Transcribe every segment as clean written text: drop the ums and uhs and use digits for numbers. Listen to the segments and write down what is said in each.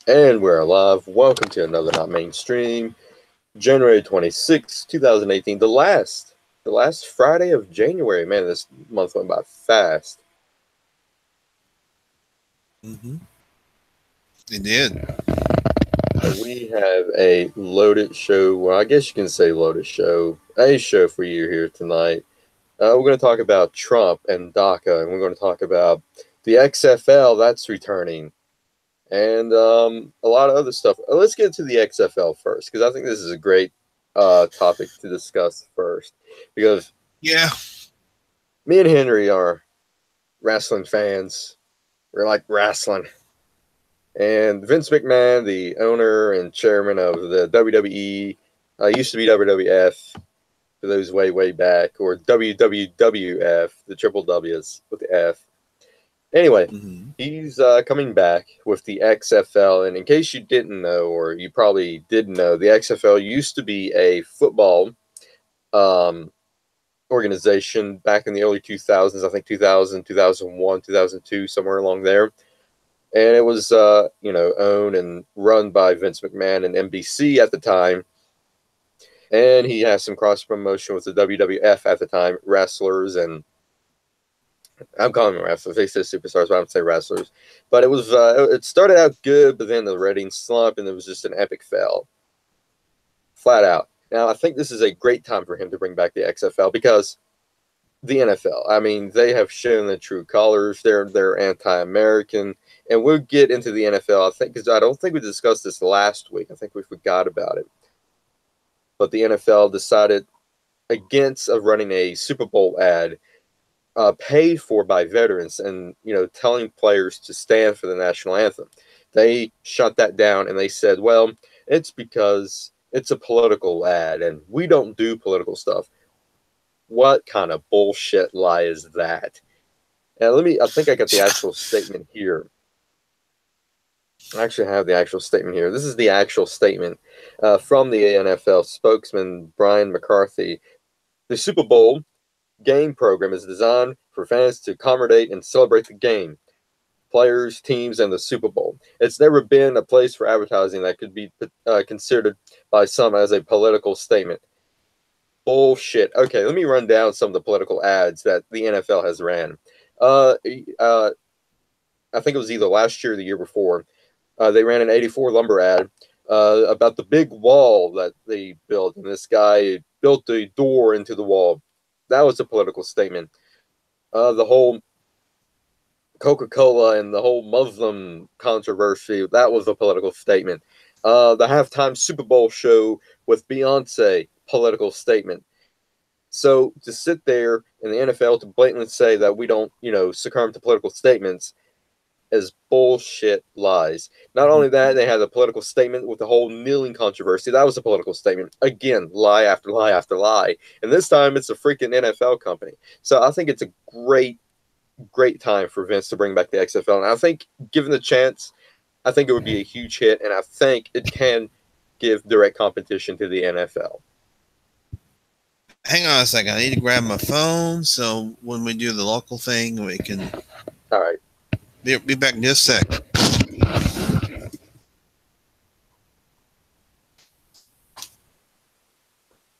And we're live. Welcome to another Not Mainstream, January 26th, 2018. The last Friday of January. Man, this month went by fast. Mm-hmm. It did. We have a loaded show. Well, I guess you can say loaded show. A show for you here tonight. We're going to talk about Trump and DACA, and we're going to talk about the XFL that's returning, and a lot of other stuff. Let's get to the XFL first, because I think this is a great topic to discuss first, because Yeah. me and Henry are wrestling fans. We're like wrestling. And Vince McMahon, the owner and chairman of the WWE, used to be WWF for those way back, or WWWF, the triple W's with the F. Anyway, Mm-hmm. he's coming back with the XFL. And in case you didn't know, or you probably didn't know, the XFL used to be a football um, organization back in the early 2000s. I think 2000, 2001, 2002, somewhere along there. And it was, owned and run by Vince McMahon and NBC at the time. And he has some cross promotion with the WWF at the time, wrestlers, and I'm calling them wrestlers. They say superstars, but I don't say wrestlers. But it started out good, but then the ratings slumped, and it was just an epic fail, flat out. Now I think this is a great time for him to bring back the XFL, because the NFL, I mean, they have shown the true colors. They're anti-American, and we'll get into the NFL. I think, because I don't think we discussed this last week. I think we forgot about it. But the NFL decided against running a Super Bowl ad paid for by veterans, and telling players to stand for the national anthem. They shut that down, and they said, well, it's because it's a political ad and we don't do political stuff. What kind of bullshit lie is that? And I think I got the actual statement here. I actually have the actual statement here. This is the actual statement from the NFL spokesman Brian McCarthy. The Super Bowl game program is designed for fans to accommodate and celebrate the game, players, teams, and the Super Bowl. It's never been a place for advertising that could be considered by some as a political statement. Bullshit. Okay, let me run down some of the political ads that the NFL has ran. Uh, uh, I think it was either last year or the year before. They ran an 84 lumber ad about the big wall that they built, and this guy built a door into the wall. That was a political statement. The whole Coca-Cola and the whole Muslim controversy, that was a political statement. The halftime Super Bowl show with Beyonce, political statement. So to sit there in the NFL to blatantly say that we don't, succumb to political statements is bullshit lies. Not only that, they had a political statement with the whole kneeling controversy. That was a political statement. Again, lie after lie after lie. And this time it's a freaking NFL company. So I think it's a great time for Vince to bring back the XFL. And I think, given the chance, I think it would be a huge hit. And I think it can give direct competition to the NFL. Hang on a second. I need to grab my phone so when we do the local thing, we can. All right. Be back in just a sec.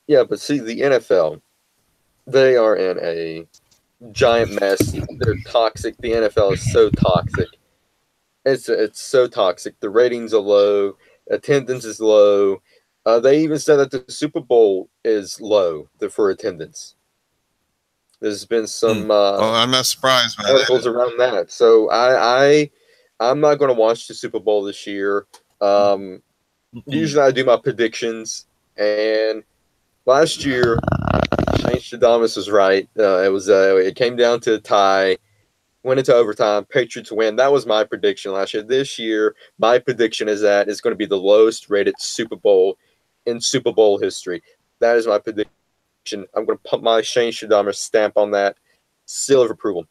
Yeah, but see, the NFL, they are in a giant mess. They're toxic. The NFL is so toxic. It's so toxic. The ratings are low. Attendance is low. They even said that the Super Bowl is low for attendance. There's been some Well, I'm not surprised by articles that. around that. So I'm not going to watch the Super Bowl this year. Usually I do my predictions, and last year Shane Shadamas was right. It came down to a tie. Went into overtime. Patriots win. That was my prediction last year. This year, my prediction is that it's going to be the lowest rated Super Bowl in Super Bowl history. That is my prediction. I'm going to put my Shane Shadamer stamp on that. Seal of approval.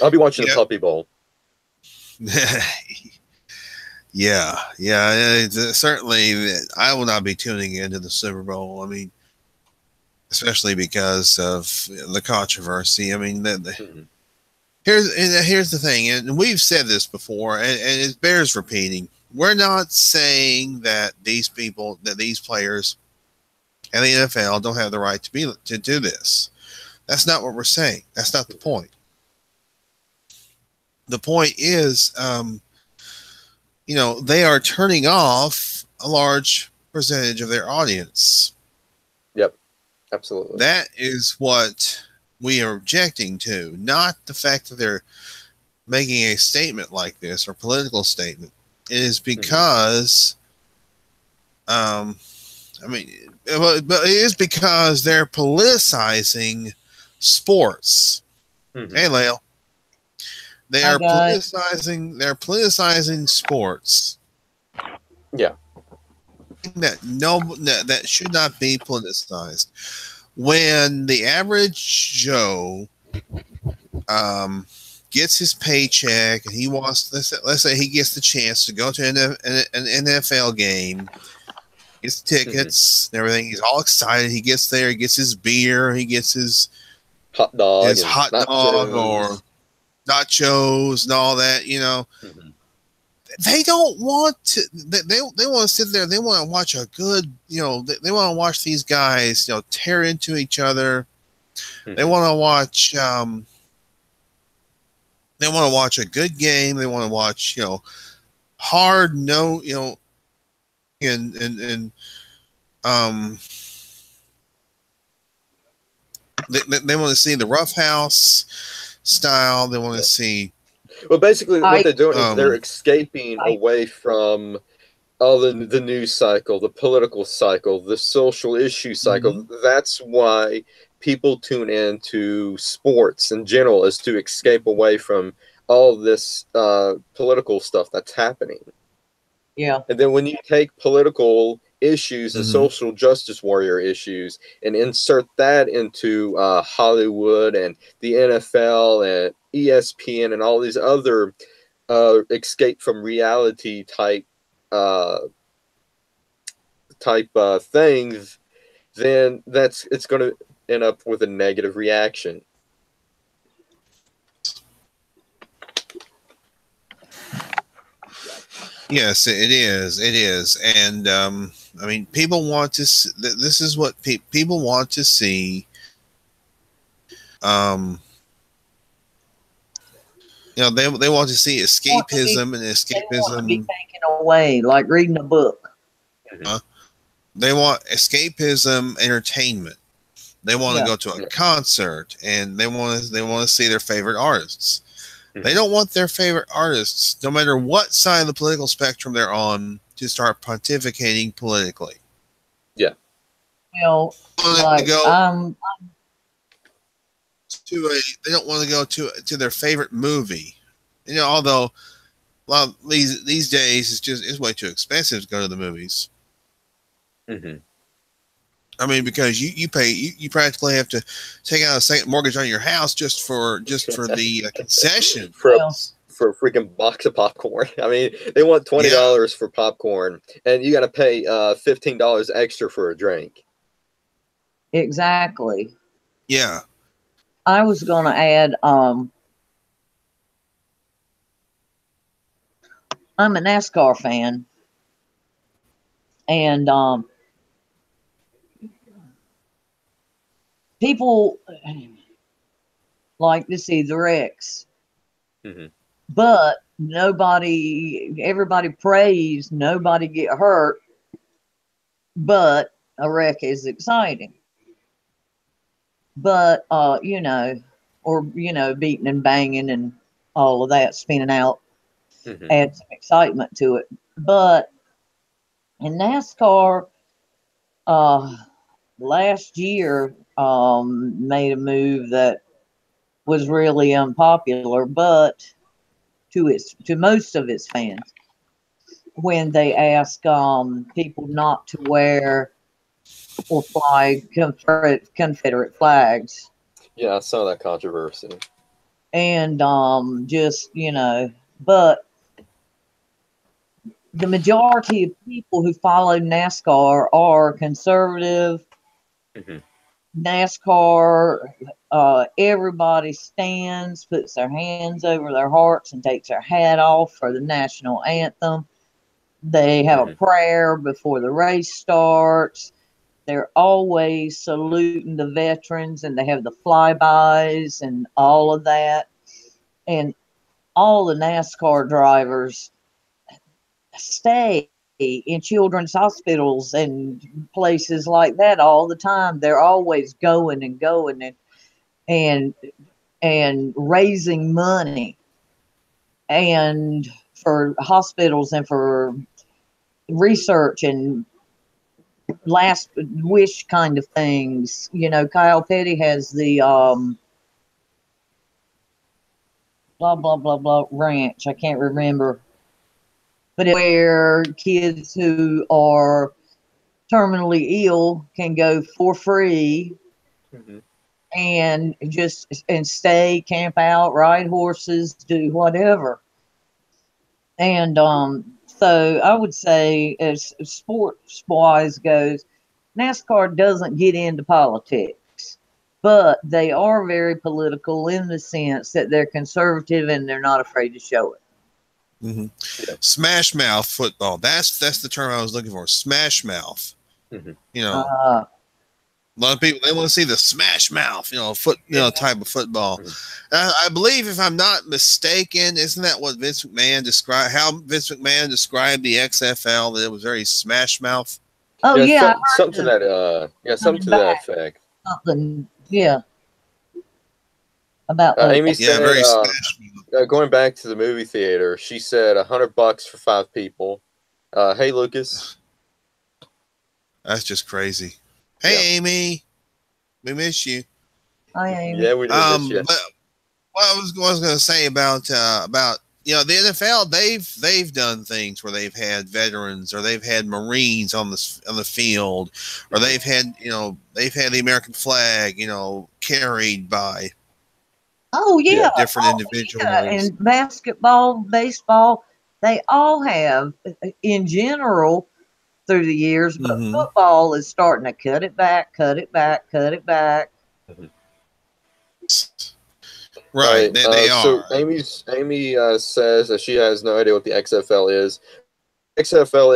I'll be watching the Yep. Puppy Bowl. Yeah. Certainly, I will not be tuning into the Super Bowl. I mean, especially because of the controversy. I mean, here's the thing, and we've said this before, and it bears repeating. we're not saying that these people, that these players and the NFL don't have the right to do this. That's not what we're saying. That's not the point. The point is, they are turning off a large percentage of their audience. Yep, absolutely. That is what we are objecting to, not the fact that they're making a statement like this or political statement. It is because, but it is because they're politicizing sports. Hey, Lael. They're politicizing sports. Yeah. That should not be politicized. When the average Joe gets his paycheck and he wants, let's say he gets the chance to go to an NFL game, gets tickets and everything, he's all excited. He gets there, he gets his beer, he gets his hot dog or nachos and all that, They don't want to. They want to sit there. They want to watch a good, they want to watch these guys, tear into each other. They want to watch. They want to watch a good game. They want to watch, hard no, and they want to see the roughhouse style. They want to see. Well, basically, what they're doing is they're escaping away from all the news cycle, the political cycle, the social issue cycle. That's why people tune into sports in general, is to escape away from all this political stuff that's happening. Yeah. And then when you take political issues and social justice warrior issues and insert that into Hollywood and the NFL and ESPN and all these other escape from reality type things, then it's going to end up with a negative reaction. Yes, it is. It is. And people want to this is what people want to see. They want to see escapism, and escapism. They want to be taken away, like reading a book. They want escapism, entertainment. They want to go to a concert, and they want to see their favorite artists. They don't want their favorite artists, no matter what side of the political spectrum they're on, to start pontificating politically. Yeah. Well, they don't want to go to their favorite movie. Although a lot of these days it's way too expensive to go to the movies. Because you practically have to take out a second mortgage on your house just for the concession for a freaking box of popcorn. They want $20 for popcorn, and you got to pay $15 extra for a drink. Exactly. Yeah. I was going to add, I'm a NASCAR fan, and people like to see the wrecks, but everybody prays, nobody get hurt, but a wreck is exciting. But, or beating and banging and all of that, spinning out, adds some excitement to it. But in NASCAR, last year, made a move that was really unpopular, but to most of its fans, when they asked people not to wear or fly Confederate flags. Yeah, I saw that controversy. And but the majority of people who follow NASCAR are conservative. NASCAR, everybody stands, puts their hands over their hearts, and takes their hat off for the national anthem. They have a prayer before the race starts. They're always saluting the veterans, and they have the flybys and all of that. And all the NASCAR drivers stay in children's hospitals and places like that all the time. They're always going and going and raising money and for hospitals and for research and last wish kind of things. You know, Kyle Petty has the blah blah blah blah ranch. I can't remember, but it's where kids who are terminally ill can go for free and stay, camp out, ride horses, do whatever. And so I would say, as sports wise goes, NASCAR doesn't get into politics, but they are very political in the sense that they're conservative and they're not afraid to show it. Smash mouth football. That's the term I was looking for. Smash mouth. You know, a lot of people, they want to see the smash mouth, type of football. I believe, if I'm not mistaken, isn't that what Vince McMahon described? How Vince McMahon described the XFL, that it was very smash mouth. Oh yeah, something to that effect. Something, yeah. About Amy said, very smash mouth. Going back to the movie theater, she said $100 for 5 people. Hey, Lucas. That's just crazy. Hey, Amy, we miss you. Hi, Amy. Yeah, we do miss you. But what I was going to say about the NFL, they've done things where they've had veterans or they've had Marines on the field, or they've had the American flag carried by different individuals. Yeah. And basketball, baseball, they all have in general through the years, but football is starting to cut it back. Right, they are. So Amy says that she has no idea what the XFL is. XFL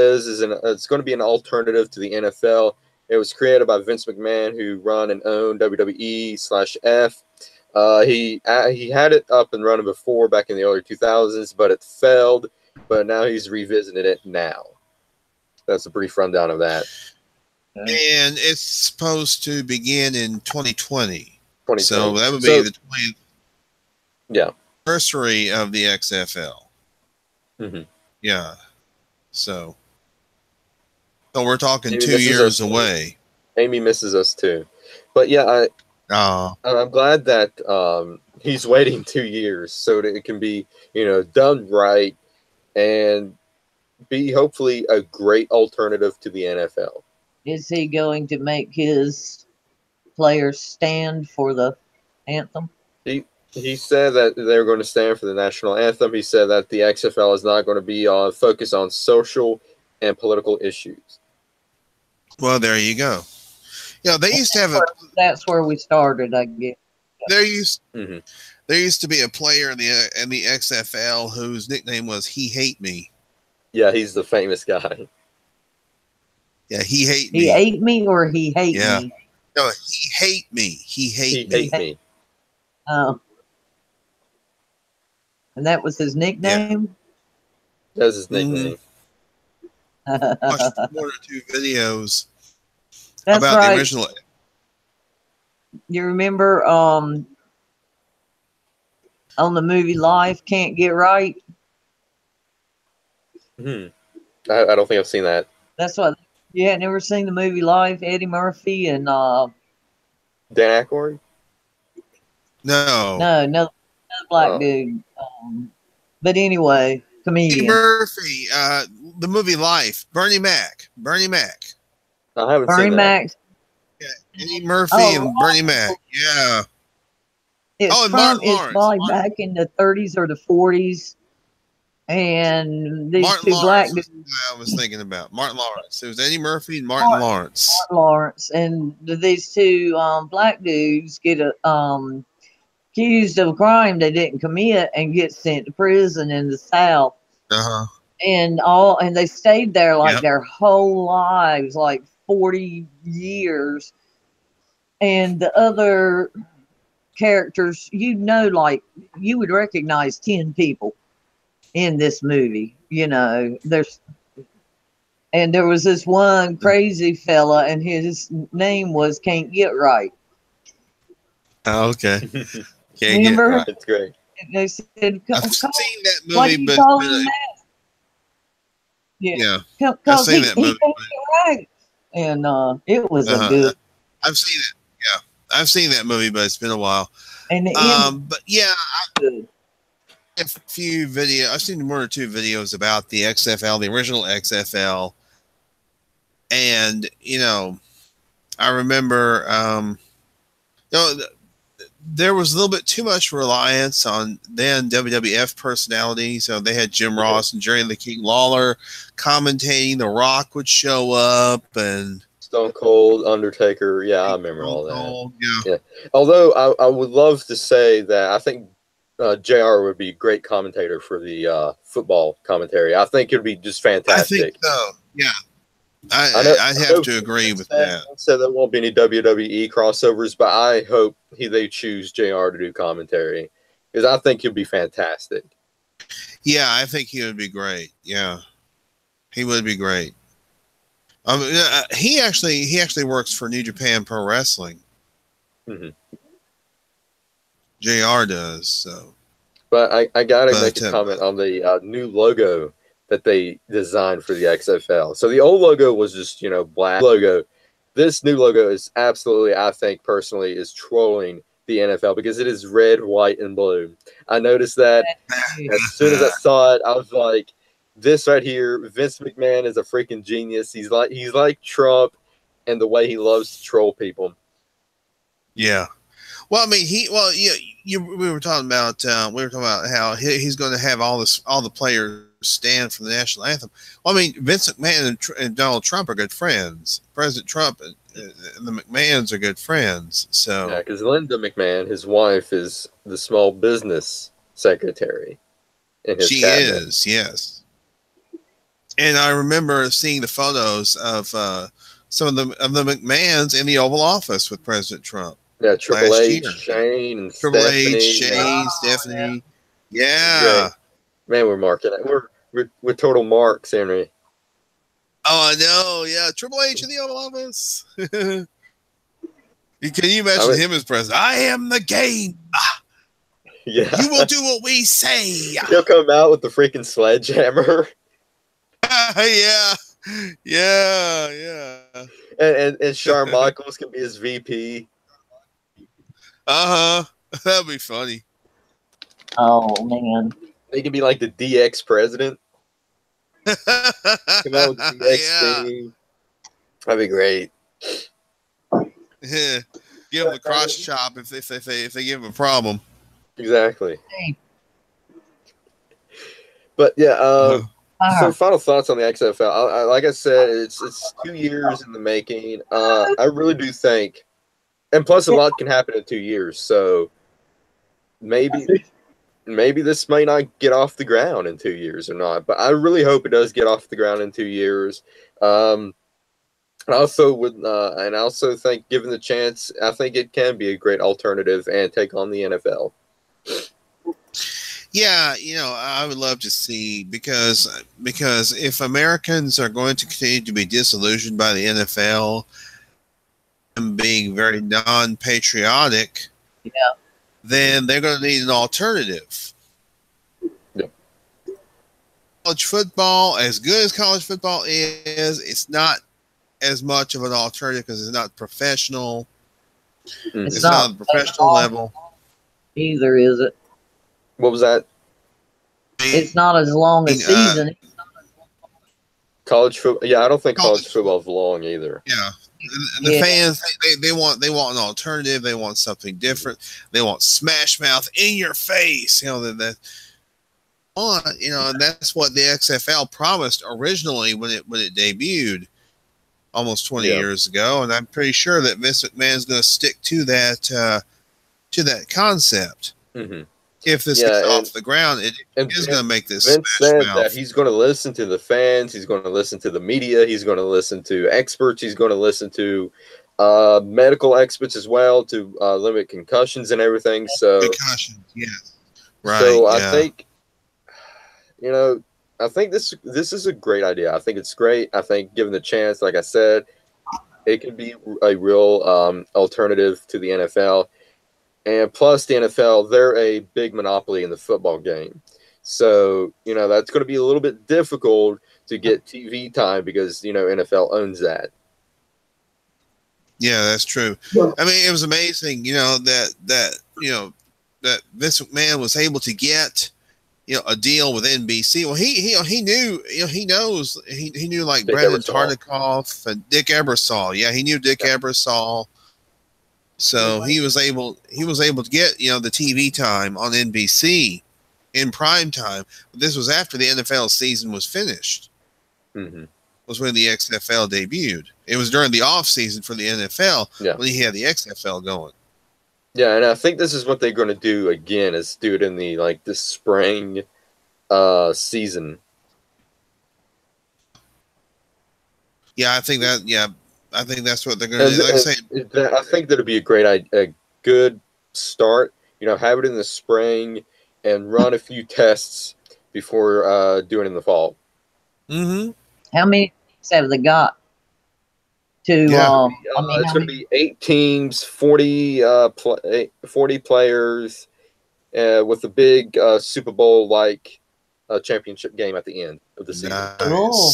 it's going to be an alternative to the NFL. It was created by Vince McMahon, who run and owned WWE/F. He had it up and running before, back in the early 2000s, but it failed. But now he's revisited it now. That's a brief rundown of that. And it's supposed to begin in 2020. So that would be the 20th anniversary of the XFL. Yeah. So we're talking Amy 2 years away. Amy misses us too. But yeah, I'm glad that he's waiting 2 years so that it can be, done right and be hopefully a great alternative to the NFL. Is he going to make his players stand for the anthem? He said that they're going to stand for the national anthem. He said that the XFL is not going to be focused on social and political issues. Well, there you go. They used to have that's where we started, I guess. There used to be a player in the XFL whose nickname was "He Hate Me." Yeah, he's the famous guy. Yeah, he hate me. He ate me or he hate me? No, he hate me. He hate me. Oh. And that was his nickname? That was his nickname. Watched 1 or 2 videos That's about right. the original. You remember on the movie Life, Can't Get Right? I don't think I've seen that. That's what. You had never seen the movie Life? Eddie Murphy and Dan Aykroyd? No, another black dude. But anyway, comedian. Eddie Murphy. The movie Life. Bernie Mac. I haven't Bernie seen Mac. Yeah, Eddie Murphy and Bernie Mac. Yeah. It's probably back in the 30s or the 40s. And these Martin two black dudes. I was thinking about Martin Lawrence. It was Eddie Murphy and Martin Lawrence. And these two black dudes get accused of a crime they didn't commit and get sent to prison in the South. and they stayed there like Yep. their whole lives, like 40 years. And the other characters, like you would recognize 10 people in this movie. There was this one crazy fella, and his name was Can't Get Right. Oh, okay. Can't get Remember? right. It's great. And they said, I've seen that "Why do movie, you but call him that?" yeah, I've I've seen that movie. He can't get right. And it was a Uh, good. I've seen it. Yeah, I've seen that movie, but it's been a while. And the end But yeah, good. a few videos. I've seen one or two videos about the XFL, the original XFL, and I remember, there was a little bit too much reliance on then WWF personalities. So they had Jim Ross and Jerry the King Lawler commentating. The Rock would show up and Stone Cold, Undertaker. Yeah, I remember all that. Cold, Yeah. Although I would love to say that I think JR would be a great commentator for the football commentary. I think it would be just fantastic. I think so. Yeah. I'd have to agree with that. So there won't be any WWE crossovers, but I hope they choose JR to do commentary because I think he'll be fantastic. Yeah, I think he would be great. Yeah, he would be great. He actually works for New Japan Pro Wrestling. Mm-hmm. JR does. So, but I gotta make a comment on the new logo that they designed for the XFL. So the old logo was just, black logo. This new logo is absolutely, I think personally, is trolling the NFL because it is red, white, and blue. I noticed that as soon as I saw it, I was like, this right here, Vince McMahon is a freaking genius. He's like Trump and the way he loves to troll people. Yeah. Well, I mean, we were talking about how he's going to have all the players stand for the national anthem. Well, I mean, Vince McMahon and Donald Trump are good friends. President Trump and the McMahons are good friends. So yeah, because Linda McMahon, his wife, is the small business secretary in his cabinet. Is, yes. And I remember seeing the photos of some of the McMahons in the Oval Office with President Trump. Yeah, Triple H, Shane, and Triple Stephanie. H, Shane, Stephanie. Yeah. Man, we're marking it. We're total marks, Henry. Oh, I know. Yeah, Triple H in the Oval Office. Can you imagine him as president? I am the game. Yeah. You will do what we say. He'll come out with the freaking sledgehammer. Yeah. And Shawn Michaels can be his VP. That'd be funny. Oh man. He can be like the DX president. Come out with the DX team. That'd be great. Yeah. Give him a cross chop if they give him a problem. Exactly. But yeah, so final thoughts on the XFL. Like I said, it's 2 years in the making. I really do think, and plus a lot can happen in 2 years. So maybe this may not get off the ground in 2 years or not. But I really hope it does get off the ground in 2 years. I also think, given the chance, I think it can be a great alternative and take on the NFL. Yeah, I would love to see because if Americans are going to continue to be disillusioned by the NFL and being very non-patriotic, then they're going to need an alternative. Yeah. College football, as good as college football is, it's not as much of an alternative because it's not professional. Mm-hmm. It's not on the professional level. Either, is it? What was that? It's not as long a season. College football. Yeah, I don't think college football is long either. Yeah, and the fans they want an alternative. They want something different. They want Smash Mouth in your face. And that's what the XFL promised originally when it debuted almost 20 years ago. And I'm pretty sure that Vince McMahon is going to stick to that concept. Mm-hmm. Mm-hmm. if this Yeah, gets and off the ground, it and is going to make this Vince smash said that mouth. he's going to listen to the fans. He's going to listen to the media. He's going to listen to experts. He's going to listen to medical experts as well to limit concussions and everything. So, Concussions, yes. Right, so I yeah. think, I think this is a great idea. I think it's great. I think given the chance, like I said, it could be a real alternative to the NFL. And plus, the NFL, they're a big monopoly in the football game. So, that's going to be a little bit difficult to get TV time because, NFL owns that. Yeah, that's true. I mean, it was amazing, that Vince McMahon was able to get, a deal with NBC. Well, he knew, he knew like Dick Brandon Ebersol. Tartikoff and Dick Ebersol. Yeah, he knew Dick Ebersol. So he was able to get, the TV time on NBC in prime time. But this was after the NFL season was finished. Mm-hmm. Was when the XFL debuted. It was during the off season for the NFL when he had the XFL going. Yeah, and I think this is what they're going to do again, is do it in the spring season. Yeah, I think that's what they're going to do. Like I say, I think that'd be a good start. Have it in the spring and run a few tests before doing it in the fall. Mm-hmm. How many teams have they got? It's going to be 8 teams, 40 players, with a big Super Bowl like championship game at the end of the season. Nice. Cool.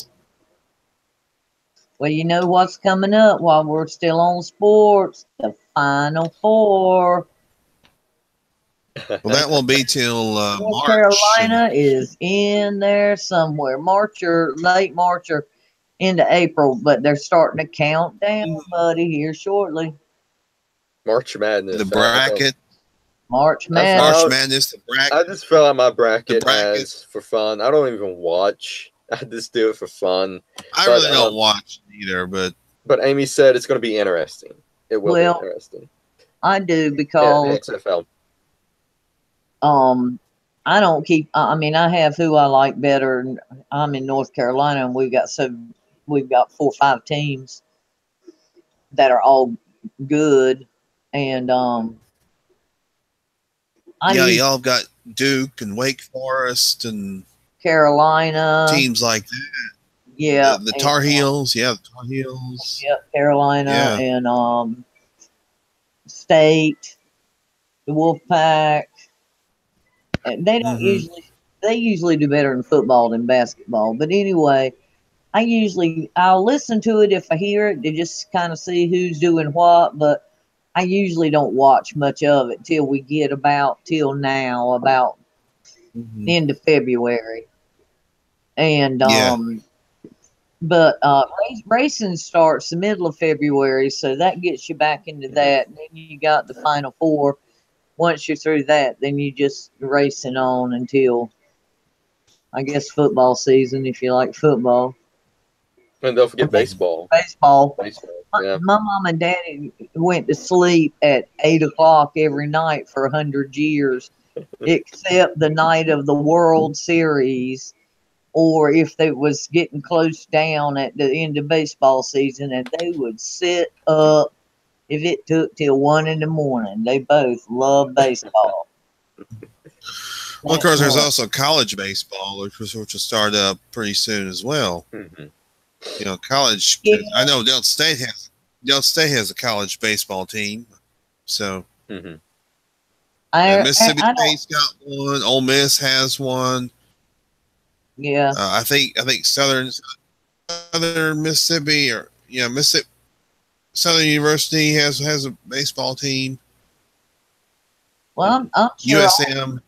Well, you know what's coming up while we're still on sports? The Final Four. Well, that won't be till North March. Carolina is in there somewhere. Late March or into April, but they're starting to count down, buddy, here shortly. March Madness. The bracket. March Madness. March Madness, the bracket. I just fill out my bracket as for fun. I don't even watch. I just do it for fun. I really don't watch either, but Amy said it's going to be interesting. It will be interesting. I do because XFL. I don't keep. I mean, I have who I like better. I'm in North Carolina, and we've got 4 or 5 teams that are all good, and y'all got Duke and Wake Forest and Carolina teams like that. Yeah, the Tar Heels. The Tar Heels. Yep, Carolina and State, the Wolfpack. And they don't usually do better in football than basketball. But anyway, I'll listen to it if I hear it to just kind of see who's doing what. But I usually don't watch much of it till we get about end of February. And but racing starts the middle of February, so that gets you back into that. And then you got the Final Four. Once you're through that, then you just racing on until, I guess, football season, if you like football. And don't forget baseball. Baseball. Yeah. My mom and daddy went to sleep at 8 o'clock every night for 100 years, except the night of the World Series, or if they was getting close down at the end of baseball season, and they would sit up if it took till 1 in the morning. They both love baseball. Well, of course, there's also college baseball, which will start up pretty soon as well. Mm-hmm. College. Yeah. I know Delta State has a college baseball team. So Mississippi State's got one. Ole Miss has one. Yeah. I think Southern Mississippi Mississippi Southern University has a baseball team. Well, I'm sure USM.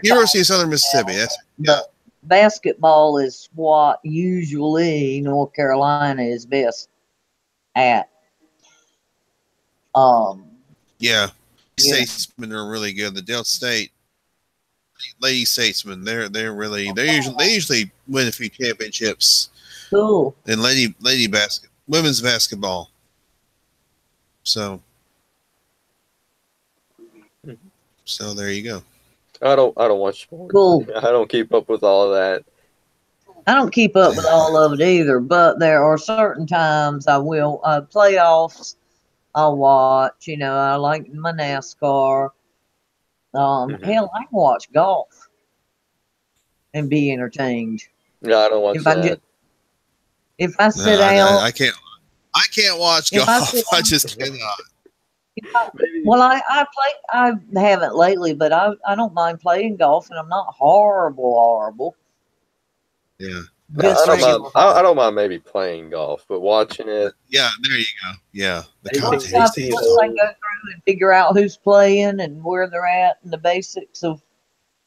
University of Southern Mississippi. But basketball is what usually North Carolina is best at. Statesmen are really good. The Delta State Lady Statesmen, they usually win a few championships. Cool. In women's basketball. So there you go. I don't watch sports. Cool. I don't keep up with all of that. I don't keep up with all of it either, but there are certain times I will. Playoffs, I'll watch. You know, I like my NASCAR. Hell, I can watch golf and be entertained. Yeah, I don't watch If I that. if I sit No, down, I can't. I can't watch if I golf. sit I down, just cannot. well, I play. I haven't lately, but I don't mind playing golf, and I'm not horrible. Yeah. Just regular. I don't mind maybe playing golf, but watching it. Yeah, there you go. Yeah. The 18, Once commentators. 18 I go through and figure out who's playing and where they're at and the basics of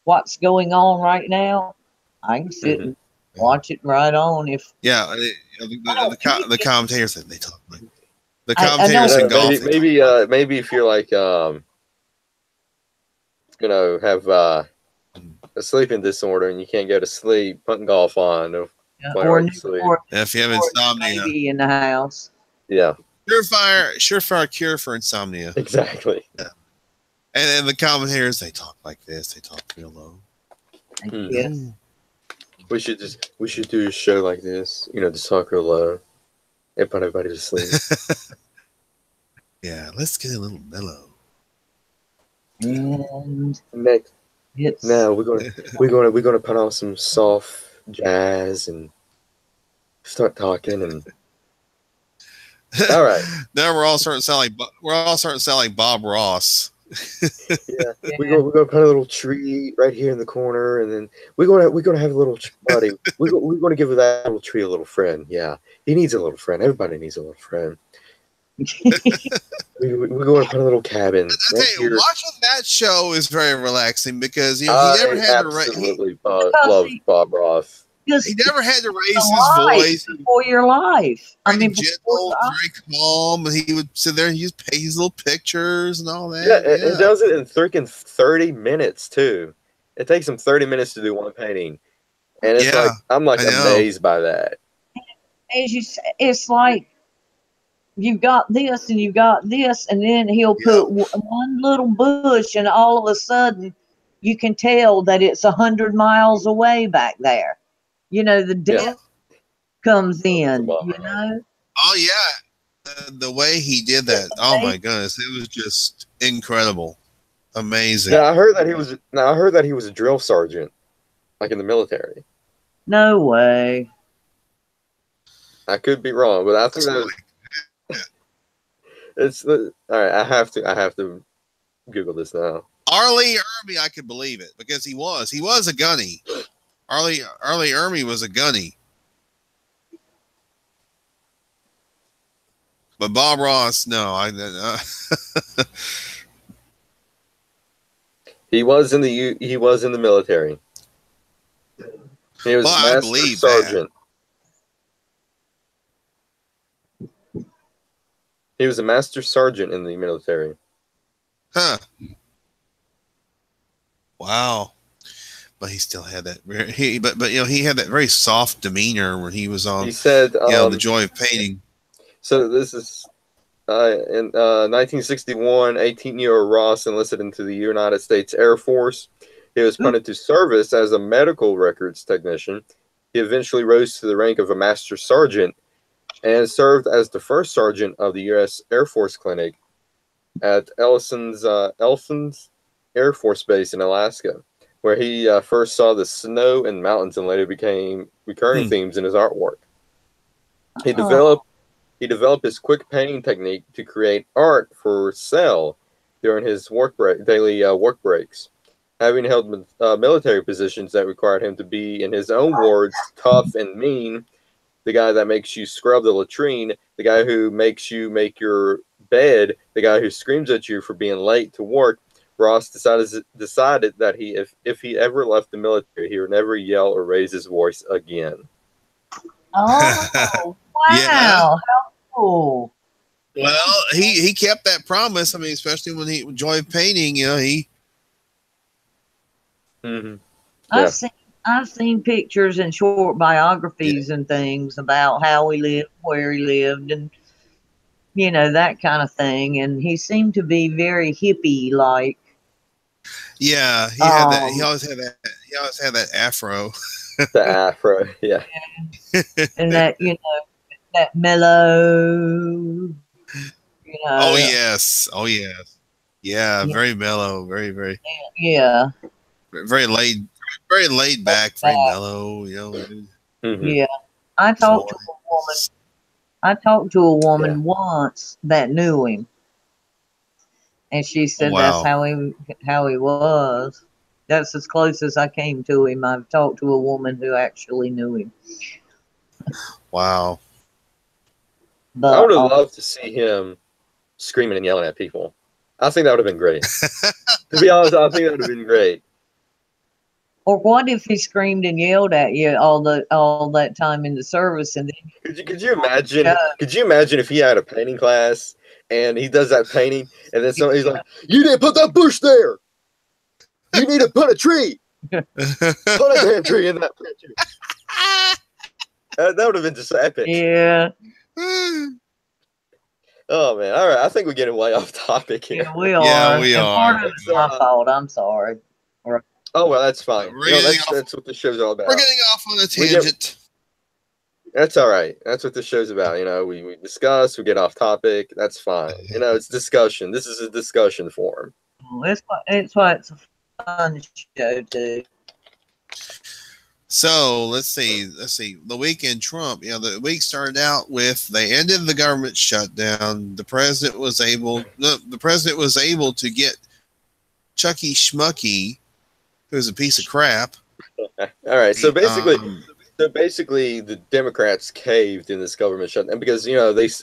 what's going on right now, I can sit and watch it right on. If Yeah, the commentators they talk like the I commentators in golf. Maybe if you're like have a sleeping disorder and you can't go to sleep, putting golf on or if you have insomnia, baby in the house. Yeah. Surefire cure for insomnia. Exactly. Yeah. And then the commentators they talk like this. They talk real low. Yeah. We should do a show like this. You know, just talk real low and put everybody to sleep. Yeah, let's get a little mellow. And next, now we're gonna put on some soft jazz and start talking and. All right. Now we're all starting to sound like Bob Ross. Yeah, we're gonna put a little tree right here in the corner, and then we're gonna have a little buddy. we're gonna give that little tree a little friend. Yeah, he needs a little friend. Everybody needs a little friend. we're going to put a little cabin. I tell you, watching that show is very relaxing because he never had to absolutely love Bob Ross. He never had to raise his voice for your life. I mean, gentle, very calm, and he would sit there and he'd paint his little pictures and all that. Yeah, and does it in freaking 30 minutes too. It takes him 30 minutes to do one painting, and it's like I'm like amazed by that. As you say, it's like you've got this and you've got this, and then he'll put one little bush, and all of a sudden you can tell that it's 100 miles away back there. You know, the depth comes in, you know? Oh, yeah. The way he did that, oh, my goodness. It was just incredible. Amazing. Yeah, I heard that he was a drill sergeant, like in the military. No way. I could be wrong, but I think it's all right. I have to Google this now. Arlie Ermy, I could believe it because he was a gunny. Arlie Ermy was a gunny. But Bob Ross, no, He was in the military. He was master sergeant. He was a master sergeant in the military. Huh. Wow. But he still had that. But you know, he had that very soft demeanor when he was on. He said, the joy of painting. So this is in 1961. 18-year-old Ross enlisted into the United States Air Force. He was put into service as a medical records technician. He eventually rose to the rank of a master sergeant and served as the first sergeant of the U.S. Air Force Clinic at Ellison's Air Force Base in Alaska, where he first saw the snow and mountains and later became recurring themes in his artwork. He developed his quick painting technique to create art for sale during his daily work breaks. Having held military positions that required him to be, in his own words, tough and mean, the guy that makes you scrub the latrine, the guy who makes you make your bed, the guy who screams at you for being late to work, Ross decided that if he ever left the military, he would never yell or raise his voice again. Oh, wow. How cool. Well, he kept that promise. I mean, especially when he enjoyed painting, you know, he. Mm-hmm. Yeah. I've seen pictures and short biographies and things about how he lived, where he lived, and you know, that kind of thing. And he seemed to be very hippie like. Yeah, he had that. He always had that. He always had that afro. The afro, yeah. And that, that mellow, Oh yes. Oh yes. Yeah, yeah, very mellow. Very yeah, very laid back. Very mellow. Mm-hmm. yeah. I talked to a woman. Voice. I talked to a Yeah. woman once that knew him, and she Oh, said that's wow. how he was. That's as close as I came to him. I've talked to a woman who actually knew him, Wow. I but would have loved to see him screaming and yelling at people. I think that would have been great. To be honest, I think that would have been great. or what if he screamed and yelled at you all that time in the service, and then Could you imagine? Could you imagine if he had a painting class and he does that painting, and then somebody's like, "You didn't put that bush there. You need to put a tree. Put a damn tree in that picture." That would have been just epic. yeah, Oh man! All right, I think we're getting way off topic here. yeah, we Yeah, are, we and part are. of it's my fault. I'm sorry. Oh well, that's fine. We're getting off. That's what the show's all about. We're getting off on a tangent. That's all right. That's what the show's about. We discuss, we get off topic. That's fine. It's discussion. This is a discussion forum. It's why it's a fun show too. So let's see. The week in Trump, the week started out with they ended the government shutdown. The president was able to get Chucky Schmucky, who's a piece of crap. All right. So basically, the Democrats caved in this government shutdown because they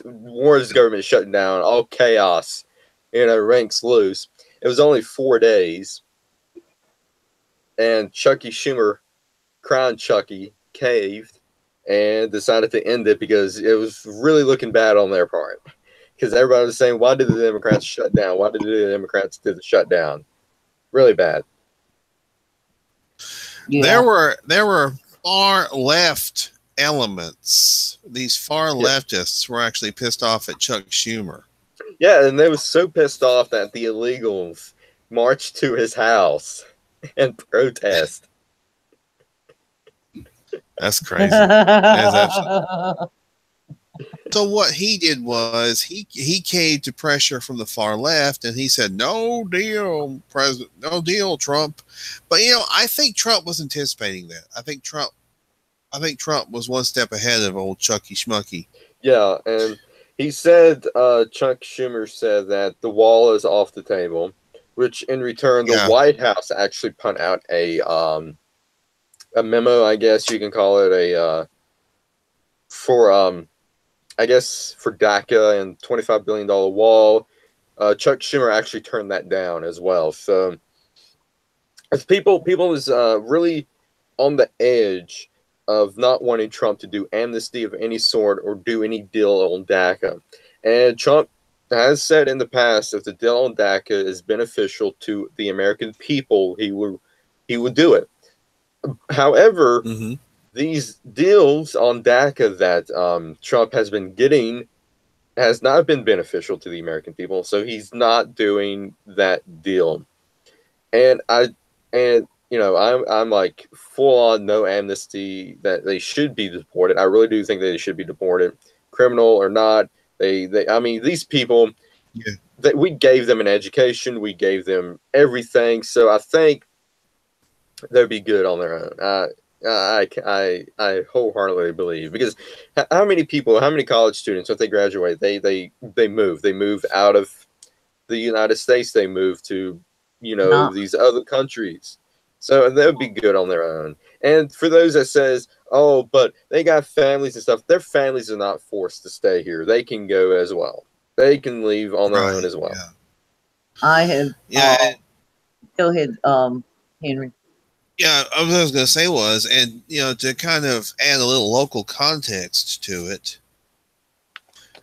warned this government shutting down, all chaos, ranks loose. It was only 4 days, and Chucky Schumer, Crown Chucky, caved and decided to end it because it was really looking bad on their part. Because everybody was saying, "Why did the Democrats shut down? Why did the Democrats do the shutdown?" Really bad. Yeah. There were far left elements. These far leftists were actually pissed off at Chuck Schumer. Yeah, and they was so pissed off that the illegals marched to his house and protest. That's crazy. That's absolutely. So what he did was he caved to pressure from the far left, and he said, "No deal, President. No deal, Trump." But I think Trump was anticipating that. I think Trump was one step ahead of old Chucky Schmucky. Yeah, and he said, Chuck Schumer said that the wall is off the table, which in return the White House actually put out a memo, I guess you can call it, for DACA and $25 billion wall. Chuck Schumer actually turned that down as well. So as people is really on the edge of not wanting Trump to do amnesty of any sort or do any deal on DACA. And Trump has said in the past, if the deal on DACA is beneficial to the American people, he would do it. However, these deals on DACA that Trump has been getting has not been beneficial to the American people, so he's not doing that deal. And I'm like full on no amnesty, that they should be deported. I really do think they should be deported, criminal or not. These people, that we gave them an education, we gave them everything, so I think they'd be good on their own. I wholeheartedly believe, because how many college students, when they graduate, they move out of the United States, they move to these other countries, so they would be good on their own. And for those that says, "Oh, but they got families and stuff," their families are not forced to stay here. They can go as well. They can leave on their own as well. Yeah. I had go ahead, Henry. Yeah, what I was going to say was, and to kind of add a little local context to it,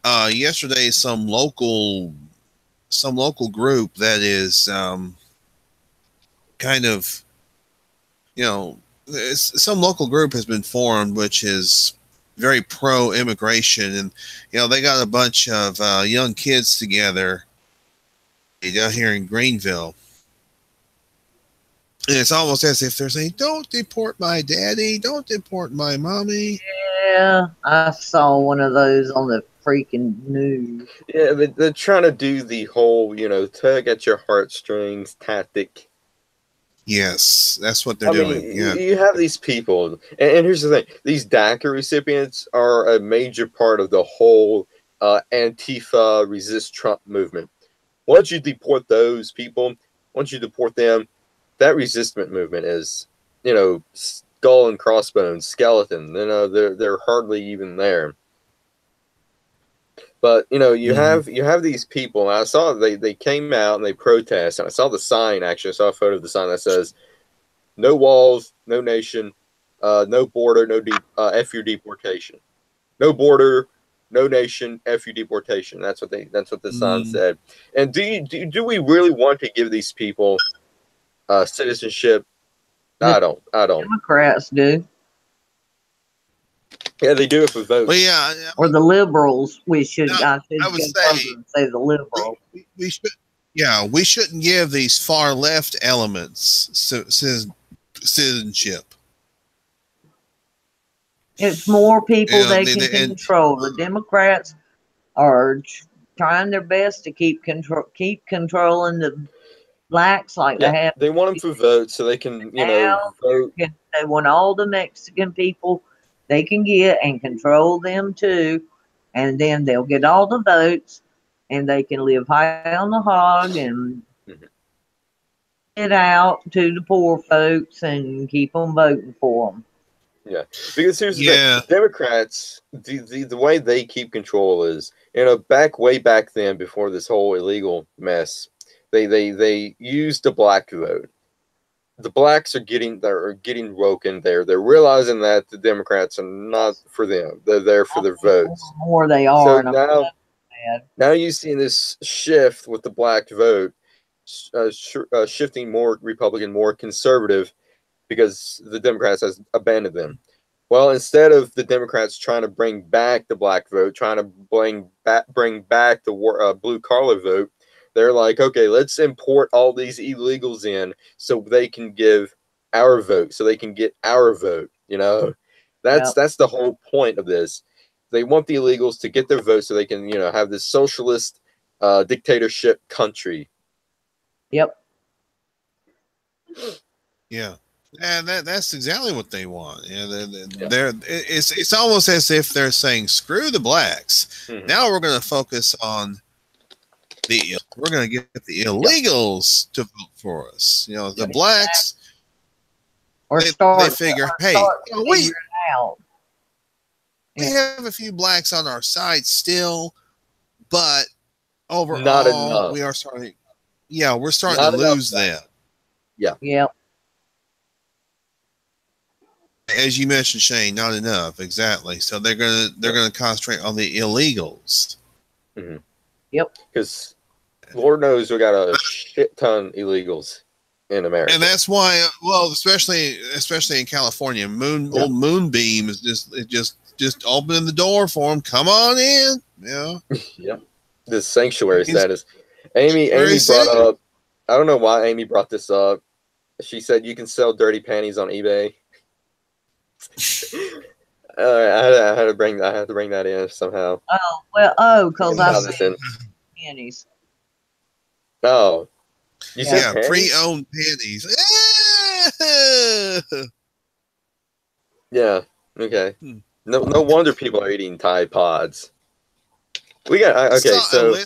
yesterday some local group that is kind of, some local group has been formed which is very pro immigration, and they got a bunch of young kids together down here in Greenville. And it's almost as if they're saying, "Don't deport my daddy, don't deport my mommy." Yeah, I saw one of those on the freaking news. Yeah, they're trying to do the whole, tug at your heartstrings tactic. Yes, that's what they're I mean, doing. Yeah. you have these people, and here's the thing: these DACA recipients are a major part of the whole Antifa resist Trump movement. Once you deport those people, once you deport them, that resistance movement is, skull and crossbones, skeleton. They're hardly even there. But you have these people. And I saw they came out and they protest, and I saw the sign. Actually, I saw a photo of the sign that says, "No walls, no nation, no border, f your deportation. No border, no nation, f your deportation." That's what the sign said. And do we really want to give these people citizenship? The I don't. Democrats do. Yeah, they do it for votes. Well, yeah, Or the liberals. I should I go would further and say the liberals. we should. Yeah, we shouldn't give these far left elements citizenship. It's more people they can and control. The Democrats are trying their best to keep controlling the blacks like they have. They want them for votes so they can, vote. They want all the Mexican people they can get and control them too, and then they'll get all the votes, and they can live high on the hog and get out to the poor folks and keep them voting for them. Yeah, because here's the thing: Democrats, the way they keep control is, way back then, before this whole illegal mess, they used the black vote. The blacks are getting woken. They're realizing that the Democrats are not for them. They're there for their votes. The more they are. So now you see this shift with the black vote, shifting more Republican, more conservative, because the Democrats has abandoned them. Well, instead of the Democrats trying to bring back the black vote, trying to bring back the blue collar vote, they're like, okay, let's import all these illegals in so they can give our vote, so they can get our vote. That's the whole point of this. They want the illegals to get their vote so they can, have this socialist dictatorship country. Yep. Yeah. And that's exactly what they want. It's almost as if they're saying, "Screw the blacks. Mm-hmm. Now we're going to focus on we're going to get the illegals to vote for us." The blacks, or they figure, hey, we We have a few blacks on our side still, but overall, not enough. We are starting. Yeah, we're starting to lose them. Yeah. Yep. As you mentioned, Shane, not enough. Exactly. So they're gonna concentrate on the illegals. Mm-hmm. Yep. Because Lord knows we got a shit ton illegals in America, and that's why. Well, especially in California, old Moonbeam is just opening the door for them. Come on in. Yeah. Yeah. This sanctuary status. Amy brought up. I don't know why Amy brought this up. She said you can sell dirty panties on eBay. I had to bring that in somehow. Oh well, because I said panties. Oh, you said panties? Pre-owned panties. Yeah. Okay. No wonder people are eating Tide Pods. We got so.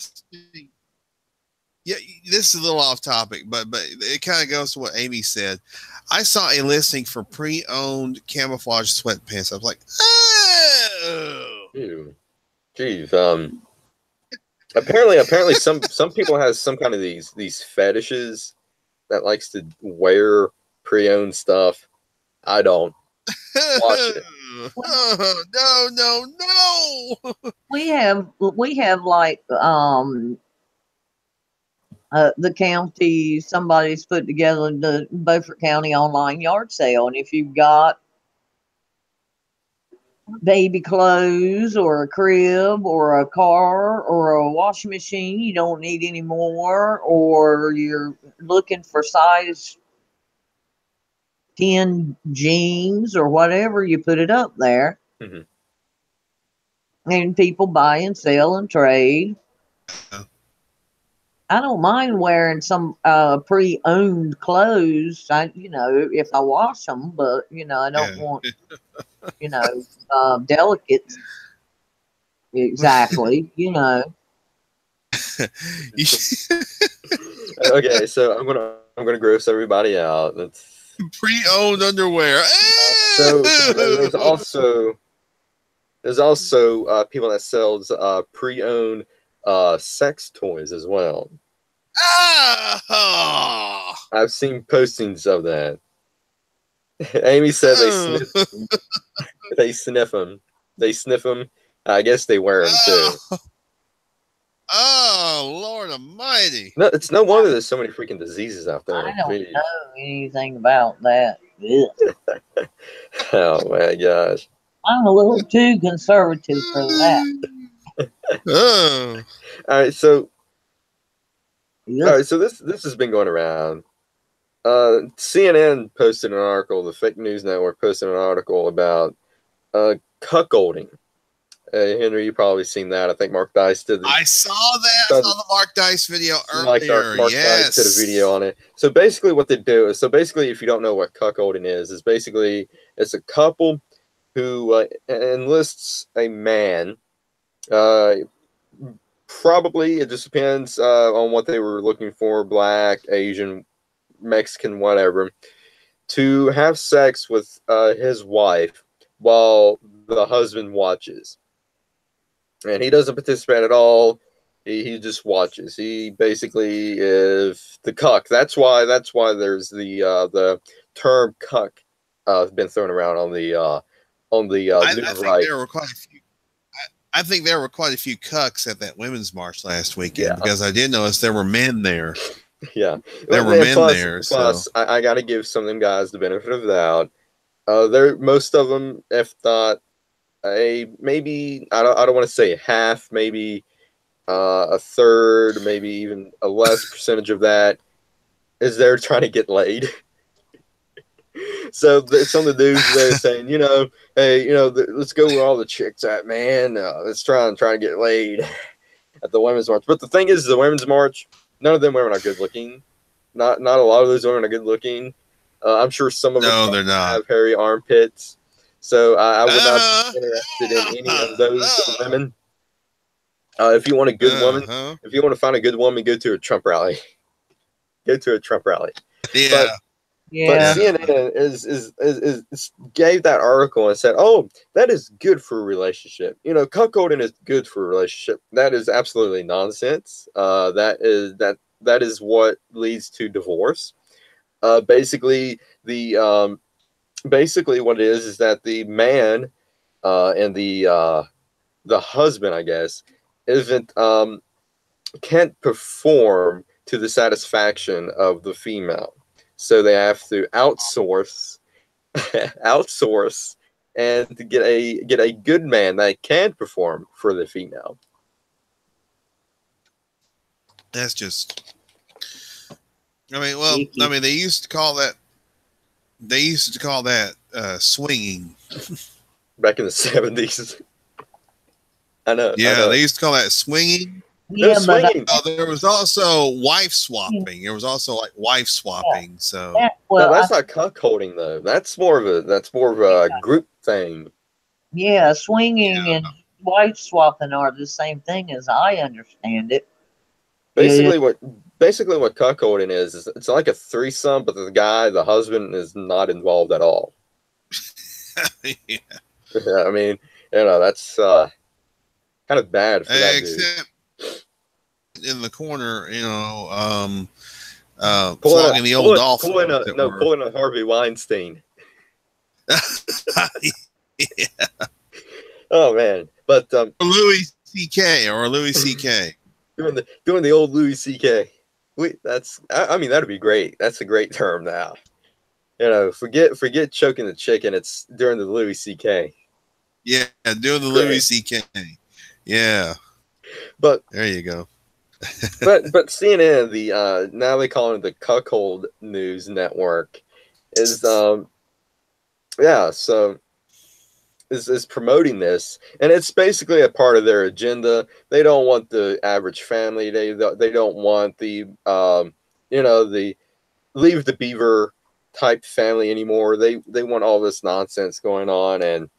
Yeah, this is a little off topic, but it kind of goes to what Amy said. I saw a listing for pre-owned camouflage sweatpants. I was like, oh, ew. Jeez. Apparently, some people have some kind of these fetishes that likes to wear pre-owned stuff. I don't. Watch it. No. We have like the county, somebody's put together the Beaufort County online yard sale, and if you've got baby clothes or a crib or a car or a washing machine you don't need anymore, or you're looking for size 10 jeans or whatever, you put it up there. Mm-hmm. And people buy and sell and trade. I don't mind wearing some pre-owned clothes. If I wash them, but I don't want delicate. Exactly, Okay, so I'm gonna gross everybody out. That's pre-owned underwear. so there's also people that sells pre-owned sex toys as well. I've seen postings of that. Amy said they sniff them. They sniff them. I guess they wear them too. Oh, Lord Almighty! No, it's no wonder there's so many freaking diseases out there. I don't know anything about that. Oh my gosh! I'm a little too conservative for that. Oh. All right, so this has been going around. CNN posted an article. The fake news network posted an article about cuckolding. Henry, you probably seen that. I think Mark Dice did. I saw that. I saw the Mark Dice video earlier. Mark Dice did a video on it. So basically, what they do is, if you don't know what cuckolding is basically it's a couple who enlists a man. Probably it just depends on what they were looking for: black, Asian, Mexican, whatever, to have sex with his wife while the husband watches. And he doesn't participate at all. He just watches. He basically is the cuck. That's why there's the term cuck been thrown around on the news right. I think there were quite a few cucks at that women's march last weekend because I did notice there were men there. Yeah, there were men there. Plus, I got to give some of them guys the benefit of the doubt. Most of them, if not maybe I don't want to say half, maybe a third, maybe even a less percentage of that is there trying to get laid. So some of the dudes they're saying, hey, let's go where all the chicks at, man. Let's try and get laid at the women's march. But the thing is, the women's march, none of them women are good looking. Not a lot of those women are good looking. I'm sure some of them they're not. Have hairy armpits. So I would not be interested in any of those women. If you want a good woman, if you want to find a good woman, go to a Trump rally. Go to a Trump rally. Yeah. But CNN is gave that article and said, "Oh, that is good for a relationship. Cuckolding is good for a relationship. That is absolutely nonsense. That is what leads to divorce. Basically what it is that the man and the husband, I guess, isn't can't perform to the satisfaction of the female, so they have to outsource and to get a good man that can perform for the female." That's just. They used to call that. They used to call that swinging. Back in the 70s. I know. They used to call that swinging. Yeah, swinging. There was also wife swapping. There was also like wife swapping. Yeah. So that's not cuckolding though. That's more of a group thing. Yeah, swinging and wife swapping are the same thing as I understand it. Basically, what cuckolding is it's like a threesome, but the husband is not involved at all. Yeah. I mean, that's kind of bad for that dude. In the corner, pulling the old dolphin. Pulling a Harvey Weinstein. Yeah. Oh man, but Louis C.K. or Louis C.K. doing the old Louis C.K. That'd be great. That's a great term now. Forget choking the chicken. It's during the Louis C.K. Yeah, doing the Louis C.K. Yeah, but there you go. but CNN, now they call it the Cuckold News Network, is yeah, so is promoting this, and it's basically a part of their agenda. They don't want the average family. They don't want the the Leave the Beaver type family anymore. They want all this nonsense going on, and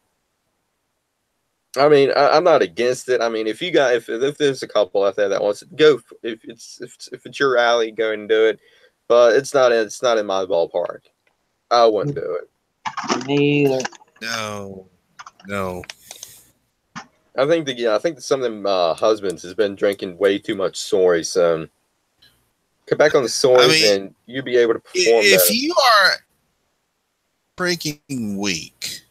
I mean, I'm not against it. I mean, if you got if there's a couple out there that wants it, go. If it's your alley, go and do it. But it's not in my ballpark. I wouldn't do it. Me either. No. I think that some of them husbands has been drinking way too much soy. So cut back on the soy, and you'll be able to perform if better. you are drinking weak,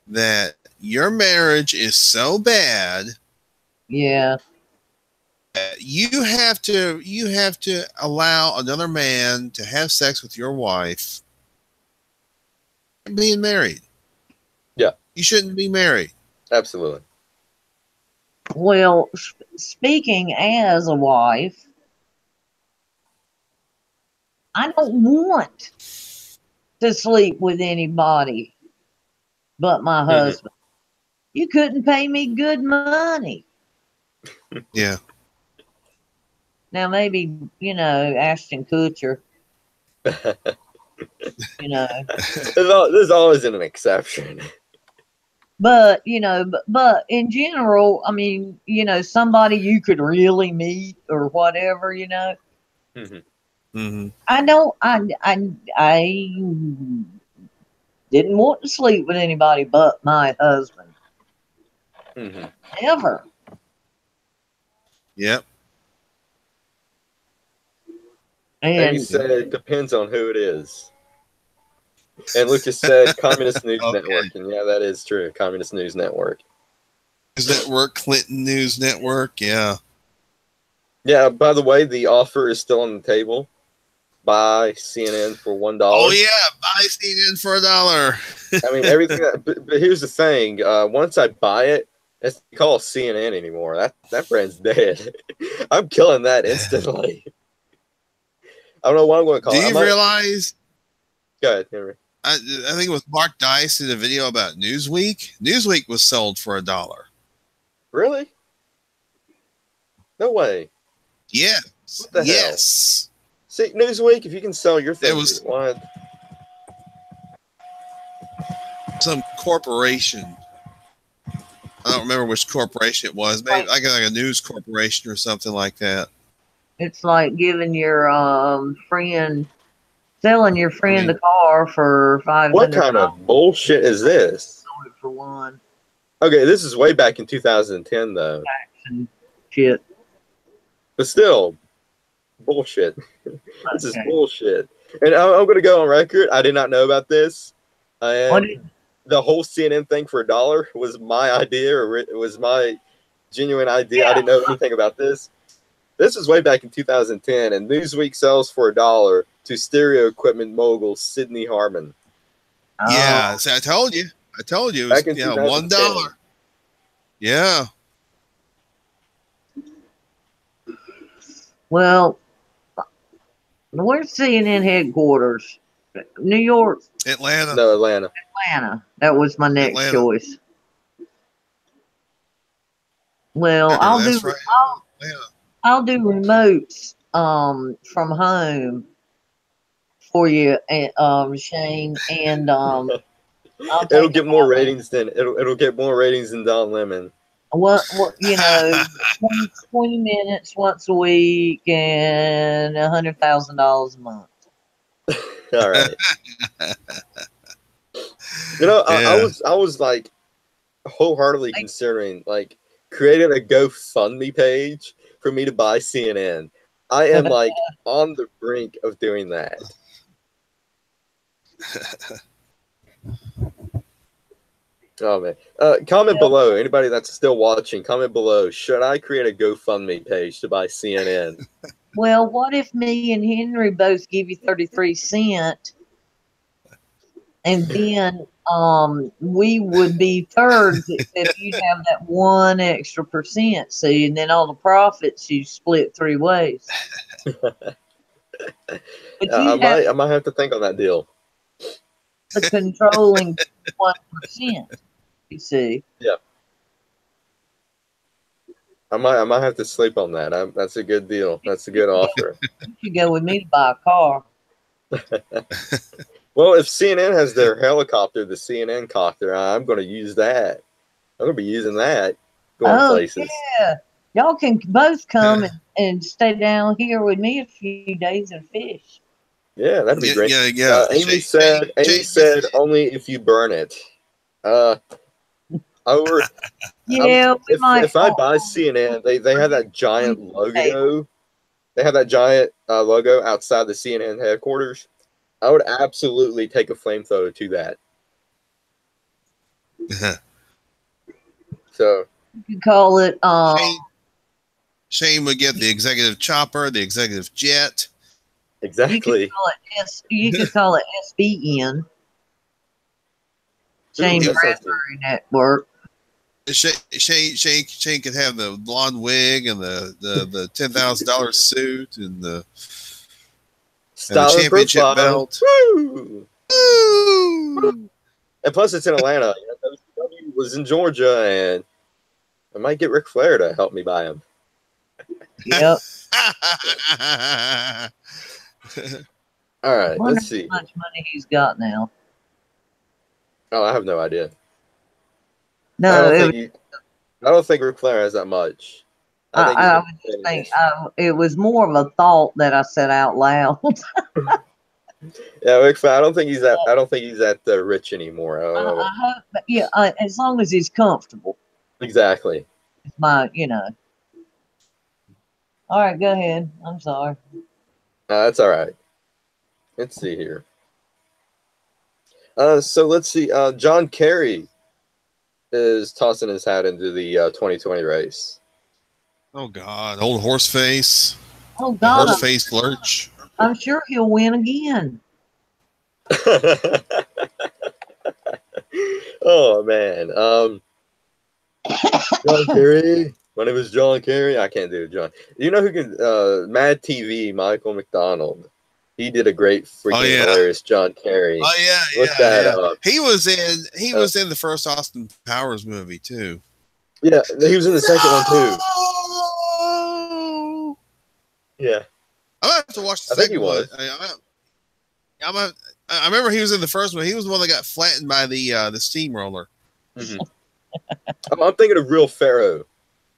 that your marriage is so bad, yeah, you have to allow another man to have sex with your wife being married. Yeah, you shouldn't be married. Absolutely. Well, speaking as a wife, I don't want to sleep with anybody but my husband. You couldn't pay me good money. Yeah. Now maybe, Ashton Kutcher. There's always an exception. But, but in general, I mean, somebody you could really meet or whatever, I didn't want to sleep with anybody but my husband. Ever. Yep. And you said it depends on who it is. And Lucas said Communist News Network. And yeah, that is true. Communist News Network. News Network, Clinton News Network, yeah. Yeah, by the way, the offer is still on the table. Buy CNN for $1. Oh, yeah, buy CNN for $1. I mean, everything. But here's the thing. Once I buy it, it's called CNN anymore. That brand's dead. I'm killing that instantly. I don't know what I'm going to call it. Do you realize? Go ahead, Henry. I think it was Mark Dice did a video about Newsweek. Newsweek was sold for $1. Really? No way. Yeah. What the yes. Hell? See, Newsweek, if you can sell your thing, it was some corporation. I don't remember which corporation it was. Maybe like a news corporation or something like that. It's like giving your selling your friend the car for $500. What kind of bullshit is this? For one. Okay, this is way back in 2010, though. Shit. But still, bullshit. This is bullshit. And I'm going to go on record. I did not know about this. And the whole CNN thing for $1 was my idea, or it was my genuine idea. Yeah. I didn't know anything about this. This was way back in 2010, and Newsweek sells for $1 to stereo equipment mogul Sidney Harmon. Yeah, so I told you. It was back in $1. Yeah. Well, where's CNN headquarters? New York? Atlanta. No, Atlanta. Atlanta. That was my next choice. Well, I'll do remotes from home for you, Shane, and it'll get more ratings than it'll get more ratings than Don Lemon. What 20 minutes once a week and $100,000 a month. All right. I was like wholeheartedly considering like creating a GoFundMe page for me to buy CNN. I am like on the brink of doing that. Oh man! Comment below. Anybody that's still watching, comment below. Should I create a GoFundMe page to buy CNN? Well, what if me and Henry both give you 33 cents, and then we would be thirds if you'd have that 1 extra %. See, and then all the profits you split 3 ways. But I you have might have to think on that deal. the controlling 1%. You see, Yeah, I might have to sleep on that. That's a good deal. That's a good offer. you should go with me to buy a car. Well, if CNN has their helicopter, the CNN copter, I'm going to use that. I'm going to be using that going Oh places. yeah, y'all can both come and stay down here with me a few days and fish. Yeah, that'd be great. Yeah. Amy said only if you burn it. Over. Yeah, we might. If I buy CNN, they have that giant logo. They have that giant logo outside the CNN headquarters. I would absolutely take a flamethrower to that. So You could call it. Shane would get the executive chopper, the executive jet. exactly. You could call it SBN. Shane Ooh, that sounds good. Bradbury Network. Shane could have the blonde wig and the $10,000 suit and the Style and championship profile. belt. Woo! Woo! And plus, it's in Atlanta. WCW was in Georgia, and I might get Ric Flair to help me buy him. Yep. All right, Wonder let's see. how much money he's got now. Oh, I have no idea. No, I don't think Ric Flair has that much. I would just think it was more of a thought that I said out loud. Yeah, Ric Flair. I don't think he's that rich anymore. I hope, yeah, as long as he's comfortable. Exactly. It's my, All right, go ahead. I'm sorry. That's all right. Let's see here. So let's see. John Kerry is tossing his hat into the 2020 race. Oh God, old horse face. Oh God, Horse face lurch. I'm sure he'll win again. Oh man. John Kerry. My name is John Kerry. I can't do it, John. You know who can? Mad TV. Michael McDonald. He did a great, freaking hilarious John Kerry. Oh yeah, Look that up. He was in the first Austin Powers movie too. Yeah, he was in the second one too. Yeah, I'm gonna have to watch the second one. I remember he was in the first one. He was the one that got flattened by the steamroller. Mm-hmm. I'm thinking of Real Pharaoh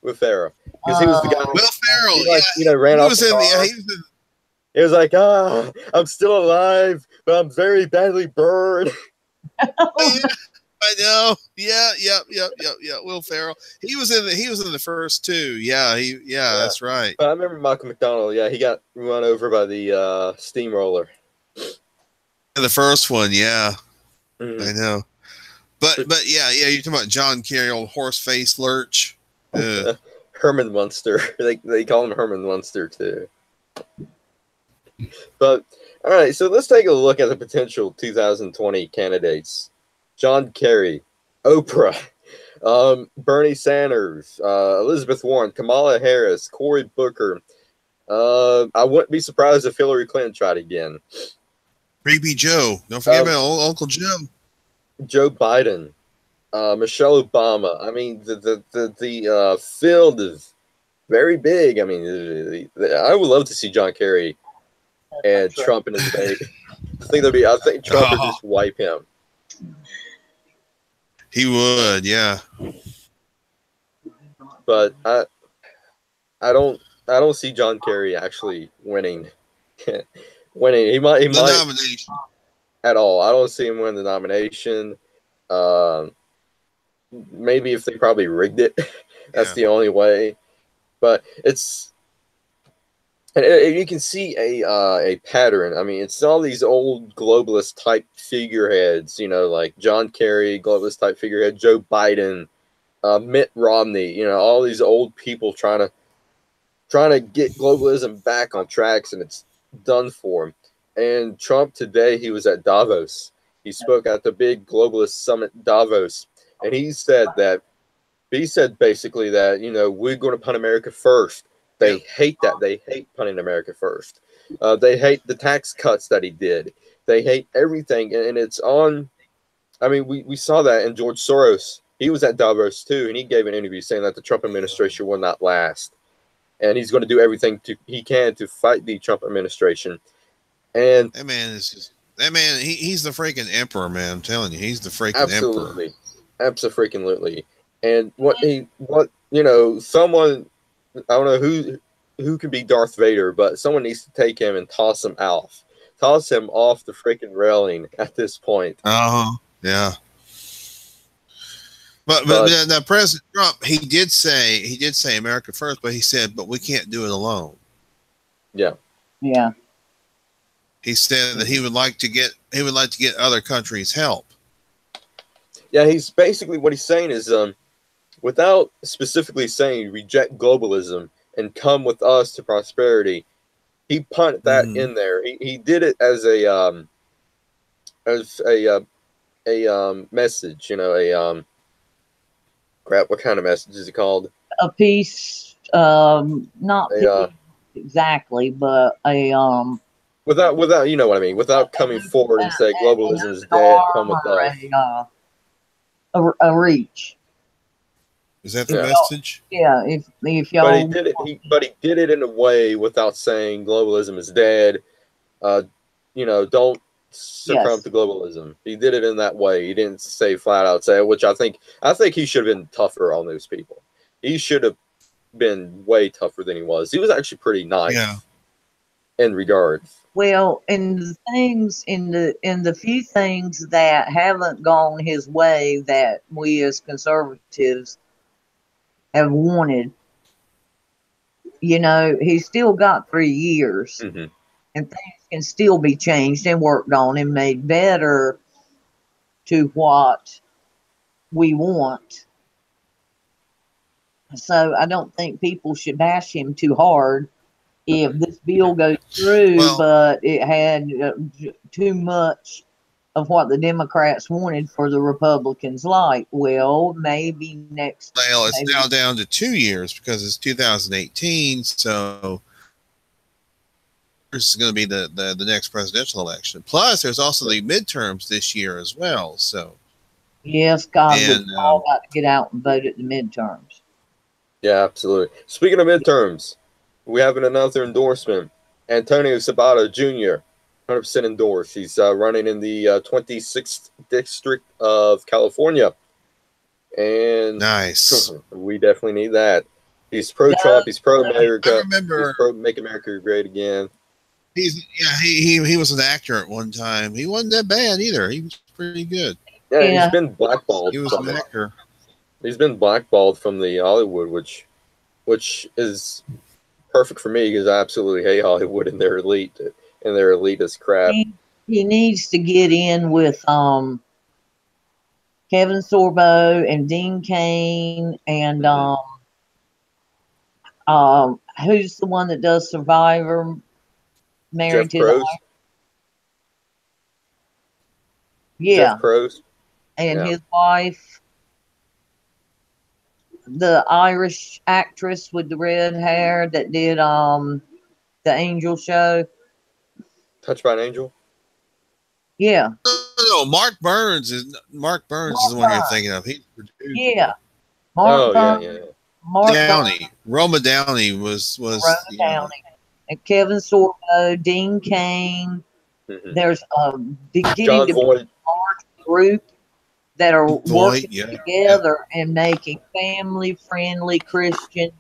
with Pharaoh because he was the guy. Will Ferrell, ran off the car. He was like, I'm still alive, but I'm very badly burned. I know. Yeah. Will Ferrell. He was in the first two. Yeah, that's right. But I remember Michael McDonald. Yeah, he got run over by the steamroller. The first one, yeah. Mm-hmm. I know. But yeah, you're talking about John Kerry, old horse face lurch. Herman Munster. They call him Herman Munster too. But all right, so let's take a look at the potential 2020 candidates. John Kerry, Oprah, Bernie Sanders, Elizabeth Warren, Kamala Harris, Cory Booker. I wouldn't be surprised if Hillary Clinton tried again. Creepy Joe. Don't forget about old Uncle Joe. Joe Biden, Michelle Obama. I mean, the field is very big. I mean, I would love to see John Kerry and Trump in his debate. I think Trump would just wipe him. He would, yeah. But I don't see John Kerry actually winning. He might nomination at all. I don't see him win the nomination. Maybe if they probably rigged it, that's the only way. But and you can see a pattern. I mean, it's all these old globalist type figureheads, like John Kerry, globalist type figurehead, Joe Biden, Mitt Romney, all these old people trying to get globalism back on tracks, and it's done for him. And Trump today, he was at Davos. He spoke at the big globalist summit Davos, and he said basically that we're going to put America first. They hate that. They hate putting America first. They hate the tax cuts that he did. They hate everything, and it's on. I mean, we saw that in George Soros. He was at Davos too, and he gave an interview saying that the Trump administration will not last, and he's going to do everything he can to fight the Trump administration. And that man is just that man. He's the freaking emperor, man. I'm telling you, he's the freaking absolutely, emperor. absolutely. And what someone, I don't know who can be Darth Vader, but someone needs to take him and toss him off the freaking railing at this point. Yeah. But now President Trump, he did say America first, but he said, but we can't do it alone. Yeah. Yeah. He said that he would like to get other countries' help. Yeah, he's basically what he's saying is without specifically saying reject globalism and come with us to prosperity, he punted that in there. He did it as a message, crap, what kind of message is it called? A peace, not peace exactly, but a without you know what I mean, without coming forward and say globalism is dead, come with us. A reach. Is that the message? Yeah, if y'all. But he did it in a way without saying globalism is dead. Don't succumb to globalism. He did it in that way. He didn't say flat out which I think he should have been tougher on those people. He should have been way tougher than he was. He was actually pretty nice in regards. Well, and the things in the few things that haven't gone his way that we as conservatives have wanted, he's still got 3 years, and things can still be changed and worked on and made better to what we want. So I don't think people should bash him too hard if this bill goes through, but it had too much of what the Democrats wanted for the Republicans. Maybe next. Well, it's now down to 2 years because it's 2018. So this is going to be the next presidential election. Plus, there's also the midterms this year as well. So yes, God, we've all got to get out and vote at the midterms. Yeah, absolutely. Speaking of midterms, we have another endorsement. Antonio Sabato Jr., 100% endorsed. He's running in the 26th district of California. And nice. We definitely need that. He's pro-Trump. He's pro-America. I remember. He's pro-Make America Great Again. He was an actor at one time. He wasn't that bad either. He was pretty good. Yeah, he's been blackballed. He was an actor. He's been blackballed from the Hollywood, which is perfect for me because I absolutely hate Hollywood and their elitist crap. He needs to get in with Kevin Sorbo and Dean Cain and who's the one that does Survivor? Married Jeff Probst. Jeff Probst. And his wife, the Irish actress with the red hair that did the Angel show. Touched by an Angel? Yeah. No, Mark Burns is the one you're thinking of. He produced. Yeah. Mark Downey. Roma Downey was Roma Downey. And Kevin Sorbo, Dean Cain. There's beginning to be a large group that are working together and making family-friendly Christian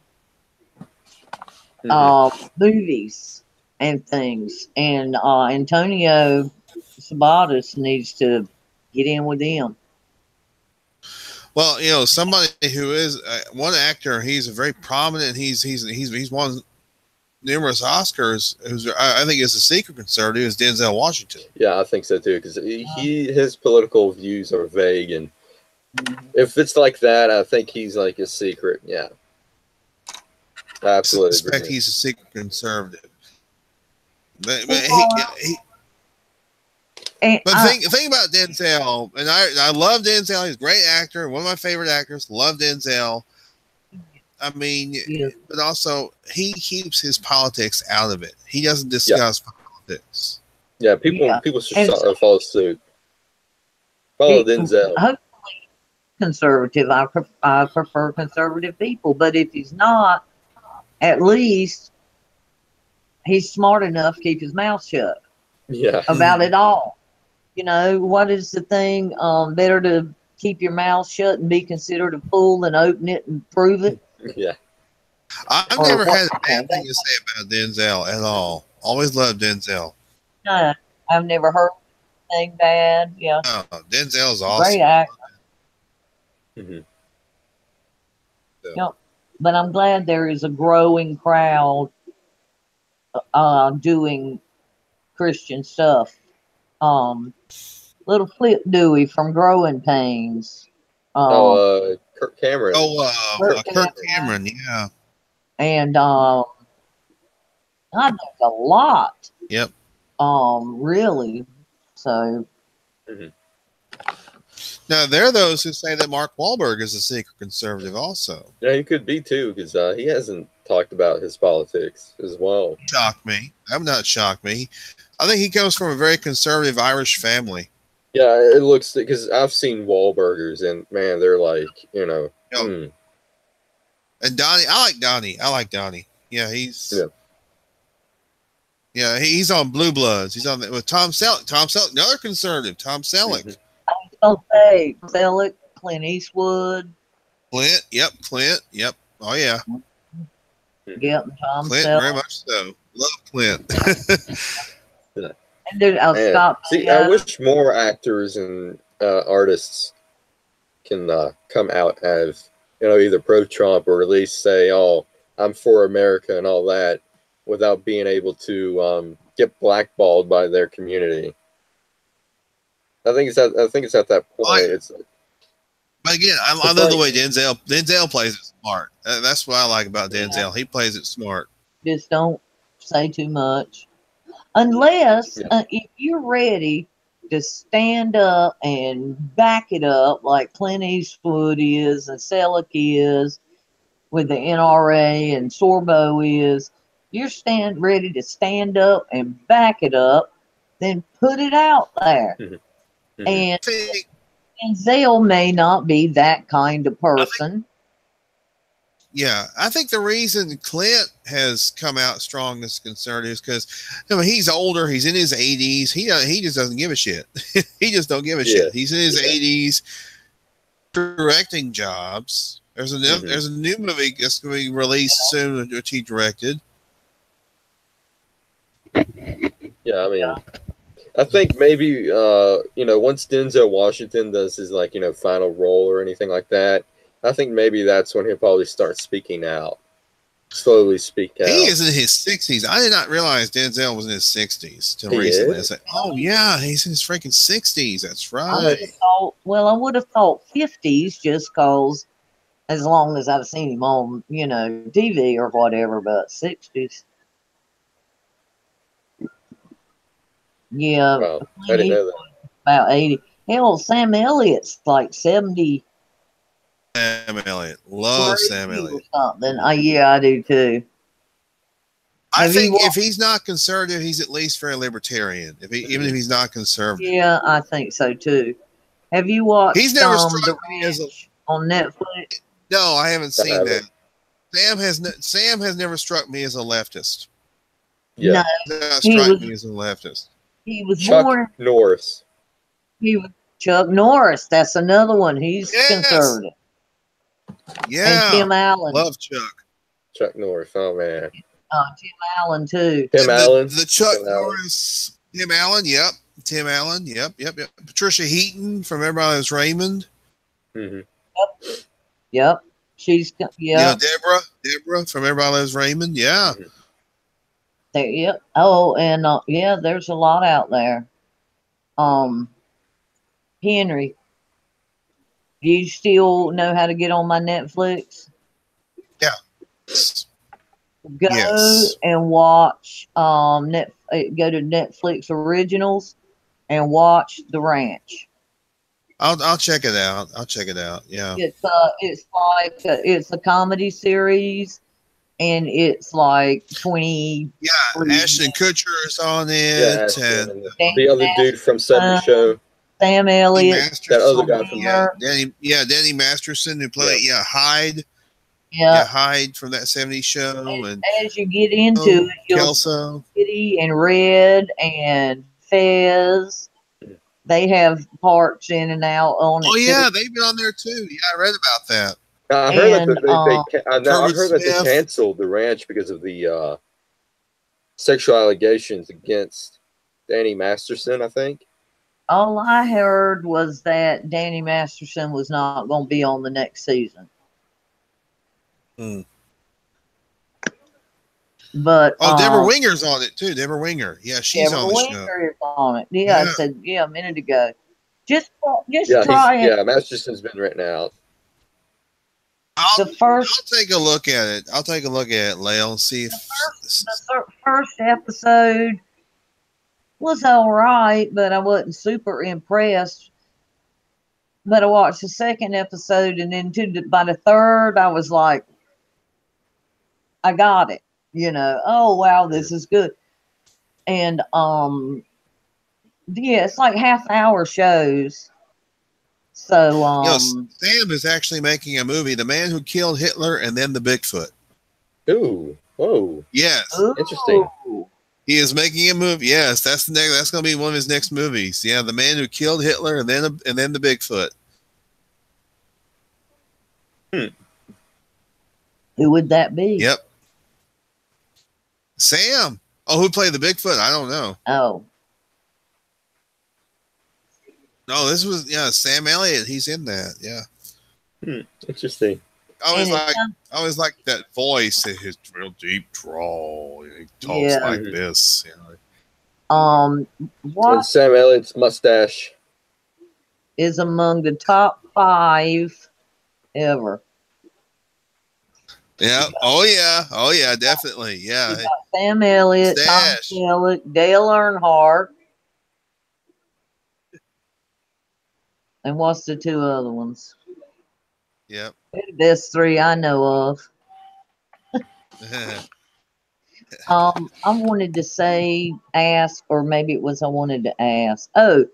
movies and things. And Antonio Sabatos needs to get in with them. Well, somebody who is one actor. He's a very prominent. He's won numerous Oscars. I think is a secret conservative. Is Denzel Washington? Yeah, I think so too. Because his political views are vague, and if it's like that, I think he's like a secret. Yeah, absolutely. I suspect he's a secret conservative. But think about Denzel, and I love Denzel. He's a great actor, one of my favorite actors. Love Denzel. I mean, Yeah. but also he keeps his politics out of it. He doesn't Yeah. discuss politics. Yeah, Yeah. people should And so follow suit. Follow Denzel. hopefully conservative. I prefer conservative people, but if he's not, at least he's smart enough to keep his mouth shut Yeah. about it all. You know, what is the thing? Better to keep your mouth shut and be considered a fool than open it and prove it. Yeah. I've Or never had a what? bad thing to say about Denzel at all. Always loved Denzel. No, I've never heard anything bad. Yeah, Oh, Denzel's great awesome. actor. Hmm. So, Yep. But I'm glad there is a growing crowd doing Christian stuff. Little Flip Dewey from Growing Pains. Um, Kirk Cameron. Kirk Kirk Cameron. Cameron, yeah. And I think a lot. Yep. Really. So Hmm. Now, there are those who say that Mark Wahlberg is a secret conservative also. Yeah, he could be too, because he hasn't talked about his politics as well. Shocked me. I'm not shocked me. I think he comes from a very conservative Irish family. Yeah, it looks, because I've seen Wahlburgers, and man, they're like, You know, and Donnie, I like Donnie. Yeah, he's on Blue Bloods. He's on with Tom Selleck. Tom Selleck, another conservative. Tom Selleck. Mhm. I was gonna say Selleck, Clint Eastwood. Clint. Yep. Clint. Yep. Oh yeah. Yep, Tom Clint, Selleck. very much so. Love Clint. And then Man, Scott. see, I wish more actors and artists can come out as, either pro-Trump or at least say, "Oh, I'm for America" and all that, without being able to get blackballed by their community. I think it's at that point. But again, I love the way Denzel plays it smart. That's what I like about Denzel. He plays it smart. Just don't say too much. Unless Yeah. if you're ready to stand up and back it up like Clint Eastwood is and Selleck is with the NRA and Sorbo is, you're ready to stand up and back it up, then put it out there. Mhm. And I think, Denzel may not be that kind of person. I think the reason Clint has come out strong as conservative is because he's older. He's in his 80s. He just doesn't give a shit. He just don't give a shit. He's in his 80s, directing jobs. There's a new movie that's going to be released soon, which he directed. Yeah, I mean, I think maybe once Denzel Washington does his final role or anything like that, I think maybe that's when he'll probably start speaking out, slowly speak out. He is in his 60s. I did not realize Denzel was in his 60s till recently. I said, "Oh yeah, he's in his freaking 60s." That's right. I would have thought 50s just cause as long as I've seen him on TV or whatever, but 60s. Yeah, Wow, I didn't know that. About 80. Hell, Sam Elliott's like 70. Sam Elliott. Love Sam Elliott. Something. Yeah, I do too. I think if he's not conservative, he's at least very libertarian. Even if he's not conservative. Yeah, I think so too. Have you watched He's never The Ranch on Netflix? No, I haven't seen that. Sam has never struck me as a leftist. Yeah. No, Not struck me as a leftist. He was Chuck born. Norris. He was Chuck Norris. That's another one. He's conservative. Yeah. And Tim Allen. Love Chuck. Chuck Norris. Oh man. Tim Allen too. Tim Allen. The Chuck Norris. Tim Allen. Yep. Tim Allen. Yep. Patricia Heaton from Everybody Loves Raymond. Mm-hmm. Yep. She's Deborah from Everybody Loves Raymond. Yeah. Mm-hmm. Yep. Oh, and there's a lot out there. Henry, do you still know how to get on my Netflix? Yeah. Go and watch go to Netflix Originals and watch The Ranch. I'll check it out. I'll check it out. Yeah. It's like it's a comedy series, and it's like 20. Yeah, Ashton Kutcher is on Yeah, it, and and the other dude from '70 Masterson, Show. Sam Elliott, That other guy from Danny Masterson who played Hyde. yeah. Hyde from that '70s show, and As you get into it, you'll Kelso, Kitty and Red and Fez. They have parts in and out on it. Oh yeah, they've been on there too. Yeah, I read about that. I heard Kermit that they Smith. canceled the ranch because of the sexual allegations against Danny Masterson, I think. All I heard was that Danny Masterson was not going to be on the next season. But Deborah Winger's on it too. Deborah Winger, yeah, she's on the show. Winger is on it. Yeah, I said a minute ago. Just try it. Yeah, Masterson's been written out. I'll take a look at it. I'll take a look at it, Lael, and see if the first episode was all right, but I wasn't super impressed. But I watched the second episode, and then by the third, I was like, I got it. Oh wow, this is good. And yeah, it's like half-hour shows. So Sam is actually making a movie, The Man Who Killed Hitler and Then the Bigfoot. Ooh, whoa. Yes. Ooh. Interesting. He is making a movie. Yes, that's going to be one of his next movies. Yeah, The Man Who Killed Hitler and then the Bigfoot. Who would that be? Yep. Sam. Oh, who played the Bigfoot? I don't know. Oh. No, this was Sam Elliott. He's in that. Yeah. Interesting. I always like that voice. His real deep drawl. He talks like this. What and Sam Elliott's mustache is among the top 5 ever? Yeah. Oh yeah. Oh yeah. Definitely. Yeah. Sam Elliott, Tom Selleck, Dale Earnhardt. And what's the 2 other ones? Yep. They're the best 3 I know of. I wanted to ask, or maybe it was I wanted to ask. Oh,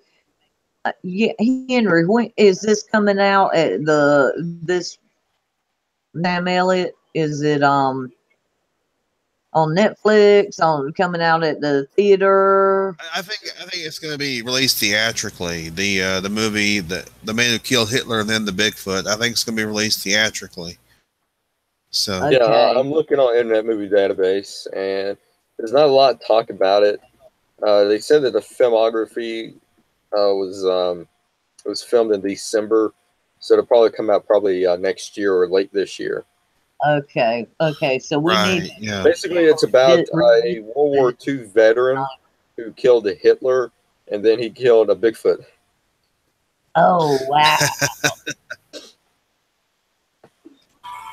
yeah, Henry, when is this coming out at this Sam Elliott? Is it on Netflix? Coming out at the theater? I think it's going to be released theatrically. The movie, the Man Who Killed Hitler and Then the Bigfoot. I think it's going to be released theatrically. So okay. Yeah, I'm looking on Internet Movie Database, and there's not a lot to talk about it. They said that the filmography was filmed in December, so it'll probably come out next year or late this year. Okay. So we need. Yeah. Basically, it's about a World War II veteran who killed a Hitler, and then he killed a Bigfoot. Oh wow!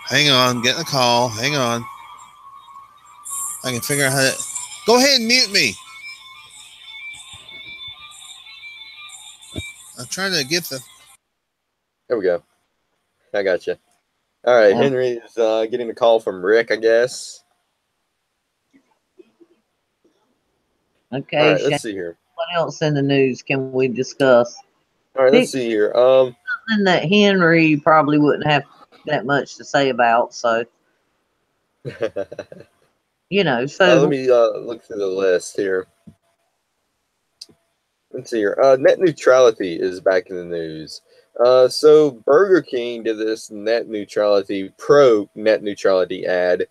Hang on, getting a call. Hang on. I can figure out how to. Go ahead and mute me. I'm trying to get the. There we go. I got you. All right, Henry is getting a call from Rick, I guess. Okay. All right, let's see here. What else in the news can we discuss? All right, let's see here. Something that Henry probably wouldn't have that much to say about. So, So let me look through the list here. Let's see here. Net neutrality is back in the news. So Burger King did this pro net neutrality ad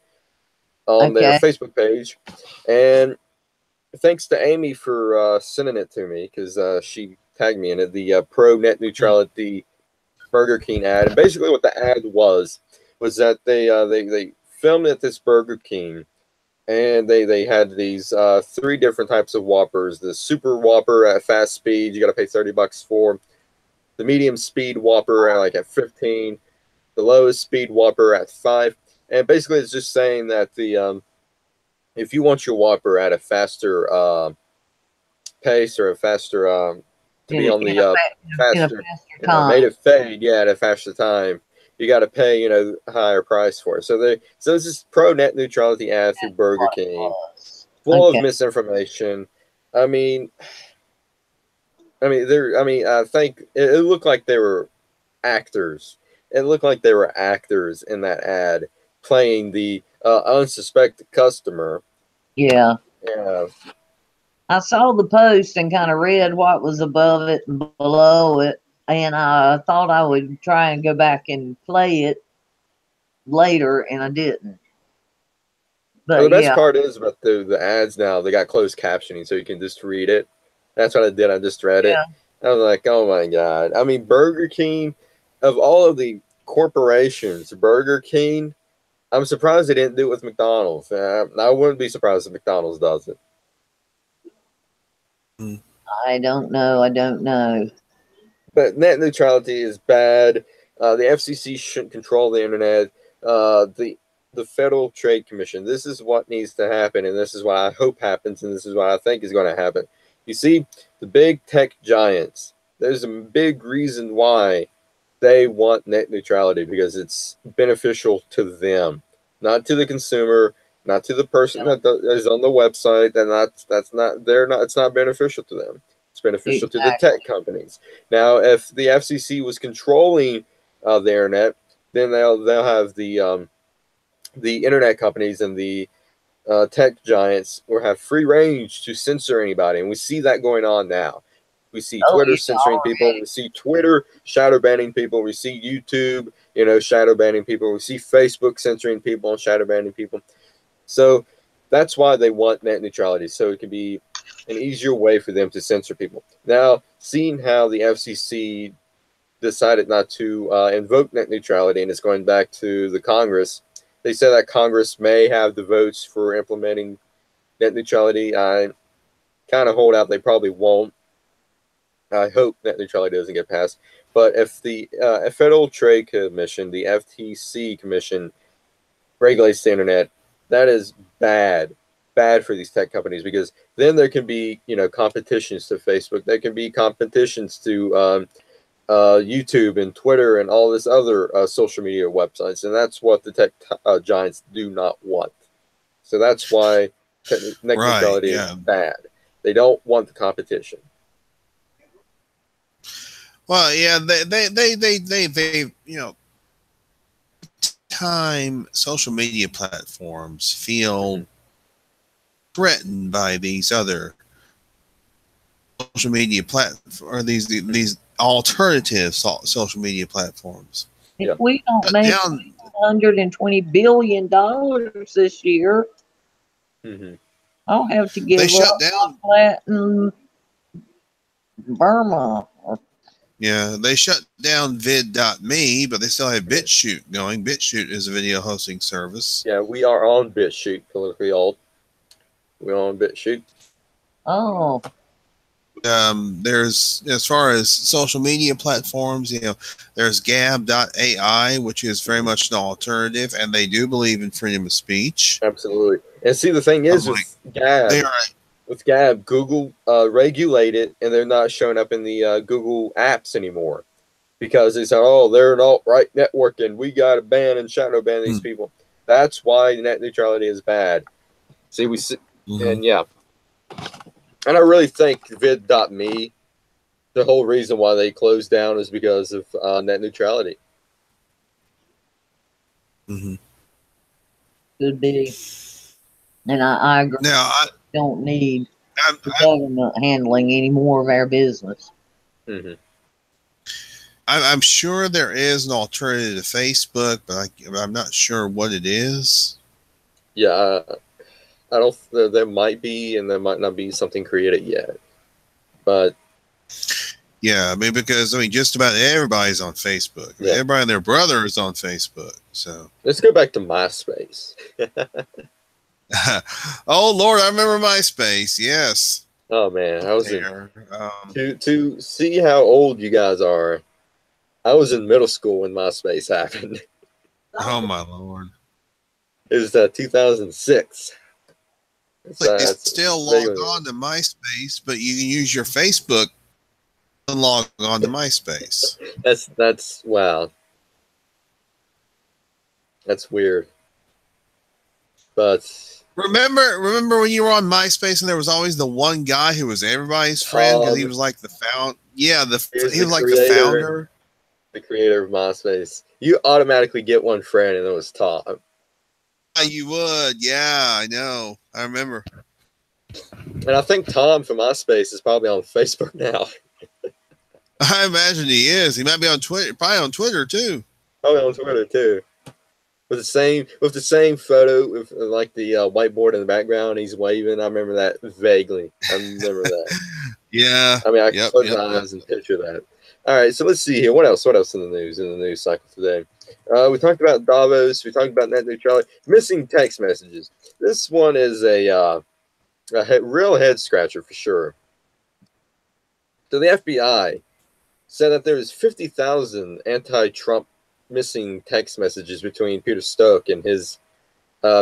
on their Facebook page, and thanks to Amy for sending it to me, because she tagged me in it. The pro net neutrality Burger King ad, and basically what the ad was that they filmed at this Burger King, and they had these 3 different types of Whoppers. The Super Whopper at fast speed, you got to pay $30 for. The medium speed Whopper at 15, the lowest speed Whopper at 5, and basically it's just saying that if you want your Whopper at a faster pace or a faster to be on the in a faster, faster time. made it fade, yeah, at a faster time. You got to pay, a higher price for it. So it's this pro net neutrality ad through Burger King, full of misinformation. I think it looked like they were actors. It looked like they were actors in that ad playing the unsuspected customer. Yeah. Yeah. I saw the post and kind of read what was above it and below it, and I thought I would try and go back and play it later, and I didn't. But Well, the best part is about the ads now, they got closed captioning, so you can just read it. That's what I did. I just read it. I was like, oh my God. I mean, Burger King, of all of the corporations, Burger King, I'm surprised they didn't do it with McDonald's. I wouldn't be surprised if McDonald's does it. I don't know. But net neutrality is bad. The FCC shouldn't control the internet. The Federal Trade Commission. This is what needs to happen, and this is what I hope happens, and this is what I think is going to happen. You see, the big tech giants, there's a big reason why they want net neutrality, because it's beneficial to them, not to the consumer, not to the person that is on the website. It's not beneficial to them. It's beneficial to the tech companies. Now, if the FCC was controlling the internet, then they'll have the internet companies and the tech giants will have free range to censor anybody, and we see that going on now. We see Twitter censoring people. We see Twitter shadow banning people. We see YouTube, shadow banning people. We see Facebook censoring people and shadow banning people. So that's why they want net neutrality, so it can be an easier way for them to censor people. Now, seeing how the FCC decided not to invoke net neutrality, and it's going back to the Congress, they said that Congress may have the votes for implementing net neutrality. I kind of hold out they probably won't. I hope net neutrality doesn't get passed. But if the Federal Trade Commission, the FTC Commission, regulates the internet, that is bad for these tech companies, because then there can be competitions to Facebook. There can be competitions to YouTube and Twitter and all this other social media websites, and that's what the tech giants do not want. So that's why net neutrality is bad. They don't want the competition. Well, yeah, they time social media platforms feel threatened by these other social media platforms, or these alternative social media platforms. If we don't make $120 billion this year, I'll have to give they shut up down Latin Burma. Yeah, they shut down vid.me, but they still have BitChute going. BitChute is a video hosting service. Yeah, we are on BitChute, politically alt. We're on BitChute. Oh. There's, as far as social media platforms, there's Gab.ai, which is very much an alternative, and they do believe in freedom of speech. Absolutely. And see, the thing is with Gab, Google regulated, and they're not showing up in the Google apps anymore, because they say, oh, they're an alt-right network, and we got to ban and shadow ban these people. That's why net neutrality is bad. See, and yeah. And I really think vid.me, the whole reason why they closed down is because of net neutrality. Could be. And I agree. Now, I don't need the government handling any more of our business. I'm sure there is an alternative to Facebook, but I'm not sure what it is. Yeah, I don't. There might be, and there might not be something created yet. But yeah, I mean, because just about everybody's on Facebook. Everybody and their brother is on Facebook. So let's go back to MySpace. Oh Lord, I remember MySpace. Yes. Oh man, I was there. To see how old you guys are, I was in middle school when MySpace happened. Oh my Lord! It was 2006. It's still logged on to MySpace, but you can use your Facebook log on to MySpace. That's wow. That's weird. But Remember when you were on MySpace and there was always the one guy who was everybody's friend because he was like the found. Yeah, he was like the founder, the creator of MySpace. You automatically get one friend, and it was Tom. You would, yeah, I know, I remember. And I think Tom from MySpace is probably on Facebook now. I imagine he is. He might be on Twitter, probably on Twitter too. Probably on Twitter too. With the same photo with like the whiteboard in the background, he's waving. I remember that vaguely. I remember that. Yeah. I mean, I can close my eyes and picture that. All right, so let's see here. What else? What else in the news cycle today? We talked about Davos. We talked about net neutrality. Missing text messages. This one is a real head scratcher for sure. So the FBI said that there was 50,000 anti-Trump missing text messages between Peter Strzok and his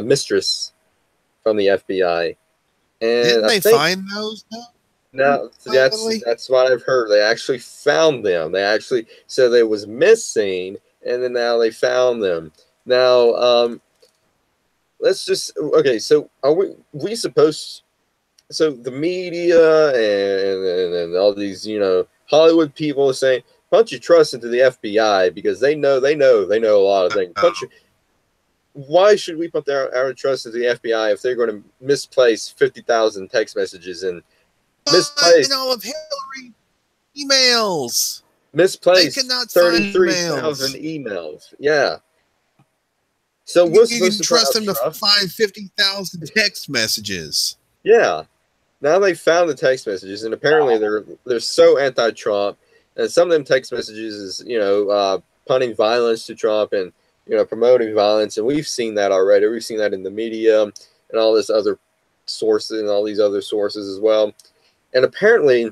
mistress from the FBI. And didn't they find those? No, that's what I've heard. They actually found them. They actually said they was missing, and then now they found them. Now, let's just okay. So are we supposed? So the media and all these Hollywood people are saying punch your trust into the FBI because they know a lot of things. Why should we put our trust into the FBI if they're going to misplace 50,000 text messages and misplaced all of Hillary emails? Misplaced they cannot 33,000 emails. Yeah. So you can trust them to find 50,000 text messages. Yeah. Now they found the text messages, and apparently they're so anti-Trump, and some of them text messages is punting violence to Trump and promoting violence, and we've seen that already. We've seen that in the media and all this other sources and all these other sources as well. And apparently,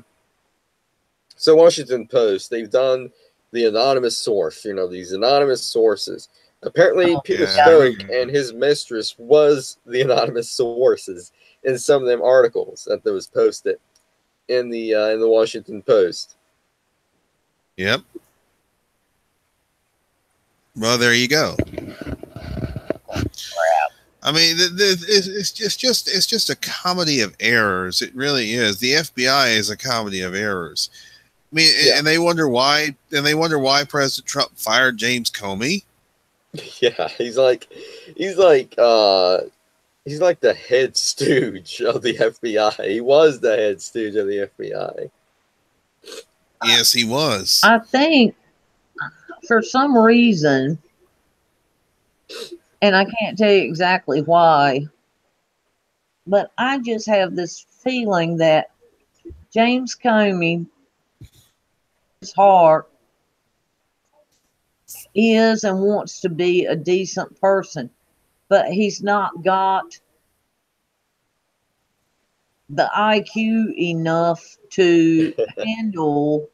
so Washington Post, they've done the anonymous source, these anonymous sources. Apparently, Peter Strzok and his mistress was the anonymous sources in some of them articles that was posted in the Washington Post. Yep. Well, there you go. I mean, it's just a comedy of errors. It really is. The FBI is a comedy of errors. I mean, and they wonder why. And they wonder why President Trump fired James Comey. Yeah, he's like the head stooge of the FBI. He was the head stooge of the FBI. Yes, he was. I think for some reason, and I can't tell you exactly why, but I just have this feeling that James Comey, his heart, is and wants to be a decent person, but he's not got the IQ enough to handle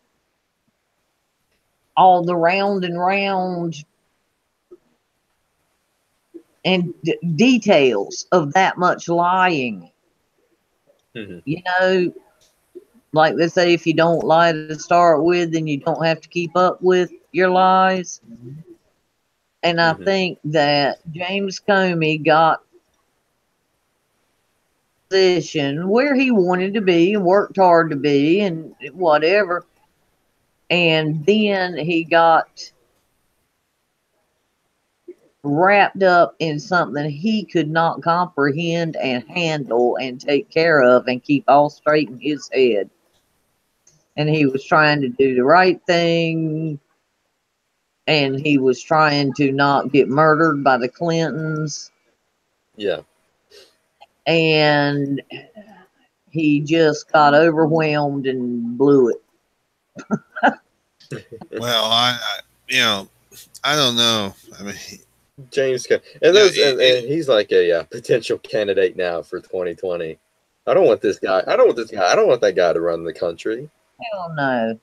all the round and round and details of that much lying. Mm-hmm. Like they say, if you don't lie to start with, then you don't have to keep up with your lies. And I think that James Comey got a position where he wanted to be and worked hard to be and whatever. And then he got wrapped up in something he could not comprehend and handle and take care of and keep all straight in his head. And he was trying to do the right thing, and he was trying to not get murdered by the Clintons. Yeah. And he just got overwhelmed and blew it. Well, I don't know. I mean, James, and he's like a potential candidate now for 2020. I don't want this guy. I don't want that guy to run the country. Hell no.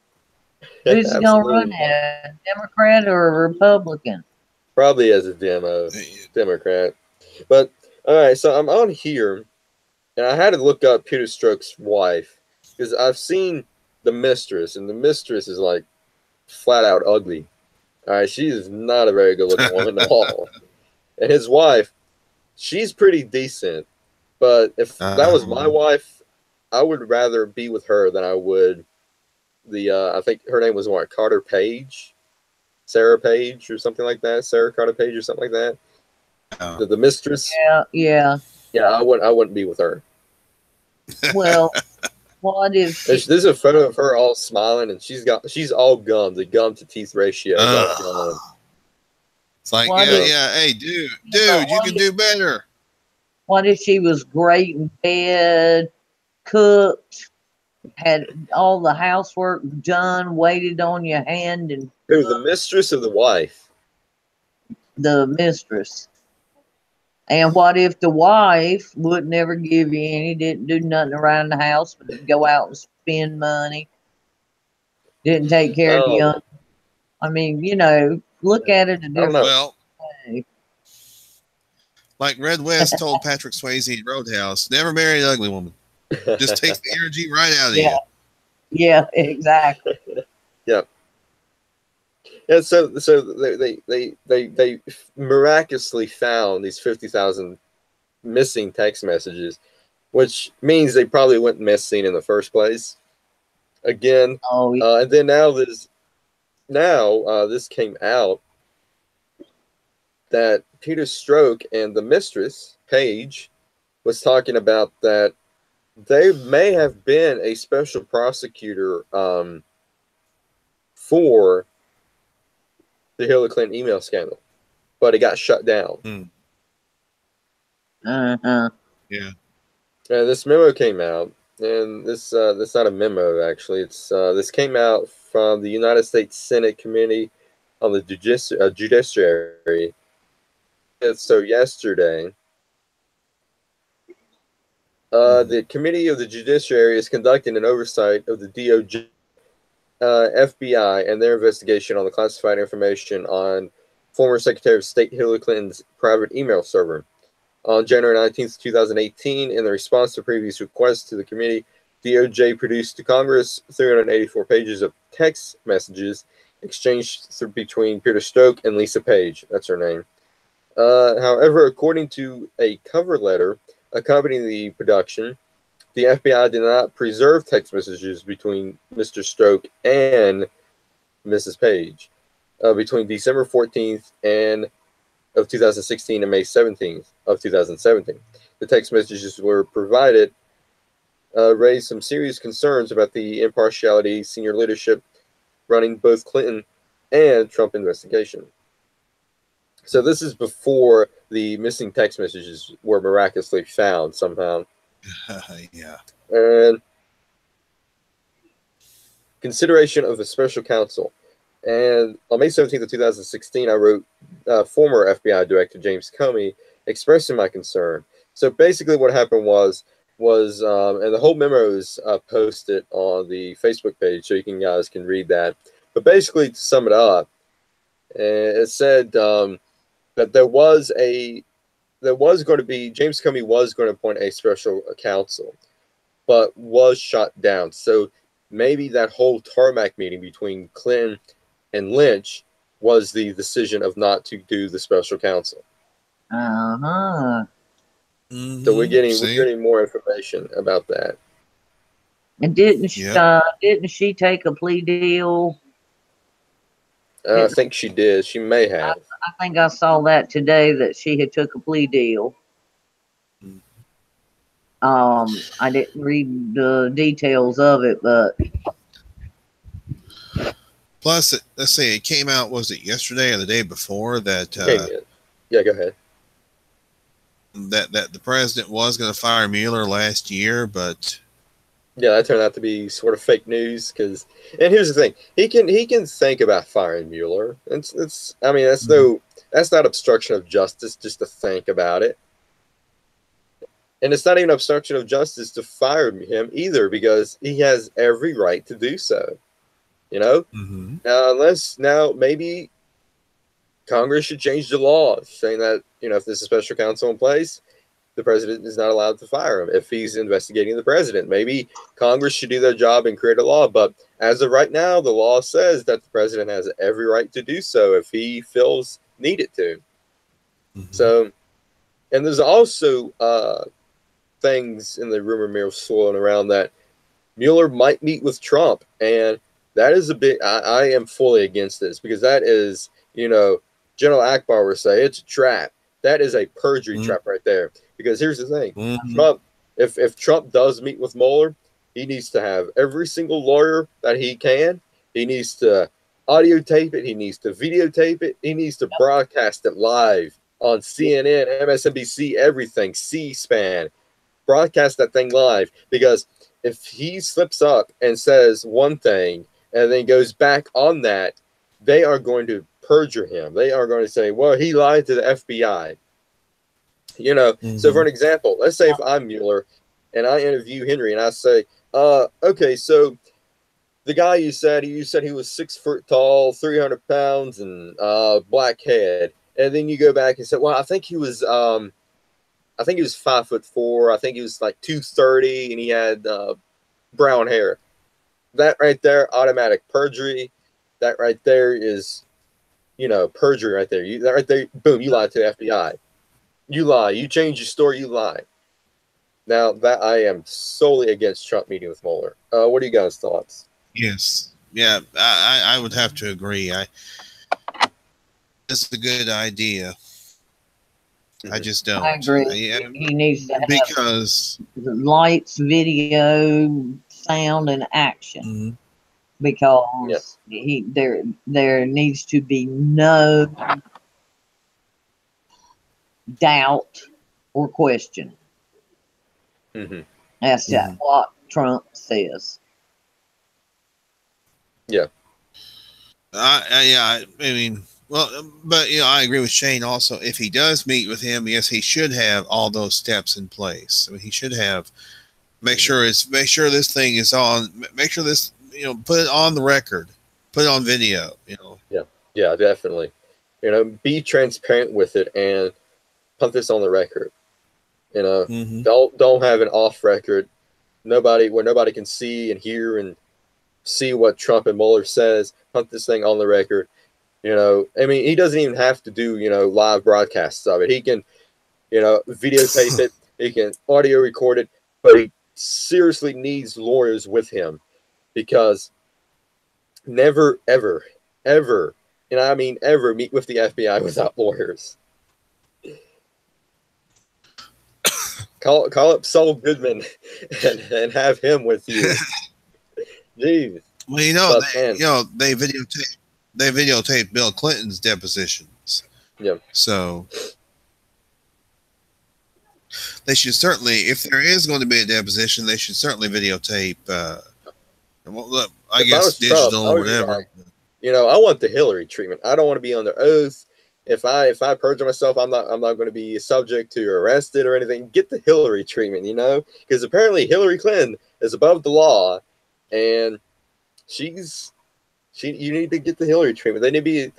Who's he gonna run at? A Democrat or a Republican? Probably as a Democrat. But all right, so I'm on here, and I had to look up Peter Strzok's wife because I've seen the mistress, and the mistress is like flat out ugly. All right, she is not a very good looking woman at all. And his wife, she's pretty decent, but if that was my wife, I would rather be with her than I would the. I think her name was what, Carter Page, Sarah Page, or something like that. Sarah Carter Page, or something like that. The mistress. Yeah. I wouldn't be with her. Well, what if There's a photo of her all smiling, and she's all gum, the gum to teeth ratio is all gone. It's like, hey, dude, you can do better. What if she was great in bed, cooked, had all the housework done, waited on your hand, and Who, the mistress or the wife? The mistress. And what if the wife would never give you any, didn't do nothing around the house, but go out and spend money, didn't take care of you? I mean, look at it a different way. Like Red West told Patrick Swayze in Roadhouse, never marry an ugly woman. Just takes the energy right out of you. Yeah, exactly. Yeah. And so they miraculously found these 50,000 missing text messages, which means they probably went missing in the first place. Again, and then now this came out that Peter Strzok and the mistress Paige was talking about that they may have been a special prosecutor for the Hillary Clinton email scandal, but it got shut down. Yeah. And this memo came out, and this not a memo actually. It's this came out from the United States Senate Committee on the Judiciary. So yesterday, the Committee of the Judiciary is conducting an oversight of the DOJ, FBI, and their investigation on the classified information on former Secretary of State Hillary Clinton's private email server. On January 19th, 2018, in the response to previous requests to the committee, DOJ produced to Congress 384 pages of text messages exchanged between Peter Strzok and Lisa Page. That's her name. However, according to a cover letter accompanying the production, the FBI did not preserve text messages between Mr. Strzok and Mrs. Page between December 14th of 2016 and May 17th of 2017. The text messages were provided raised some serious concerns about the impartiality senior leadership running both Clinton and Trump investigation. So this is before the missing text messages were miraculously found somehow. Yeah. And consideration of a special counsel. And on May 17th of 2016, I wrote former FBI Director James Comey expressing my concern. So basically what happened was and the whole memo is posted on the Facebook page, so you guys can read that. But basically, to sum it up, it said that James Comey was going to appoint a special counsel, but was shut down. So maybe that whole tarmac meeting between Clinton and Lynch was the decision of not to do the special counsel. So we're getting more information about that. And didn't she take a plea deal? I think she did. She may have. I think I saw that today, that she had took a plea deal. I didn't read the details of it, but plus, let's say it came out. Was it yesterday or the day before that? Yeah, go ahead. That the president was going to fire Mueller last year, but yeah, that turned out to be sort of fake news. And here's the thing: he can think about firing Mueller. That's not obstruction of justice just to think about it, and it's not even obstruction of justice to fire him either, because he has every right to do so. Unless now maybe Congress should change the law saying that if there's a special counsel in place, the president is not allowed to fire him if he's investigating the president. Maybe Congress should do their job and create a law. But as of right now, the law says that the president has every right to do so if he feels needed to. Mm-hmm. So, and there's also things in the rumor mill swirling around that Mueller might meet with Trump. And that is a bit, I am fully against this, because that is, General Akbar would say it's a trap. That is a perjury trap right there. Because here's the thing, Trump, if Trump does meet with Mueller, he needs to have every single lawyer that he can. He needs to audio tape it. He needs to videotape it. He needs to broadcast it live on CNN, MSNBC, everything, C-SPAN. Broadcast that thing live, because if he slips up and says one thing and then goes back on that, they are going to perjure him. They are going to say, well, he lied to the FBI. So for an example, let's say if I'm Mueller and I interview Henry and I say, okay, so the guy you said he was 6 foot tall, 300 pounds, and black head. And then you go back and say, well, I think he was 5'4". I think he was like 230, and he had brown hair. That right there, automatic perjury. That right there is, perjury right there. That right there, boom, you lied to the FBI. You lie. You change your story. You lie. Now that I am solely against Trump meeting with Mueller. What are you guys' thoughts? Yes. Yeah, I would have to agree. It's a good idea. I just don't. I agree. He needs to have because lights, video, sound, and action. Because there needs to be no doubt or question. That's what Trump says. Yeah. I mean, well, but I agree with Shane also. If he does meet with him, yes, he should have all those steps in place. I mean, he should have make sure this thing is on. Make sure this, put it on the record, put it on video. Yeah, definitely. Be transparent with it and put this on the record. Don't have an off record. Where nobody can see and hear and see what Trump and Mueller says. Put this thing on the record. I mean, he doesn't even have to do, live broadcasts of it. He can, videotape it. He can audio record it, but he seriously needs lawyers with him, because never, ever, ever, and I mean ever, meet with the FBI without lawyers. Call up Saul Goodman and have him with you. Jeez. Well, they videotaped Bill Clinton's depositions. Yeah. So they should certainly, if there is going to be a deposition, they should certainly videotape. I guess digital Trump, or whatever. I want the Hillary treatment. I don't want to be under oath. If I perjure myself, I'm not going to be subject to arrested or anything. Get the Hillary treatment, because apparently Hillary Clinton is above the law, and you need to get the Hillary treatment. They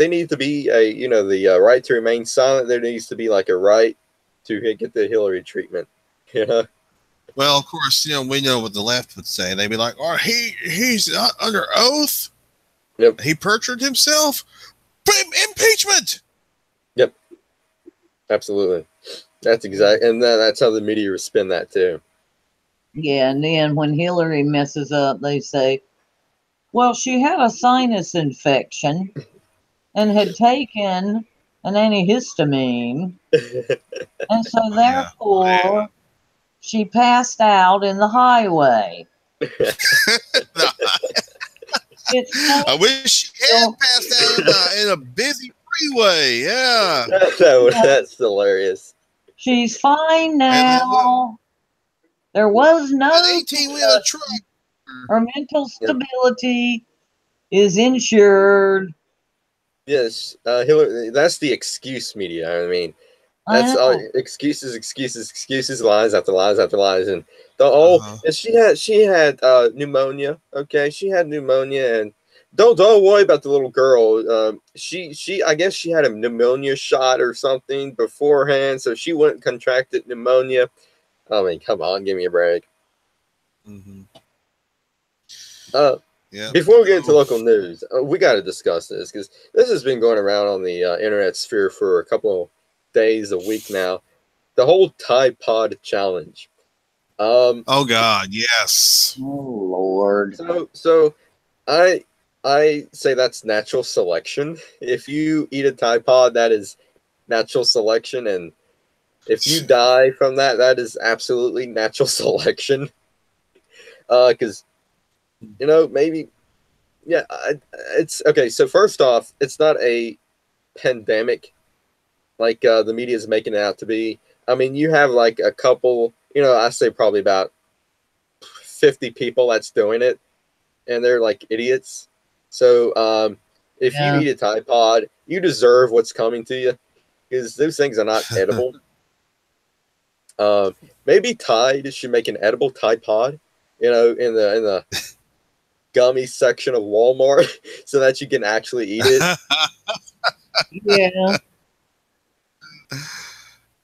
need to be a the right to remain silent. There needs to be like a right to get the Hillary treatment. Well, of course, we know what the left would say. They'd be like, "Oh, he's under oath. Yep. He perjured himself. Impeachment." Yep. Absolutely. That's exactly, and that's how the media will spin that too. Yeah, and then when Hillary messes up, they say, well, she had a sinus infection and had taken an antihistamine, and so therefore she passed out in the highway. I wish she had passed out in a busy freeway. Yeah. That's hilarious. She's fine now. There was no 18-wheeler truck. Her mental stability is insured. Yes, Hillary. That's the excuse media. I mean, that's all excuses, lies after lies after lies, and and she had pneumonia. Okay, she had pneumonia, and don't worry about the little girl. I guess she had a pneumonia shot or something beforehand, so she wouldn't contracted pneumonia. I mean, come on, give me a break. Mm-hmm. Yeah. Before we get into local news, we got to discuss this because this has been going around on the internet sphere for a couple of days, a week now. The whole Tide Pod challenge. Oh God, yes. Oh Lord. So I say that's natural selection. If you eat a Tide Pod, that is natural selection, and if you die from that, that is absolutely natural selection. Because maybe, yeah, it's okay. So first off, it's not a pandemic like the media is making it out to be. I mean, you have like a couple, I say probably about 50 people that's doing it, and they're like idiots. So if you eat a Tide Pod, you deserve what's coming to you because those things are not edible. Maybe Tide should make an edible Tide Pod, in the gummy section of Walmart, so that you can actually eat it. Yeah.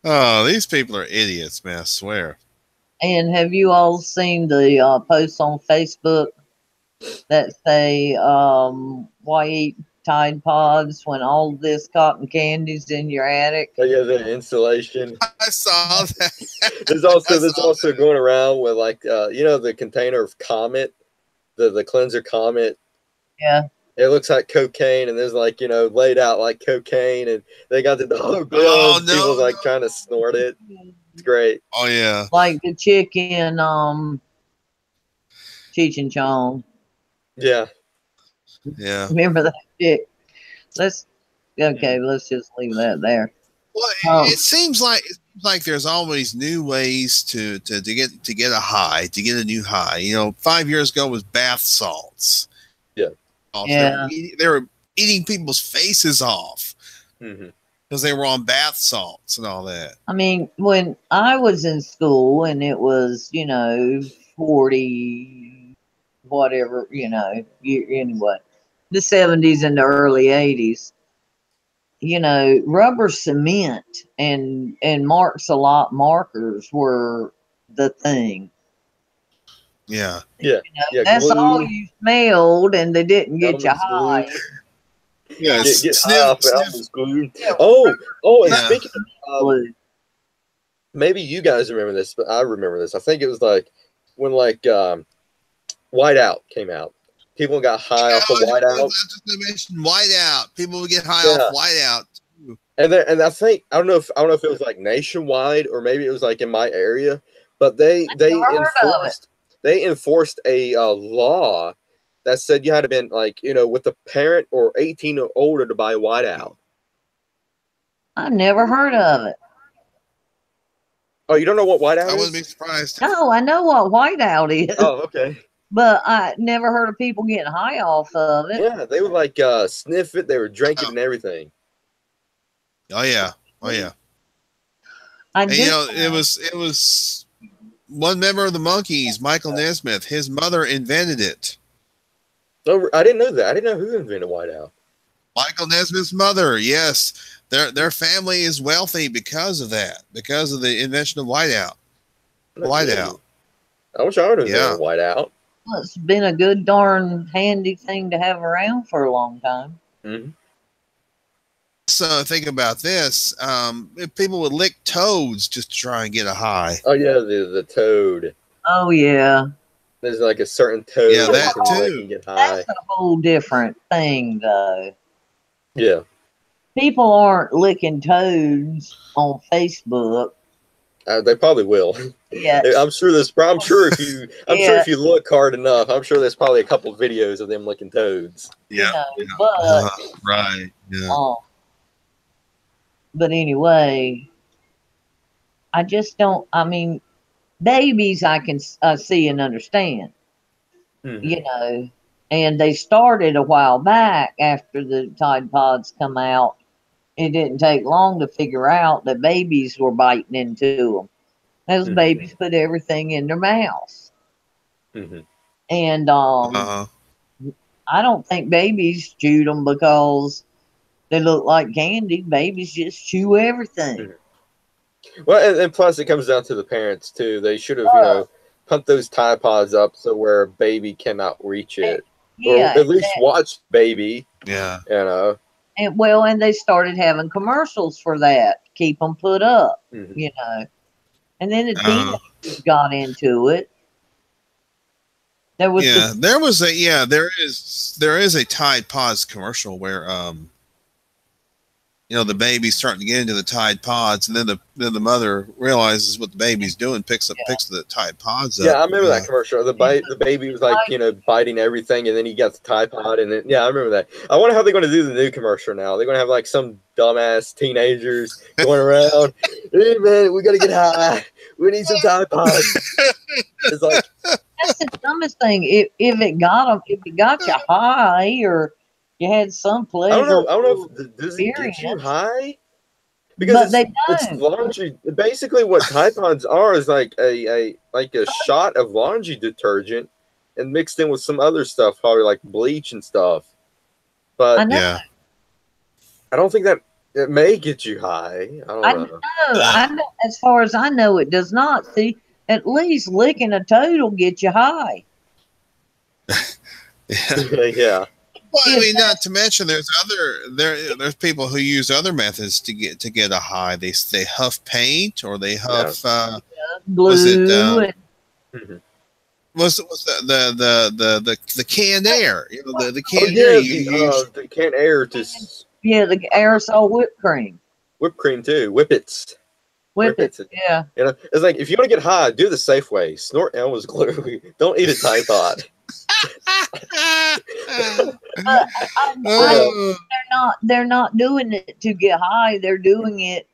Oh, these people are idiots, man! I swear. And have you all seen the posts on Facebook that say, why eat Tide Pods when all this cotton candy's in your attic? Oh yeah, the insulation. I saw that. There's also going around with like the container of Comet, the cleanser Comet. Yeah. It looks like cocaine, and there's like laid out like cocaine, and they got the dollar bill. Oh, no, people like trying to snort it. It's great. Oh yeah. Like the chicken, Cheech and Chong. Yeah. Remember that chick? Let's just leave that there. Well, it seems like there's always new ways to get a high, to get a new high. 5 years ago was bath salts. Yeah. Yeah. They were eating people's faces off because they were on bath salts and all that. I mean, when I was in school and it was, 40, whatever, anyway, the 70s and the early 80s, rubber cement and Marks-a-Lot markers were the thing. Yeah. Yeah. That's glue. All you smelled, and they didn't get you high. Yeah, get high off Elmer's glue. And speaking of maybe you guys remember this, but I remember this. I think it was like when Whiteout came out. People got high off of Whiteout. I was just going to mention Whiteout. People would get high off Whiteout too. And I think I don't know if it was like nationwide or maybe it was like in my area, but they enforced a law that said you had to be like with a parent or 18 or older to buy Whiteout. I never heard of it. Oh, you don't know what Whiteout is? I wouldn't be surprised. No, I know what Whiteout is. Oh, okay. But I never heard of people getting high off of it. Yeah, they would like sniff it. They were drinking and everything. Oh yeah. And, it was one member of the Monkees, Michael Nesmith. His mother invented it. Oh, I didn't know that. I didn't know who invented Whiteout. Michael Nesmith's mother. Yes, their family is wealthy because of that. Because of the invention of Whiteout. Whiteout. I wish I would have invented Whiteout. Well, it's been a good darn handy thing to have around for a long time. Mm-hmm. So think about this. People would lick toads just to try and get a high. Oh yeah, the toad. Oh yeah. There's like a certain toad that can get high. That's a whole different thing though. Yeah. People aren't licking toads on Facebook. They probably will. Yeah. I'm sure if you look hard enough, I'm sure there's probably a couple of videos of them licking toads. Yeah. But right. Yeah. But anyway, I just don't. I mean, babies, I can see and understand. And they started a while back after the Tide Pods come out. It didn't take long to figure out that babies were biting into them. Those babies put everything in their mouths. And I I don't think babies chewed them because they look like candy. Babies just chew everything. Well, and plus it comes down to the parents too. They should have, pumped those Tide Pods up so where a baby cannot reach it, or Yeah, at least watch baby. Yeah. And they started having commercials for that. Keep them put up, And then the teenagers got into it. There was there is a Tide Pods commercial where the baby's starting to get into the Tide Pods, and then the mother realizes what the baby's doing, picks the Tide Pods up. Yeah, I remember that commercial. The baby was like, biting everything, and then he got the Tide Pod, and then I remember that. I wonder how they're going to do the new commercial now. They're going to have like some dumbass teenagers going around. Hey man, we got to get high. We need some Tide Pods. It's like that's the dumbest thing. If it got you high, or you had some pleasure. I don't know if does it get you high? Because it's laundry. Basically, what Tide Pods are is like a shot of laundry detergent and mixed in with some other stuff, probably like bleach and stuff. But I don't think that it may get you high. I don't know. I know. As far as I know, it does not. See, at least licking a toad will get you high. Yeah. Well, I mean, not to mention there's people who use other methods to get a high. They huff paint, or they huff glue. Was it was the canned air? The canned air. The canned air just the aerosol whipped cream. Whipped cream too. Whippets. Yeah. It's like if you want to get high, do the safe way. Snort Elmer's glue. Don't eat a Tide Pod. They're not doing it to get high. They're doing it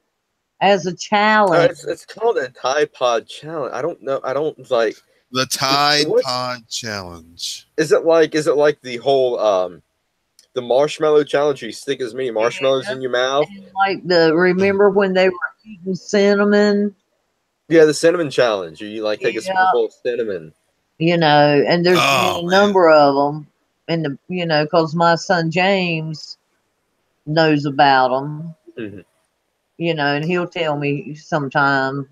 as a challenge. It's called a Tide Pod challenge. I don't know. I don't like the Tide Pod challenge. Is it like the whole the marshmallow challenge? You stick as many marshmallows in your mouth. And like remember when they were eating cinnamon? Yeah, the cinnamon challenge. You like take a spoonful of cinnamon. And there's a number of them, and because my son James knows about them, and he'll tell me sometime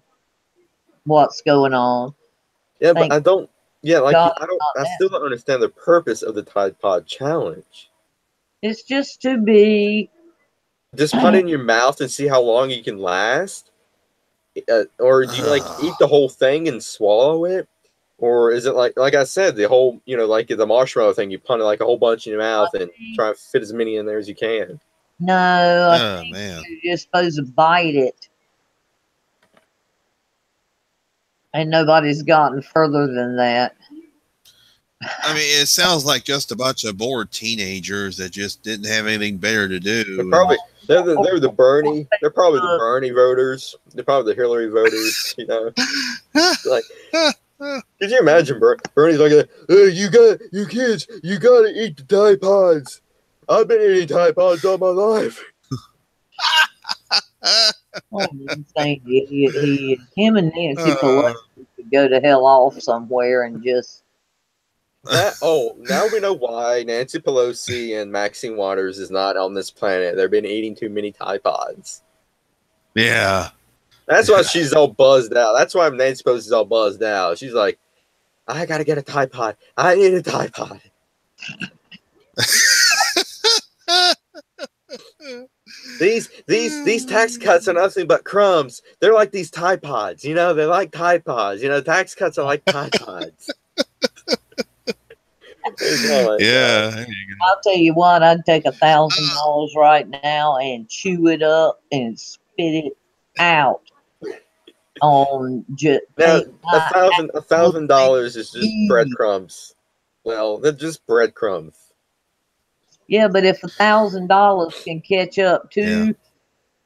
what's going on. Yeah, but I don't. Yeah, like I still don't understand the purpose of the Tide Pod challenge. It's just to be. Just put it in your mouth and see how long you can last, or do you eat the whole thing and swallow it? Or is it like I said, the whole, like the marshmallow thing, you put like a whole bunch in your mouth and try to fit as many in there as you can? No, I think you're just supposed to bite it. And nobody's gotten further than that. I mean, it sounds like just a bunch of bored teenagers that just didn't have anything better to do. They're the Bernie. They're probably the Bernie voters. They're probably the Hillary voters. Like. Could you imagine Bernie's like, hey, you kids, you gotta eat the Tide Pods. I've been eating Tide Pods all my life. What an insane idiot he is. Him and Nancy Pelosi could go to hell off somewhere and just. Now we know why Nancy Pelosi and Maxine Waters is not on this planet. They've been eating too many Tide Pods. Yeah. That's why she's all buzzed out. That's why Nancy Pelosi's all buzzed out. She's like, I gotta get a Tide Pod. I need a Tide Pod. These tax cuts are nothing but crumbs. They're like these Tide Pods. They're like Tide Pods. Tax cuts are like Tide Pods. Yeah. I'll tell you what, I'd take $1,000 right now and chew it up and spit it out. On just now, $1,000 is just breadcrumbs. Well, they're just breadcrumbs. Yeah, but if $1,000 can catch up two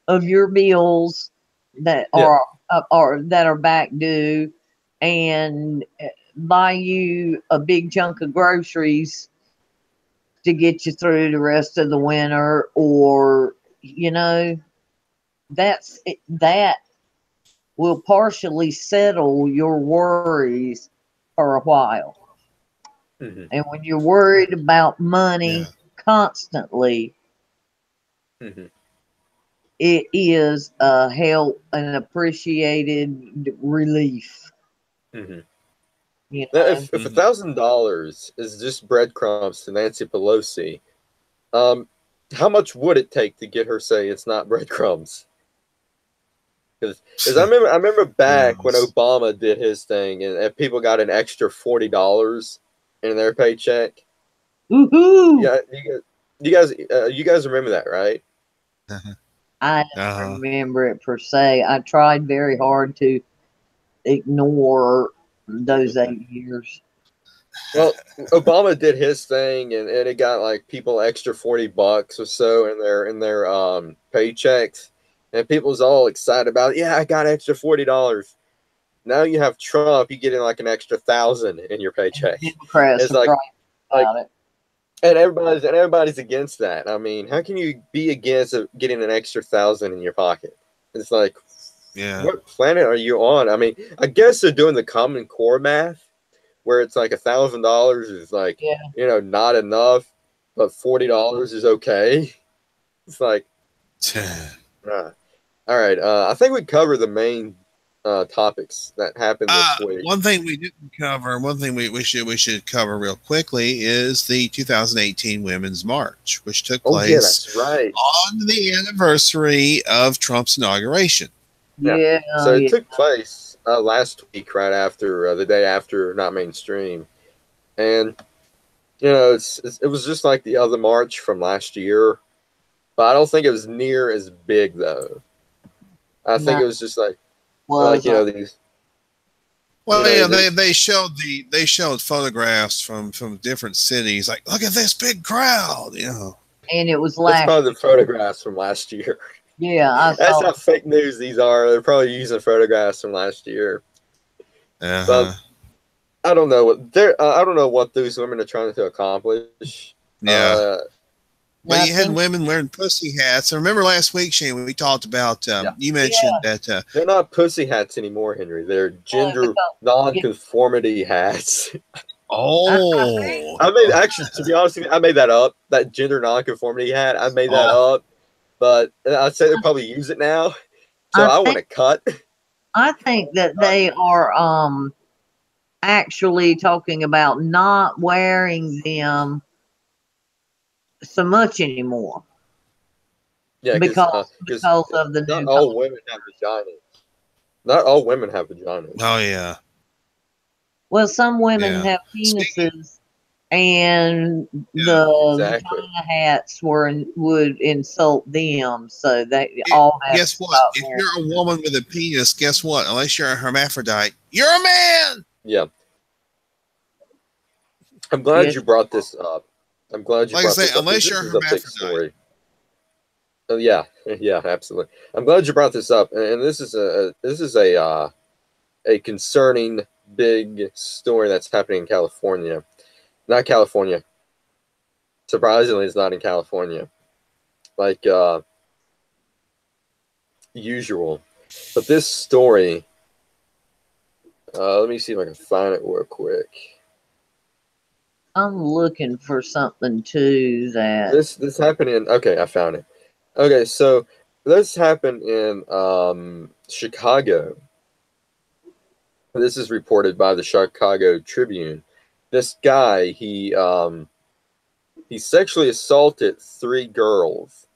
of your bills that are back due, and buy you a big chunk of groceries to get you through the rest of the winter, or that will partially settle your worries for a while. Mm-hmm. And when you're worried about Yeah. money constantly, Mm-hmm. it is a help, an appreciated relief. Mm-hmm. You Now, know, if $1,000 is just breadcrumbs to Nancy Pelosi, um, how much would it take to get her say it's not breadcrumbs? Because I remember back when Yes. Obama did his thing and people got an extra $40 in their paycheck. woohoo! Yeah, you guys remember that, right? I don't Uh-huh. remember it per se. I tried very hard to ignore those 8 years. Well, Obama did his thing, and it got like people extra $40 or so in their paychecks, and people's all excited about it. Yeah, I got extra $40. Now you have Trump, you getting like an extra 1,000 in your And paycheck. the Democrats It's are griping like, about it. and everybody's against that. I mean, how can you be against getting an extra 1,000 in your pocket? It's like, Yeah. what planet are you on? I mean, I guess they're doing the Common Core math where it's like $1,000 is like Yeah. not enough, but $40 is okay. It's like, uh, all right. I think we covered the main topics that happened this week. One thing we didn't cover, one thing we should cover real quickly is the 2018 Women's March, which took Oh yeah, place that's right. on the anniversary of Trump's inauguration. Yeah. Yeah, So it yeah. took place last week, right after the day after, not mainstream, and it was just like the other march from last year, but I don't think it was near as big though. I think No, it was just like wasn't. these Well, yeah, the, they showed photographs from different cities. Like, look at this big crowd. And it was that's last. probably the photographs from last year. Yeah, I That's saw. how fake news these are. They're probably using photographs from last year. Uh But huh. I don't know what these women are trying to accomplish. Yeah. Well, I you had think. women wearing pussy hats. I remember last week, Shane, we talked about. Yeah. You Yeah, mentioned that. They're not pussy hats anymore, Henry. They're gender because non-conformity hats. I Oh. I made actually, to be honest with you, I made that up. That gender non-conformity hat, I made that Oh. up. But I'd say they probably use it now. So I I want think to cut. I think that they are actually talking about not wearing them so much anymore Yeah, because because of the not new all women have vaginas. Not all women have vaginas. Oh yeah. well, some women Yeah. have Speaking. penises, and Yeah. the Exactly. vagina hats would insult them, so they all have to Guess what? stop If wearing. you're a woman with a penis, guess what? Unless you're a hermaphrodite, you're a man. Yeah. I'm glad Yes, you brought this up. I'm glad you Like I brought say, this up because unless you're this a is a big hermaphrodite. story. Oh yeah, yeah, absolutely. I'm glad you brought this up, and this is a concerning big story that's happening in California. Not California. Surprisingly, it's not in California, like usual. But this story, let me see if I can find it real quick. I'm looking for something too that. This happened in. Okay, I found it. Okay, so this happened in Chicago. This is reported by the Chicago Tribune. This guy, he sexually assaulted 3 girls,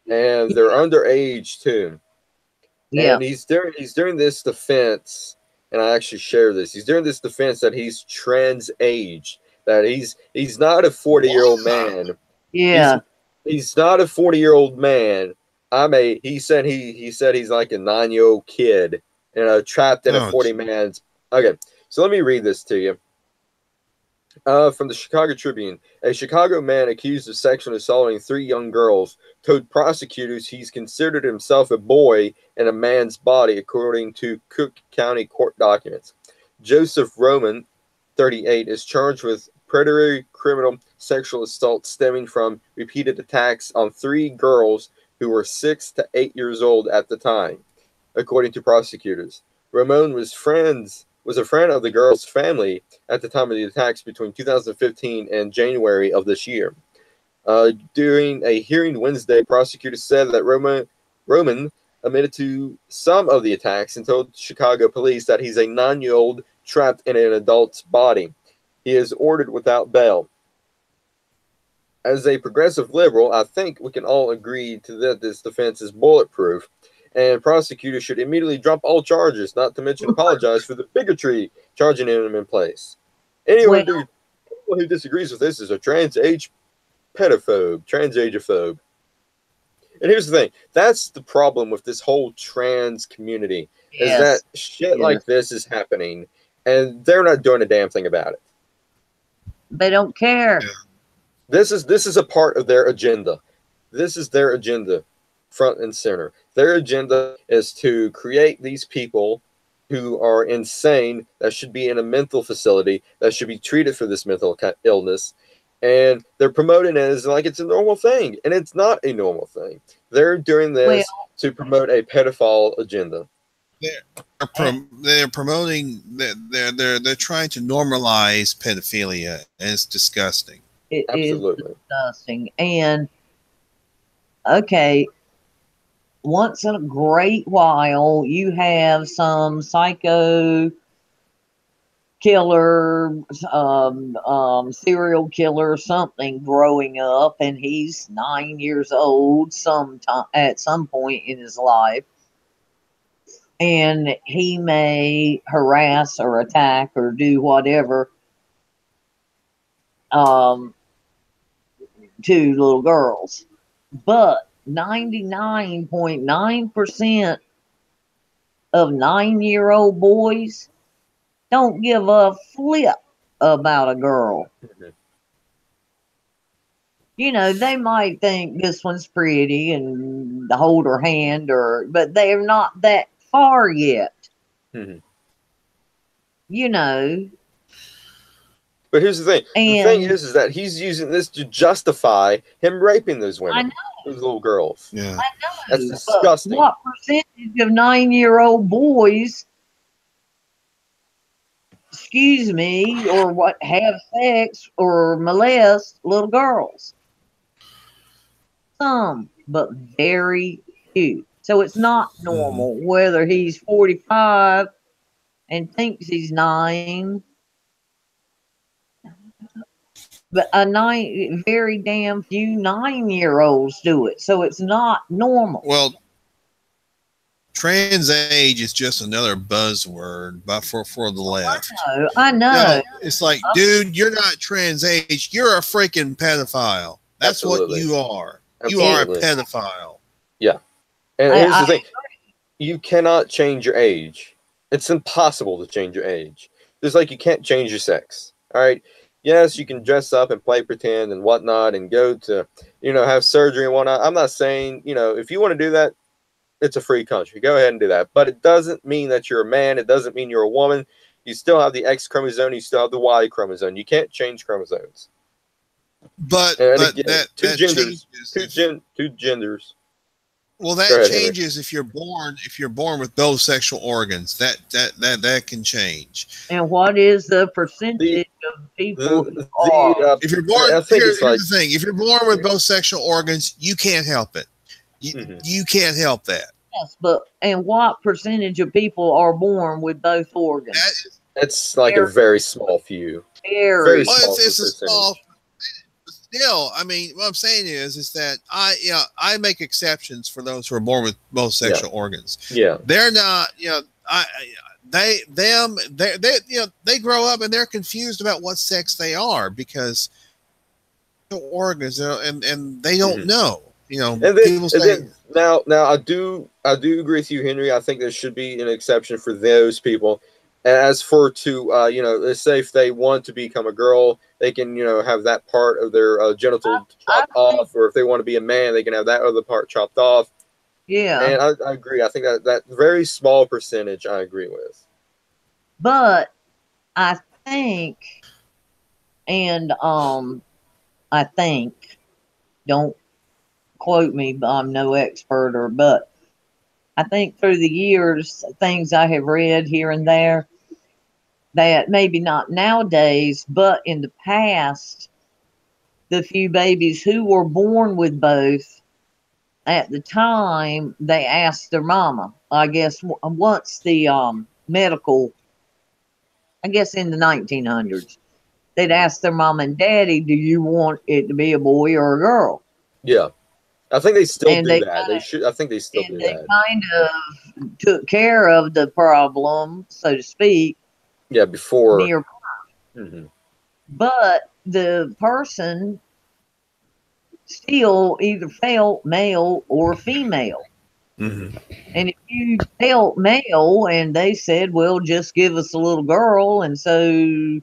and they're underage too. Yeah, And he's during this defense, and I actually share this. He's during this defense that he's trans age, that he's not a 40-year-old man. He's yeah. he's not a 40-year-old man. He said he's like a 9-year-old kid, trapped in a Oh, 40 man's. Okay, so let me read this to you. From the Chicago Tribune, a Chicago man accused of sexually assaulting 3 young girls told prosecutors he's considered himself a boy in a man's body, according to Cook County court documents. Joseph Roman, 38, is charged with predatory criminal sexual assault stemming from repeated attacks on 3 girls who were 6 to 8 years old at the time, according to prosecutors. Ramon was friends was a friend of the girl's family at the time of the attacks between 2015 and January of this year. During a hearing Wednesday, prosecutors said that Roman admitted to some of the attacks and told Chicago police that he's a 9-year-old trapped in an adult's body. He is ordered without bail. As a progressive liberal, I think we can all agree to that this defense is bulletproof, and prosecutors should immediately drop all charges, not to mention apologize for the bigotry charging him in place. Anyone who disagrees with this is a trans-age pedophobe, trans-ageophobe. And here's the thing, that's the problem with this whole trans community, is that shit like this is happening, and they're not doing a damn thing about it. They don't care. This is a part of their agenda. This is their agenda, front and center. Their agenda is to create these people who are insane, that should be in a mental facility, that should be treated for this mental illness, and they're promoting it as like it's a normal thing, and it's not a normal thing. They're doing this to promote a pedophile agenda. They're promoting. They're trying to normalize pedophilia, and it's disgusting. It Absolutely. Is disgusting. And okay, once in a great while, you have some psycho killer, serial killer, something growing up, and he's 9 years old at some point in his life, and he may harass or attack or do whatever to little girls. But 99.9% of 9-year-old boys don't give a flip about a girl. You know, they might think this one's pretty and hold her hand, but they're not that far yet. You know. But here's the thing. The thing is that he's using this to justify him raping those women. Those little girls. Yeah. I know. That's disgusting. But what percentage of 9-year-old boys, excuse me, or what have sex or molest little girls? Some, but very few. So it's not normal whether he's 45 and thinks he's 9. But very damn few 9-year-olds do it. So it's not normal. Well, trans age is just another buzzword for the left. I know. No, it's like, dude, you're not trans age. You're a freaking pedophile. That's Absolutely. What you are. Absolutely. You are a pedophile. Yeah. And here's the thing. You cannot change your age. It's impossible to change your age. Just like you can't change your sex. All right? Yes, you can dress up and play pretend and whatnot and go to, have surgery and whatnot. I'm not saying, if you want to do that, it's a free country. Go ahead and do that. But it doesn't mean that you're a man. It doesn't mean you're a woman. You still have the X chromosome. You still have the Y chromosome. You can't change chromosomes. But two genders. Well, that changes if you're born with both sexual organs. That can change. And what is the percentage of people if you're born? Here's the thing: if you're born with both sexual organs, you can't help it. You can't help that. Yes, and what percentage of people are born with both organs? It's like a very small few. Very small. It's a small. Still, I mean, what I'm saying is that I make exceptions for those who are born with both sexual organs. Yeah, they're not. They grow up and they're confused about what sex they are because organs, and they don't know. And then, now I do agree with you, Henry. I think there should be an exception for those people. As for let's say if they want to become a girl, they can, have that part of their genital chopped off, or if they want to be a man, they can have that other part chopped off. Yeah. And I agree. I think that very small percentage I agree with. But I think, don't quote me, but I'm no expert, I think through the years, things I have read here and there, that maybe not nowadays, but in the past, the few babies who were born with both, at the time, they asked their mama. I guess once the medical, I guess in the 1900s, they'd ask their mom and daddy, "Do you want it to be a boy or a girl?" Yeah. I think they still And do that. They should. I think they still do they that. kind of took care of the problem, so to speak, Yeah, before. near. Mhm. But the person still either felt male or female. Mm-hmm. And if you felt male and they said, well, just give us a little girl, and so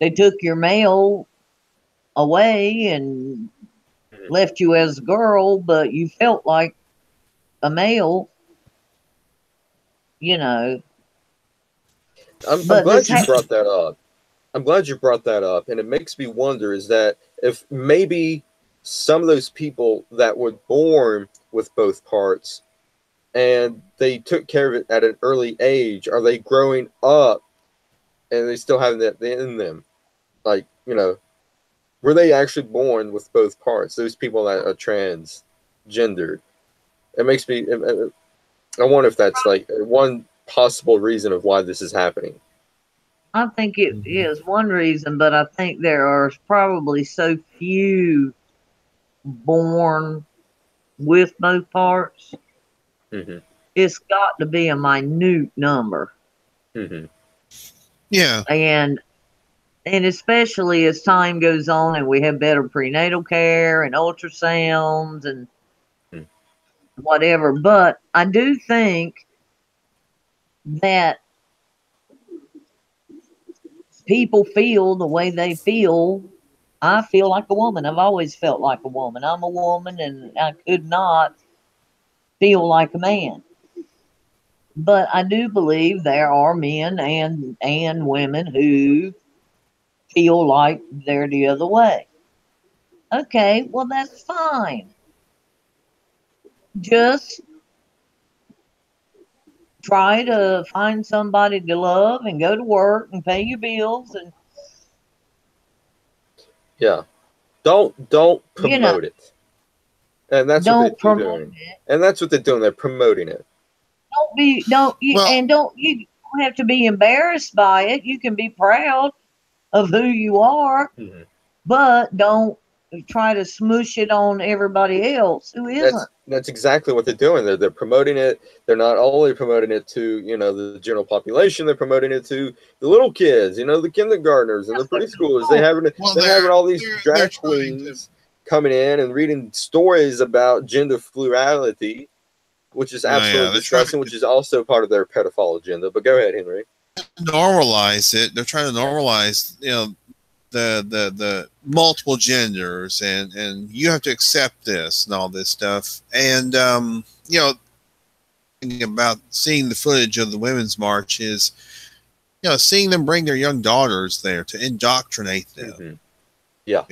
they took your male away and Mhm. left you as a girl, but you felt like a male, you know. I'm But glad this, you brought that up. I'm glad you brought that up, and it makes me wonder: is that if maybe some of those people that were born with both parts and they took care of it at an early age, are they growing up and they still have that in them? Like, were they actually born with both parts? Those people that are transgendered. It makes me. I wonder if that's like one possible reason of why this is happening. I think it is one reason, but I think there are probably so few born with both parts. Hmm. It's got to be a minute number. Hmm. Yeah. And especially as time goes on and we have better prenatal care and ultrasounds and whatever. But I do think that people feel the way they feel. I feel like a woman. I've always felt like a woman. I'm a woman and I could not feel like a man. But I do believe there are men and women who feel like they're the other way. Okay, well that's fine. Just try to find somebody to love and go to work and pay your bills and Yeah. Don't you know, promote it. And that's what don't they're promote doing. it. And that's what they're doing. They're promoting it. And don't you don't have to be embarrassed by it. You can be proud of who you are, Mhm. but don't try to smush it on everybody else who isn't. That's exactly what they're doing. They're promoting it. They're not only promoting it to the general population. They're promoting it to the little kids. The kindergartners and the preschoolers. Well, They're having all these they're drag trying to. queens coming in and reading stories about gender fluidity, which is Yeah, absolutely they're trying disgusting. to Which is also part of their pedophile agenda. But go ahead, Henry. normalize it. They're trying to normalize, the multiple genders, and you have to accept this and all this stuff. And thinking about seeing the footage of the Women's March is, seeing them bring their young daughters there to indoctrinate them. Mm-hmm. Yeah.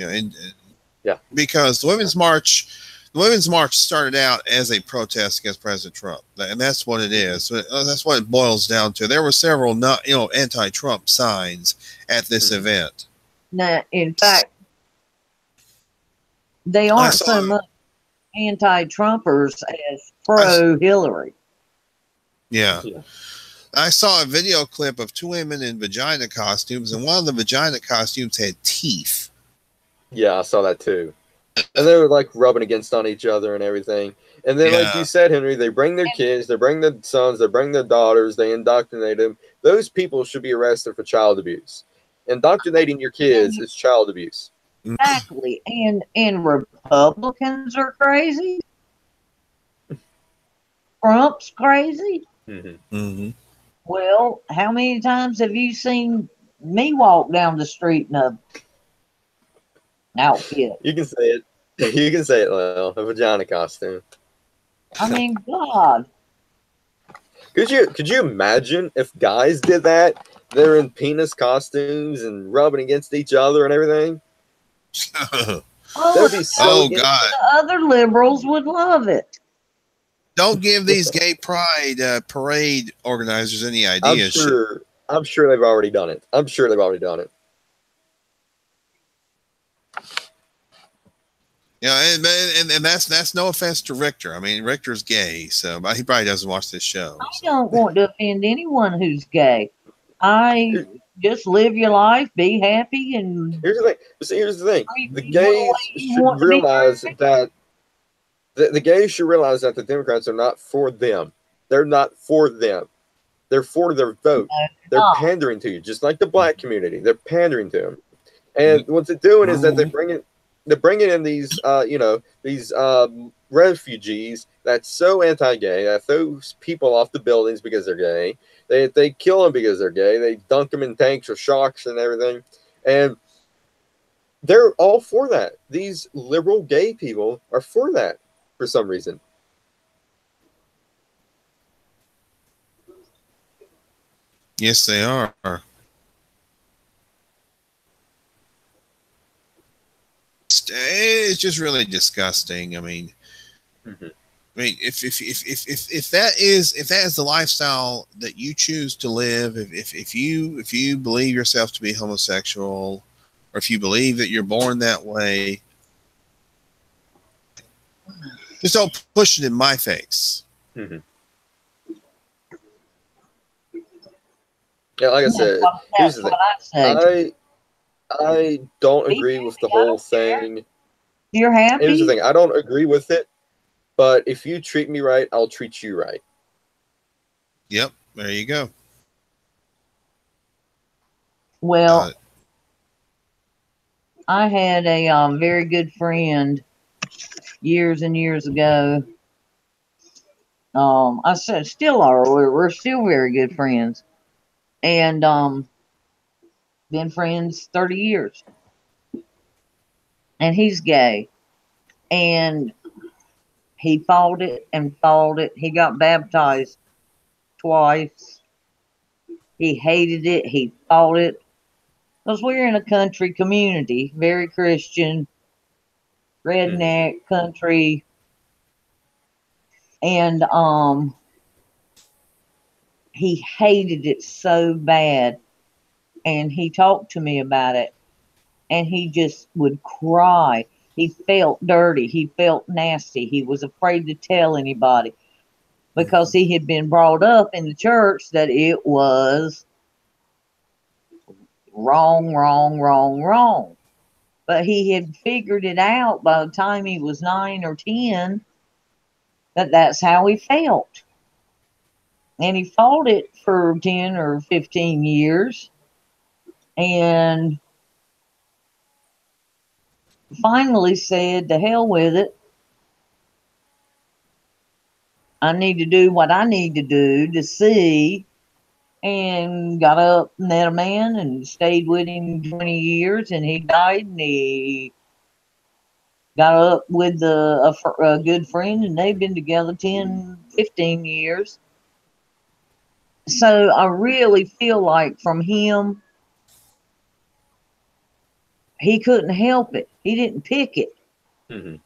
Yeah. Because the Women's March started out as a protest against President Trump, and that's what it is. That's what it boils down to. There were several, anti-Trump signs at this event. Now, in fact, they aren't so much anti-Trumpers as pro-Hillary. Yeah. I saw a video clip of two women in vagina costumes, and one of the vagina costumes had teeth. Yeah, I saw that too. And they were like rubbing against on each other and everything. And then, like you said, Henry, they bring their kids, they bring their sons, they bring their daughters, they indoctrinate them. Those people should be arrested for child abuse. Indoctrinating your kids is child abuse. Exactly. And Republicans are crazy. Trump's crazy. Mm-hmm. Mm-hmm. Well, how many times have you seen me walk down the street in a outfit? You can say it. You can say it, Lil. A vagina costume. I mean, God. Could you imagine if guys did that? They're in penis costumes and rubbing against each other and everything. Oh, That'd be Oh, the God. other liberals would love it. Don't give these gay pride parade organizers any ideas. I'm sure they've already done it. I'm sure they've already done it. Yeah, and that's no offense to Richter. I mean, Richter's gay, so he probably doesn't watch this show. I don't want to offend anyone who's gay. I just live your life, be happy, and here's the thing. See, here's the thing. The you gays want should to be realize perfect. that the gays should realize that the Democrats are not for them. They're not for them. They're for their vote. They're not. pandering to you, just like the black community. They're pandering to them. And what they're doing is that they're bringing in these, these refugees that's so anti-gay that throws people off the buildings because they're gay. They kill them because they're gay. They dunk them in tanks or shocks and everything. And they're all for that. These liberal gay people are for that for some reason. Yes, they are. It's just really disgusting. I mean, if that is the lifestyle that you choose to live, if you believe yourself to be homosexual, or if you believe that you're born that way, just don't push it in my face. Mm-hmm. Yeah, like I said, here's the thing. I don't agree with the whole thing. You're happy? Here's the thing. I don't agree with it, but if you treat me right, I'll treat you right. Yep, there you go. Well, I had a very good friend years and years ago. I said still are. We're still very good friends, and been friends 30 years. And he's gay, and he fought it and fought it. He got baptized twice. He hated it. He fought it. Because we're in a country community, very Christian, redneck country. And he hated it so bad. And he talked to me about it. And he just would cry. He felt dirty. He felt nasty. He was afraid to tell anybody. Because he had been brought up in the church that it was wrong, wrong, wrong, wrong. But he had figured it out by the time he was 9 or 10 that that's how he felt. And he fought it for 10 or 15 years. And finally said, to hell with it. I need to do what I need to do to see. And got up and met a man and stayed with him 20 years. And he died, and he got up with a good friend, and they've been together 10, 15 years. So I really feel like from him, he couldn't help it. He didn't pick it. Mm-hmm.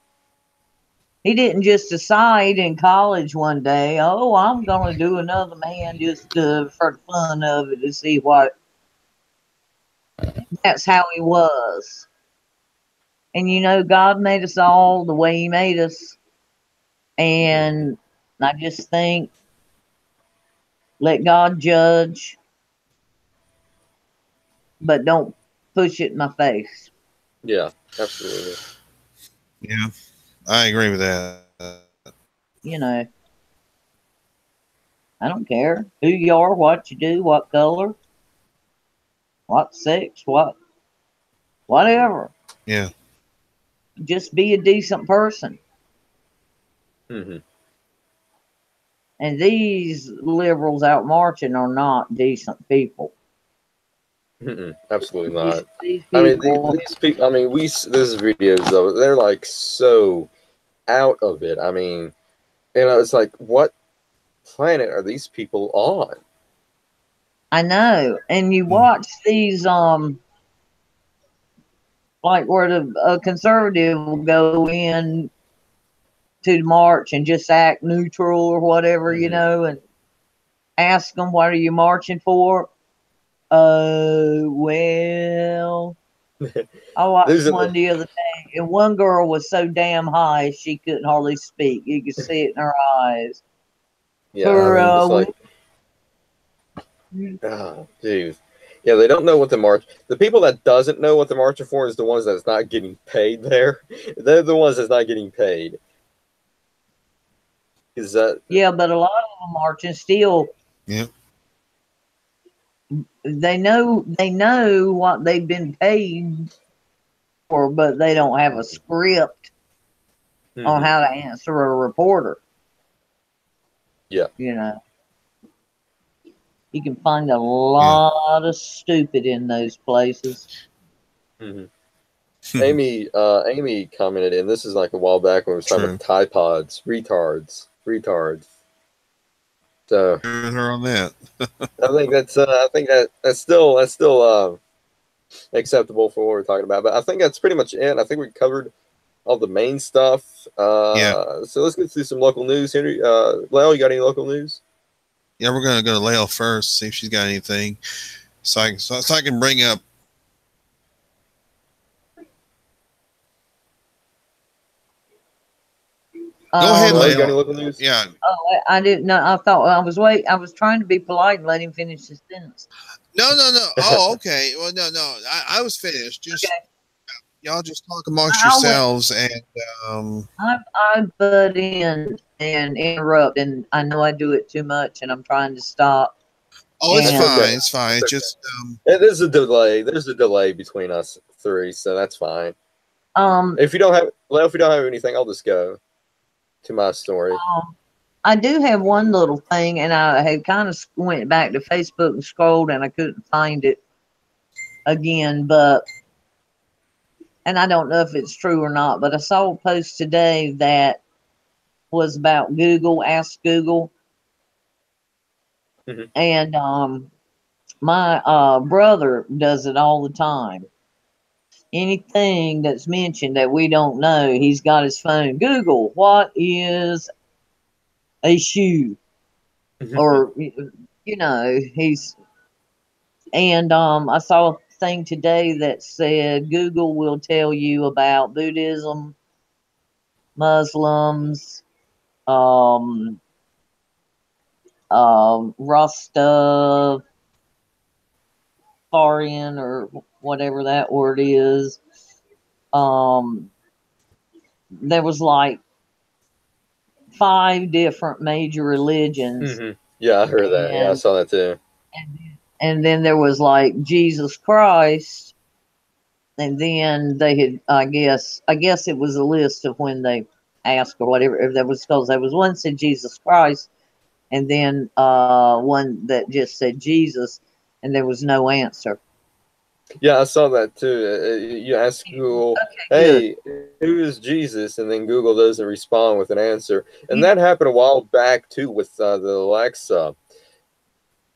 He didn't just decide in college one day, oh, I'm going to do another man just for the fun of it to see what. That's how he was. And you know, God made us all the way he made us. And I just think, let God judge, but don't push it in my face. Yeah, absolutely. Yeah, I agree with that. You know, I don't care who you are, what you do, what color, what sex, whatever. Yeah. Just be a decent person. Mm-hmm. And these liberals out marching are not decent people. Absolutely not. These I mean, these people. I mean, this videos though. They're like so out of it. I mean, it's like, what planet are these people on? I know. And you watch these, like where a conservative will go in to the march and just act neutral or whatever, you know, and ask them, what are you marching for? Oh, well, I watched These are one the the other day, and one girl was so damn high she couldn't hardly speak. You could see it in her eyes. yeah. I Her, mean, it's like, oh, jeez. Yeah, they don't know what the march. The people that doesn't know what the marching for is the ones that's not getting paid there. They're the ones that's not getting paid. Is that? yeah, but a lot of them marching still. Yep. They know what they've been paid for, but they don't have a script on Mhm. how to answer a reporter. Yeah. You know, you can find a Yeah. lot of stupid in those places. Hmm. Amy commented, and this is like a while back when we was talking True. about Tide Pods, retards. So Heard her on that. I think that's still acceptable for what we're talking about. But I think that's pretty much it. I think we covered all the main stuff. Yeah. So let's get through some local news. Henry, Lyle, you got any local news? Yeah, we're gonna go to Lael first, see if she's got anything. So I can bring up. Go ahead, Lyle, you got any Lael. local news? Yeah. Oh, I didn't know. I thought I was trying to be polite and let him finish his sentence. No. Oh, okay. Well, no. I was finished. Just Okay, y'all just talk amongst I went. yourselves, and I butt in and interrupt, and I know I do it too much, and I'm trying to stop. oh, it's That's And okay. fine. It's fine. That's It's okay. just There's a delay. There's a delay between us three, so that's fine. um, If you don't have, well, if you don't have anything, I'll just go to my story. I do have one little thing, and I had kind of went back to Facebook and scrolled, and I couldn't find it again. But and I don't know if it's true or not, but I saw a post today that was about Google. Ask Google, Hmm. and my brother does it all the time. Anything that's mentioned that we don't know, he's got his phone. Google, what is a shoe? Or he's and I saw a thing today that said Google will tell you about Buddhism, Muslims, um, Rastafarian or whatever that word is. Um, there was like 5 different major religions, Hmm. Yeah, I heard that. Yeah, I and saw that too. and then there was like Jesus Christ, and then they had I guess it was a list of when they asked or whatever. If there was because there was one said Jesus Christ, and then one that just said Jesus, and there was no answer. Yeah, I saw that too. You ask Google, Okay, good. "Hey, who is Jesus?" and then Google doesn't respond with an answer. And You, that happened a while back too with the Alexa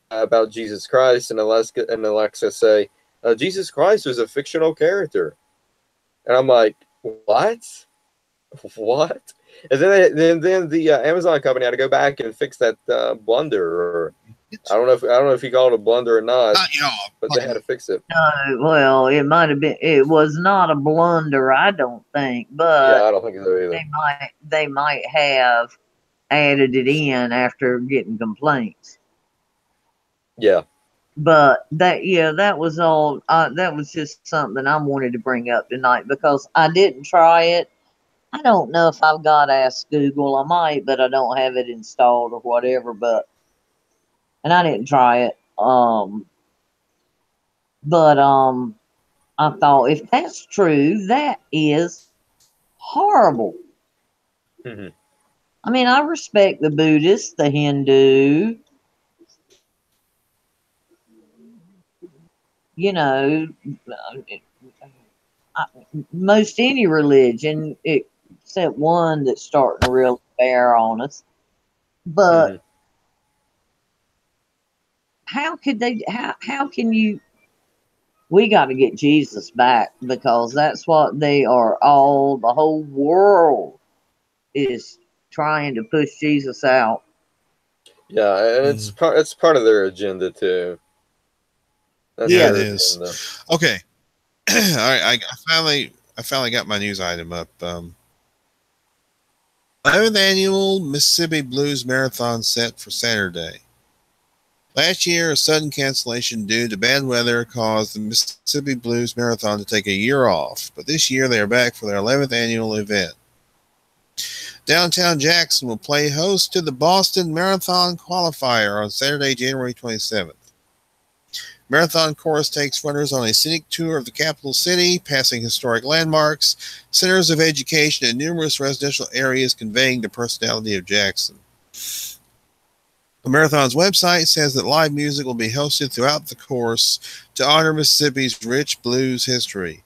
about Jesus Christ, and Alexa say, "Jesus Christ was a fictional character," and I'm like, "What? What?" And then the Amazon company had to go back and fix that blunder, or I don't know if you call it a blunder or not, not y'all. but they had to fix it. well, it might have been. It was not a blunder, I don't think, Yeah, but I don't think so either. they might have added it in after getting complaints. Yeah. But that was all. That was just something I wanted to bring up tonight because I didn't try it. I don't know if I've got Ask Google. I might, but I don't have it installed or whatever. And I didn't try it. But I thought if that's true, that is horrible. Hmm. I mean, I respect the Buddhist, the Hindu, you know, I, most any religion except one that's starting to really bear on us. Hmm. But how could they? How can you? We got to get Jesus back because that's what they are all. The whole world is trying to push Jesus out. Yeah, and Mhm. it's part of their agenda too. That's Yeah, Yeah. it very is. thin, though. Okay. All right. I finally got my news item up. 11th annual Mississippi Blues Marathon set for Saturday. Last year, a sudden cancellation due to bad weather caused the Mississippi Blues Marathon to take a year off, but this year they are back for their 11th annual event. Downtown Jackson will play host to the Boston Marathon Qualifier on Saturday, January 27th. Marathon course takes runners on a scenic tour of the capital city, passing historic landmarks, centers of education, and numerous residential areas conveying the personality of Jackson. The marathon's website says that live music will be hosted throughout the course to honor Mississippi's rich blues history.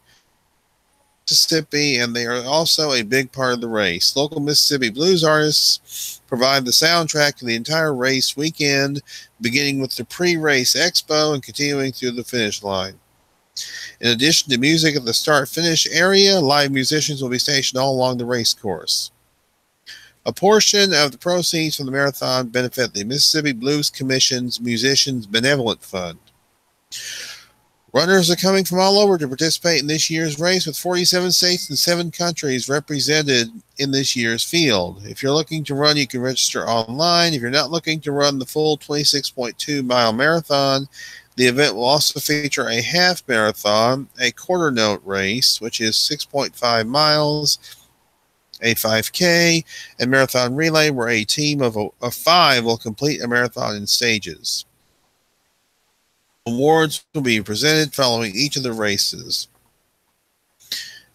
Mississippi, and they are also a big part of the race. Local Mississippi blues artists provide the soundtrack to the entire race weekend, beginning with the pre-race expo and continuing through the finish line. In addition to music at the start-finish area, live musicians will be stationed all along the race course. A portion of the proceeds from the marathon benefit the Mississippi Blues Commission's Musicians Benevolent Fund. Runners are coming from all over to participate in this year's race, with 47 states and 7 countries represented in this year's field. If you're looking to run, you can register online. If you're not looking to run the full 26.2-mile marathon, the event will also feature a half marathon, a quarter note race, which is 6.5 miles, a 5K, and marathon relay, where a team of 5 will complete a marathon in stages. Awards will be presented following each of the races.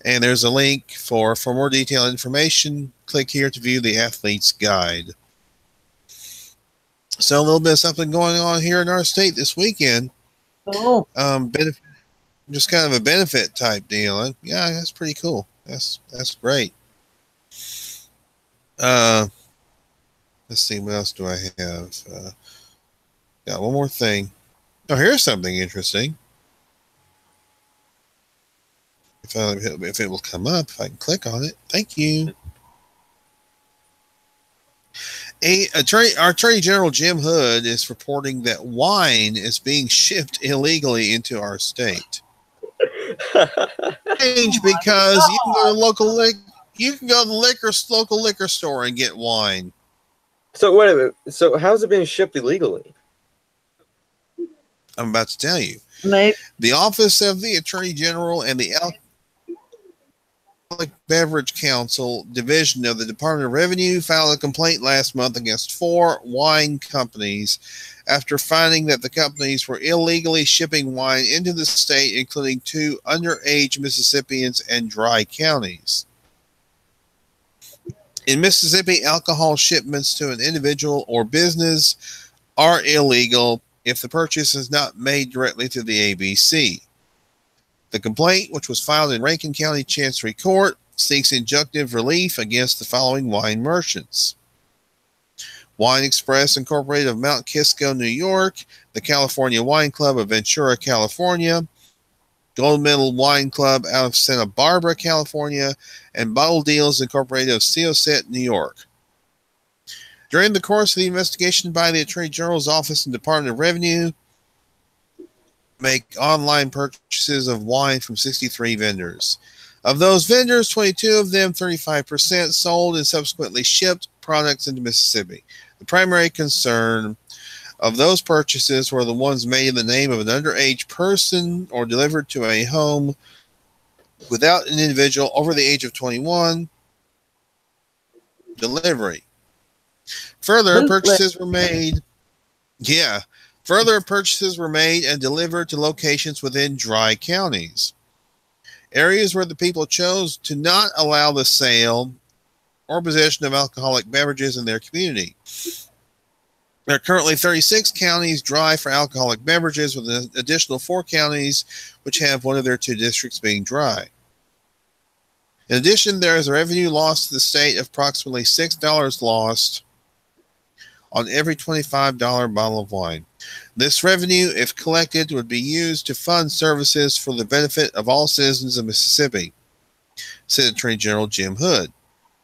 And there's a link for more detailed information. Click here to view the athlete's guide. So a little bit of something going on here in our state this weekend. Oh. Just kind of a benefit type deal. And yeah, that's pretty cool. That's great. Let's see, what else do I have? Got one more thing. Oh, here's something interesting. If it will come up, if I can click on it. Thank you. Our Attorney General Jim Hood is reporting that wine is being shipped illegally into our state. Strange, because you can go to the local liquor store and get wine. So wait a minute. So how's it being shipped illegally? I'm about to tell you. Maybe. The Office of the Attorney General and the Alcoholic Beverage Council Division of the Department of Revenue filed a complaint last month against 4 wine companies after finding that the companies were illegally shipping wine into the state, including 2 underage Mississippians and dry counties. In Mississippi, alcohol shipments to an individual or business are illegal if the purchase is not made directly to the ABC. The complaint, which was filed in Rankin County Chancery Court, seeks injunctive relief against the following wine merchants: Wine Express Incorporated of Mount Kisco, New York, the California Wine Club of Ventura, California, Gold Medal Wine Club out of Santa Barbara, California, and Bottle Deals Incorporated of Syosset, New York. During the course of the investigation by the Attorney General's Office and Department of Revenue, make online purchases of wine from 63 vendors. Of those vendors, 22 of them, 35%, sold and subsequently shipped products into Mississippi. The primary concern of those purchases were the ones made in the name of an underage person or delivered to a home without an individual over the age of 21. Delivery. Further purchases were made and delivered to locations within dry counties, areas where the people chose to not allow the sale or possession of alcoholic beverages in their community. There are currently 36 counties dry for alcoholic beverages, with an additional 4 counties which have one of their 2 districts being dry. In addition, there is a revenue loss to the state of approximately $6 lost on every $25 bottle of wine. This revenue, if collected, would be used to fund services for the benefit of all citizens of Mississippi, said Attorney General Jim Hood.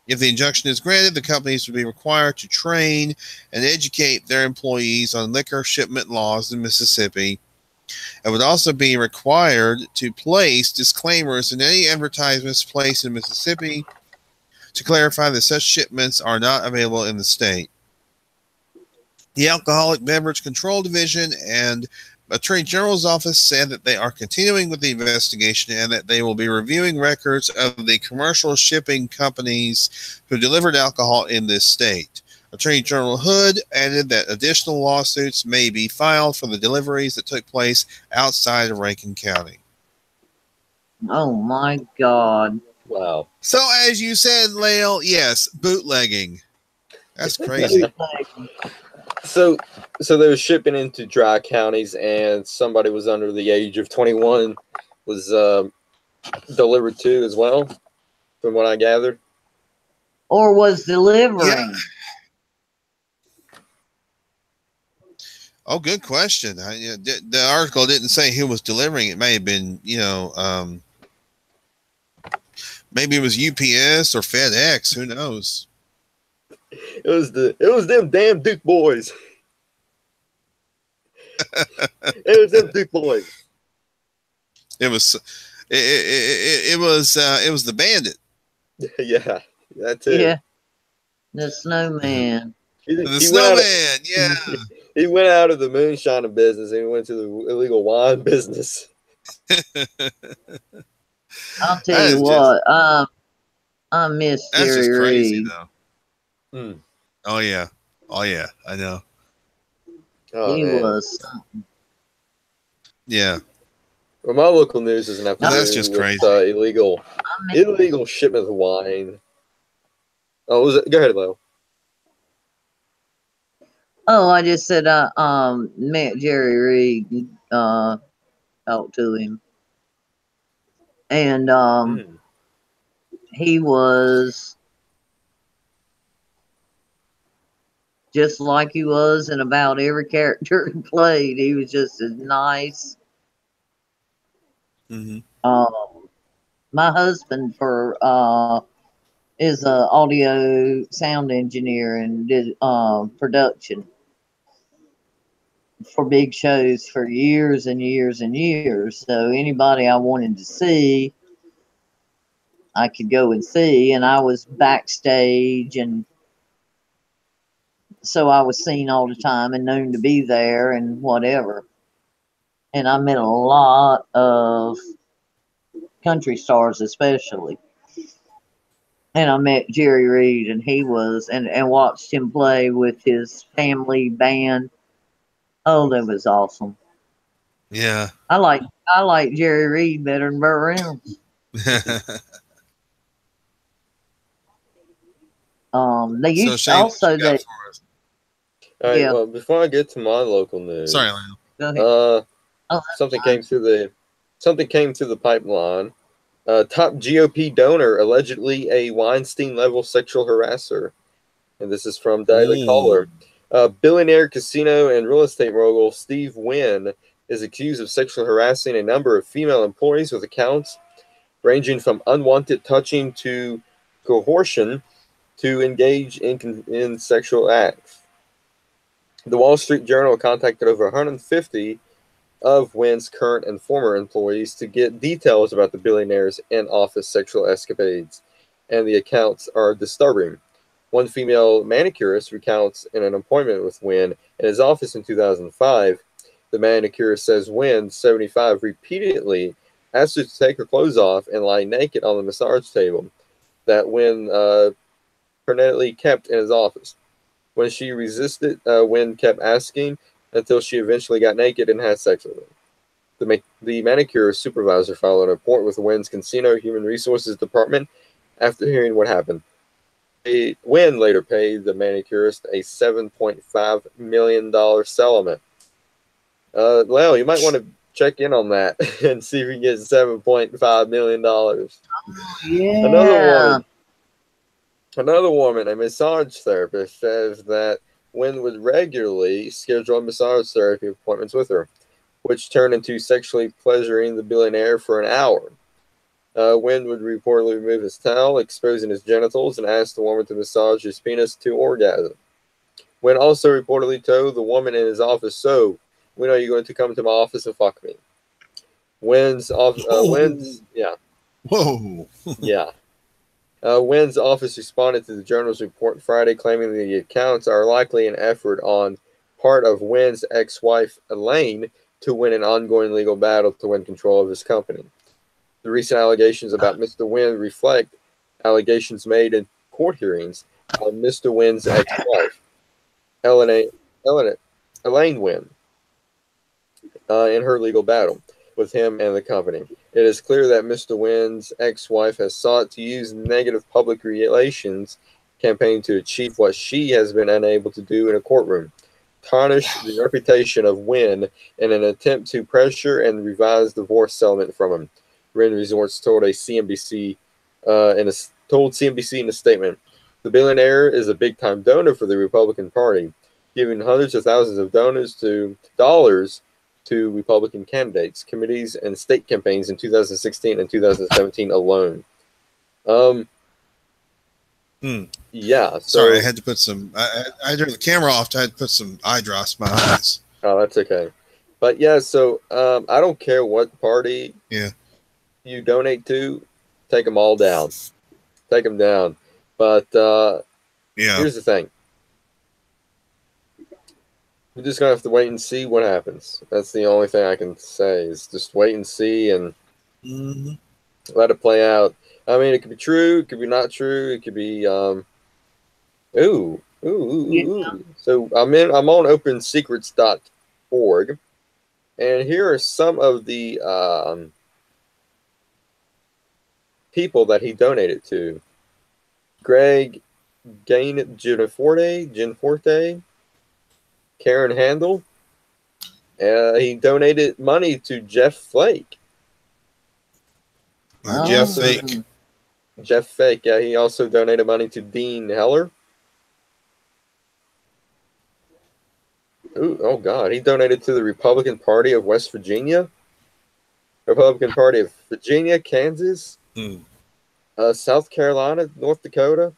If the injunction is granted, the companies would be required to train and educate their employees on liquor shipment laws in Mississippi It would also be required to place disclaimers in any advertisements placed in Mississippi to clarify that such shipments are not available in the state. The Alcoholic Beverage Control Division and Attorney General's office said that they are continuing with the investigation and that they will be reviewing records of the commercial shipping companies who delivered alcohol in this state. Attorney General Hood added that additional lawsuits may be filed for the deliveries that took place outside of Rankin County. Oh my God. Wow. So, as you said, Lael, yes, bootlegging. That's crazy. So they were shipping into dry counties, and somebody was under the age of 21 was delivered to as well, from what I gathered. Or was delivering. Yeah. Oh, good question. The article didn't say who was delivering. It may have been, maybe it was UPS or FedEx. Who knows? It was them damn Duke boys. It was them Duke boys. It was the bandit. Yeah, that too. Yeah. The snowman. The snowman, yeah. He went out of the moonshining business and he went to the illegal wine business. I'll tell you what, I miss Jerry That's just crazy, Reed. though. Mm. Oh yeah, I know. Oh, He man. was. Yeah. Well, my local news doesn't have to do That's just with crazy. illegal shipment of wine. Oh, was it? Go ahead, Leo. Oh, I just said I met Jerry Reed, talked to him. And he was just like he was in about every character he played. He was just as nice. Mm-hmm. My husband is a audio sound engineer and did production for big shows for years and years and years. So anybody I wanted to see, I could go and see, and I was backstage, and so I was seen all the time and known to be there and whatever. And I met a lot of country stars, especially. And I met Jerry Reed, and he was, and watched him play with his family band. Oh, that was awesome. Yeah. I like Jerry Reed better than Burt Reynolds. They used Shane, also that. All right. Yeah. Well, before I get to my local news, sorry, Lionel. Go ahead. something came through the pipeline. Top GOP donor allegedly a Weinstein-level sexual harasser, and this is from Daily Caller. Billionaire casino and real estate mogul Steve Wynn is accused of sexually harassing a number of female employees with accounts ranging from unwanted touching to coercion to engage in sexual acts. The Wall Street Journal contacted over 150 of Wynn's current and former employees to get details about the billionaire's in-office sexual escapades, and the accounts are disturbing. One female manicurist recounts in an appointment with Wynn in his office in 2005. The manicurist says Wynn, 75, repeatedly asked her to take her clothes off and lie naked on the massage table that Wynn permanently kept in his office. When she resisted, Wynn kept asking until she eventually got naked and had sex with him. The manicurist supervisor filed a report with Wynn's Casino Human Resources Department after hearing what happened. Wynn later paid the manicurist a $7.5 million settlement. Leo, you might want to check in on that and see if you can get $7.5 million. Yeah. Another woman, a massage therapist, says that Wynn would regularly schedule massage therapy appointments with her, which turned into sexually pleasuring the billionaire for an hour. Wynn would reportedly remove his towel, exposing his genitals, and ask the woman to massage his penis to orgasm. Wynn also reportedly told the woman in his office, "So, we know you're going to come to my office and fuck me. Wynn's yeah. Whoa. Yeah. Wynn's office responded to the Journal's report Friday, claiming the accounts are likely an effort on part of Wynn's ex-wife, Elaine, to win an ongoing legal battle to win control of his company. The recent allegations about Mr. Wynn reflect allegations made in court hearings on Mr. Wynn's ex-wife, Elaine Wynn, in her legal battle with him and the company. It is clear that Mr. Wynn's ex-wife has sought to use negative public relations campaign to achieve what she has been unable to do in a courtroom, tarnish the reputation of Wynn in an attempt to pressure and revise divorce settlement from him. Wynn Resorts told CNBC in a statement, the billionaire is a big-time donor for the Republican Party, giving hundreds of thousands of dollars to Republican candidates, committees, and state campaigns in 2016 and 2017 alone. Yeah. So, sorry, I had to put some. I turned the camera off. I had to put some eye drops in my eyes. Oh, that's okay. But yeah, so I don't care what party you donate to, take them all down. Take them down. But here's the thing. We're just going to have to wait and see what happens. That's the only thing I can say is just wait and see and let it play out. I mean, it could be true. It could be not true. It could be, ooh. So I'm on opensecrets.org. And here are some of the people that he donated to. Greg Gianforte, Karen Handel. He donated money to Jeff Flake. Jeff Flake. Yeah, he also donated money to Dean Heller. Ooh, oh God, he donated to the Republican Party of West Virginia, Republican Party of Virginia, Kansas, South Carolina, North Dakota.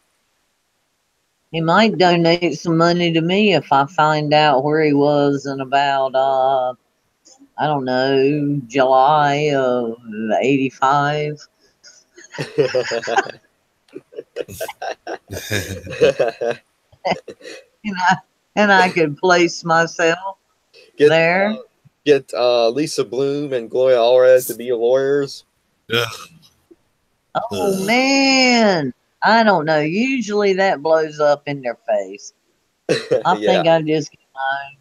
He might donate some money to me if I find out where he was in about, I don't know, July of 85. and I could place myself there. Get Lisa Bloom and Gloria Allred to be your lawyers. Oh, man. I don't know. Usually that blows up in their face. I think I just get my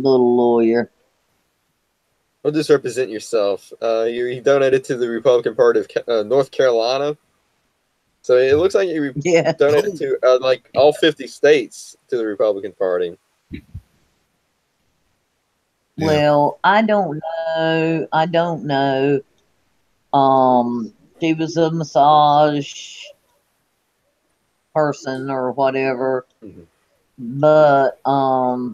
little lawyer. Well, just represent yourself. You donated to the Republican Party of North Carolina. So it looks like you donated to like all 50 states to the Republican Party. Well, I don't know. She was a massage person or whatever. But I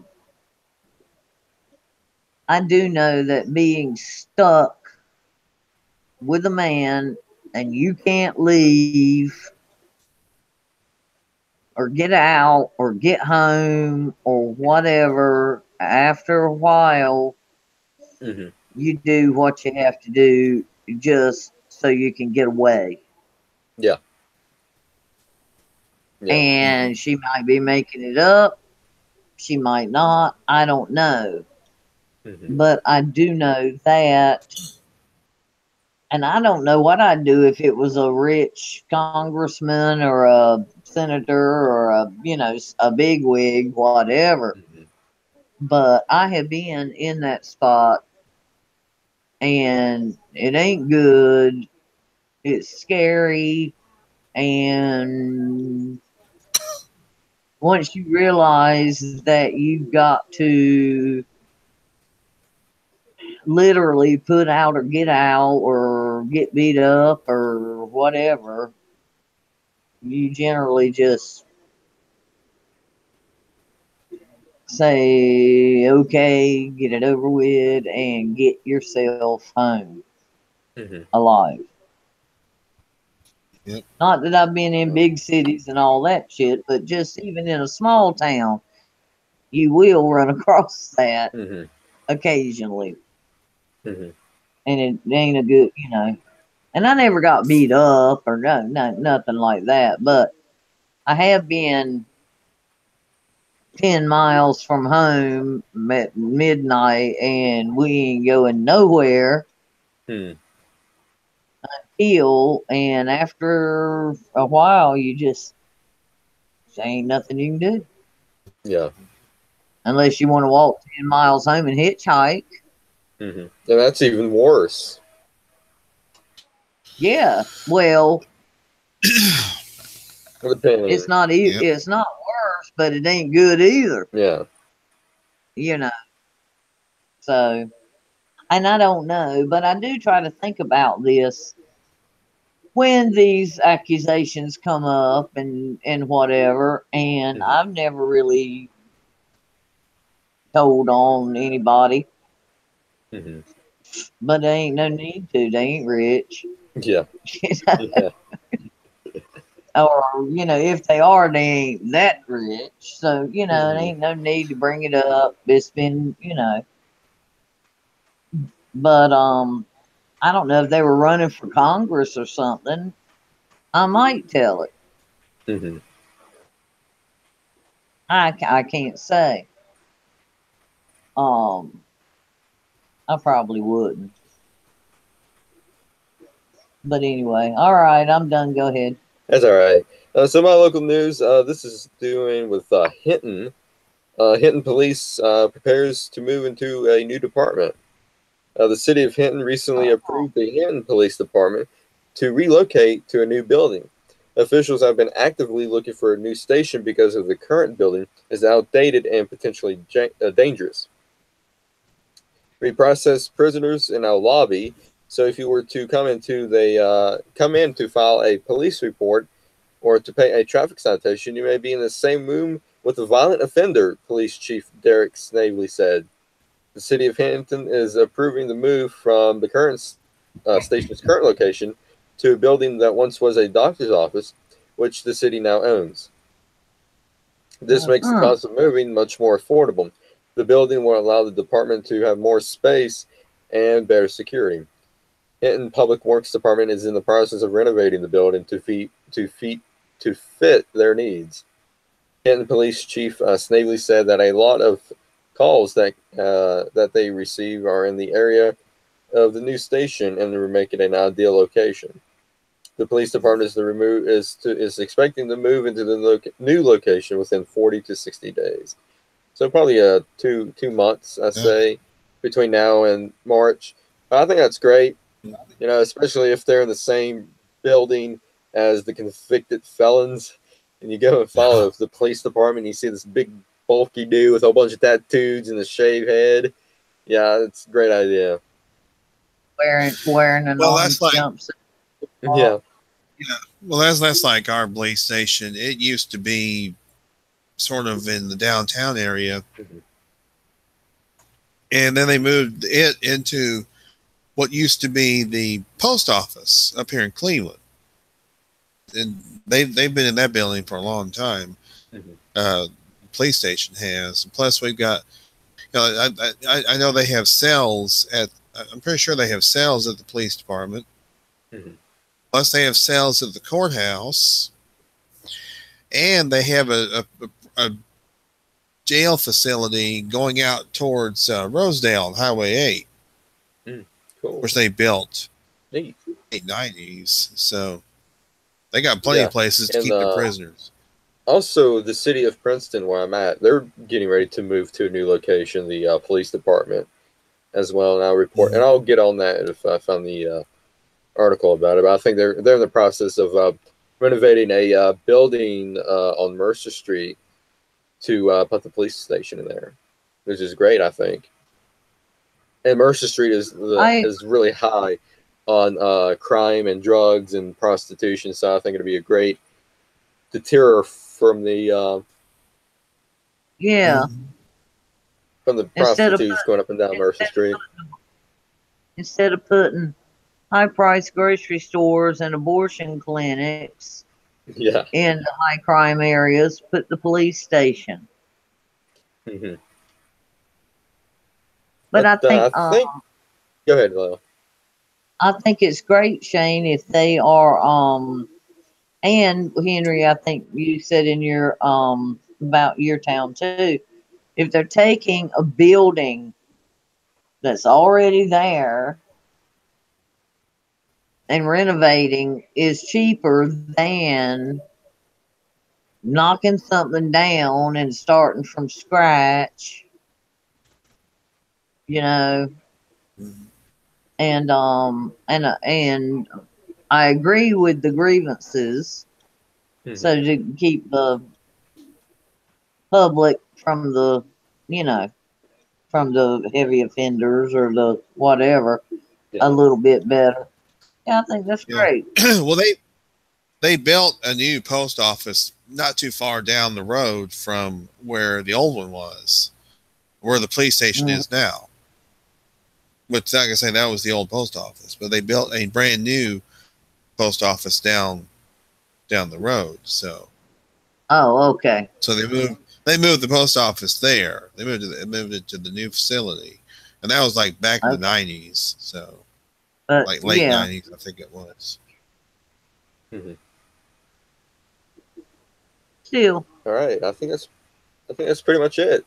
do know that being stuck with a man and you can't leave or get out or get home or whatever, after a while, you do what you have to do just so you can get away. Yeah. And she might be making it up. She might not. I don't know. But I do know that. And I don't know what I'd do if it was a rich congressman or a senator or a bigwig, whatever. But I have been in that spot and it ain't good. It's scary. And once you realize that you've got to literally put out or get out or get beat up or whatever, you generally just say, okay, get it over with and get yourself home alive. Not that I've been in big cities and all that shit, but just even in a small town, you will run across that. occasionally, Mm-hmm. and it ain't a good, And I never got beat up or nothing like that, but I have been 10 miles from home at midnight, and we ain't going nowhere. Hmm. And after a while, you just ain't nothing you can do Yeah. unless you want to walk 10 miles home and hitchhike. Mm-hmm. And that's even worse. Yeah, well, Depending. Yep. it's not worse, but it ain't good either. Yeah. You know. So, and I don't know, but I do try to think about this when these accusations come up and whatever, and Mm-hmm. I've never really told on anybody, Mm-hmm. but they ain't no need to. They ain't rich. Yeah. Yeah. Or, if they are, they ain't that rich. So, there Mm-hmm. ain't no need to bring it up. It's been, but I don't know if they were running for Congress or something. I might tell it. Mm-hmm. I can't say. Um, I probably wouldn't. But anyway, all right, I'm done. Go ahead. That's all right. So my local news. This is doing with Hinton. Hinton Police prepares to move into a new department. The city of Hinton recently approved the Hinton Police Department to relocate to a new building. Officials have been actively looking for a new station because of the current building is outdated and potentially dangerous. We process prisoners in our lobby. So if you were to come in to file a police report or to pay a traffic citation, you may be in the same room with a violent offender, Police Chief Derek Snavely said. The city of Hinton is approving the move from the current station's current location to a building that once was a doctor's office, which the city now owns. This makes the Hmm. cost of moving much more affordable. The building will allow the department to have more space and better security. Hinton Public Works Department is in the process of renovating the building to fit their needs. Hinton Police Chief Snavely said that a lot of calls that they receive are in the area of the new station and to make it an ideal location. The police department is expecting to move into the new location within 40 to 60 days. So probably 2 months, I Yeah. say, between now and March. I think that's great. Especially if they're in the same building as the convicted felons, and you go and follow the police department, and you see this big bulky dude with a whole bunch of tattoos and a shaved head. Yeah, it's a great idea. Wearing an Well, orange that's like jumpsuit. Yeah. yeah. Well, that's like our police station. It used to be sort of in the downtown area, Mhm. and then they moved it into what used to be the post office up here in Cleveland. And they've been in that building for a long time. Mhm. Police station has. Plus, we've got. I know they have cells at. I'm pretty sure they have cells at the police department. Mhm. Plus, they have cells at the courthouse, and they have a jail facility going out towards Rosedale on Highway 8, Cool. which they built Neat. 890s. So they got plenty Yeah. of places to And keep their prisoners. also, the city of Princeton, where I'm at, they're getting ready to move to a new location, the police department as well. And Mhm. I'll get on that if I found the article about it. But I think they're in the process of renovating a building on Mercer Street to put the police station in there, which is great, I think. And Mercer Street I is really high on crime and drugs and prostitution, so I think it'll be a great deterror Yeah. Mhm. from the Instead of prostitutes going up and down Mercer Street. instead of putting high price grocery stores and abortion clinics Yeah. in the high crime areas, put the police station. Hmm. But I think I think. Go ahead, Lyle. I think it's great, Shane, if they are and Henry, I think you said in your about your town too, if they're taking a building that's already there and renovating is cheaper than knocking something down and starting from scratch, you know, Mhm. and I agree with the grievances. So Mm-hmm. to keep the public from the, you know, from the heavy offenders or the whatever a Yeah. little bit better. Yeah, I think that's Yeah. great. Well, they built a new post office not too far down the road from where the old one was, where the police station Mm, is now. Which, like I say, that was the old post office, but they built a brand new post office down the road. oh, okay. So they moved the post office there. They moved it to the new facility, and that was like back in the Okay. '90s. So But like late yeah, '90s, I think it was. Mm-hmm. still, All right. I think that's pretty much it.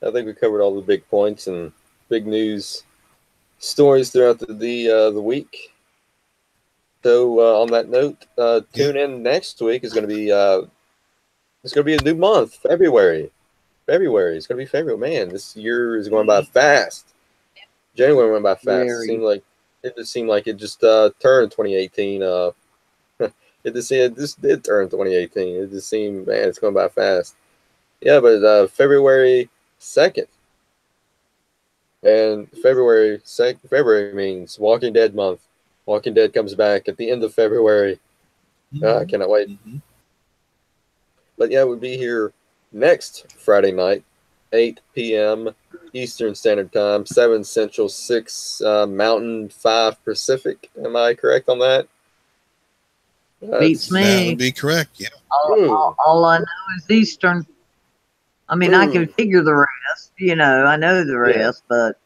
I think we covered all the big points and big news stories throughout the week. So on that note, Yeah. tune in next week. Is going to be it's going to be a new month, February. February. It's going to be February. Man, this year is going by fast. January went by fast. very. It just seemed like it just turned 2018. It just did turn 2018. It just seemed, man, it's going by fast. Yeah, but February 2nd, and February means Walking Dead month. Walking Dead comes back at the end of February. I Mm-hmm. cannot wait. Mm-hmm. But yeah, we'll be here next Friday night, 8 p.m. Eastern Standard Time, 7 Central, 6 Mountain, 5 Pacific. Am I correct on that? Beats That's That would me. be correct. Yeah. boom, All I know is Eastern. I mean, I can boom. figure the rest. You know, I know the Yeah. rest, but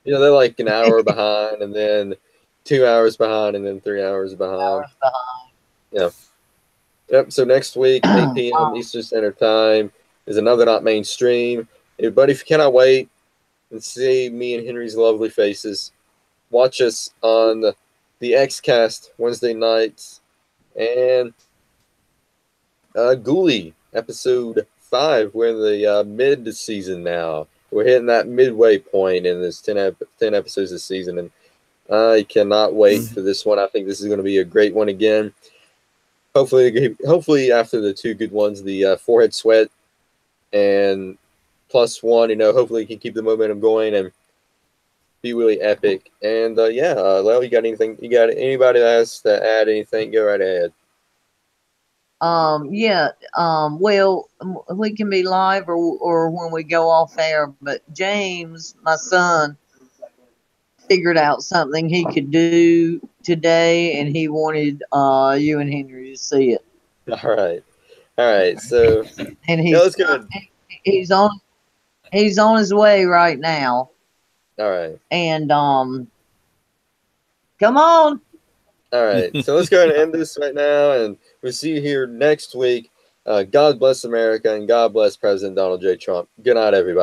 They're like an hour behind, and then 2 hours behind, and then 3 hours behind. hours behind. Yeah. Yep. So next week, 8 p.m. Um, Eastern Standard Time is another Not Mainstream. But if you cannot wait and see me and Henry's lovely faces, watch us on the XCast Wednesday nights and Ghoulie episode 5. We're in the mid season now. We're hitting that midway point in this 10 episodes this season, and I cannot wait Mm-hmm. for this one. I think this is going to be a great one again. Hopefully after the two good ones, the forehead sweat and +1, hopefully you can keep the momentum going and be really epic. And Lel, you got anything? You got anybody that has to add anything? Go right ahead. yeah. Well, we can be live or when we go off air. But James, my son, figured out something he could do today, and he wanted you and Henry to see it. All right. So And yeah, let's go ahead. he's on he's on his way right now. All right. And come on. All right. So let's go ahead and end this right now, and we'll see you here next week. God bless America and God bless President Donald J. Trump. Good night, everybody.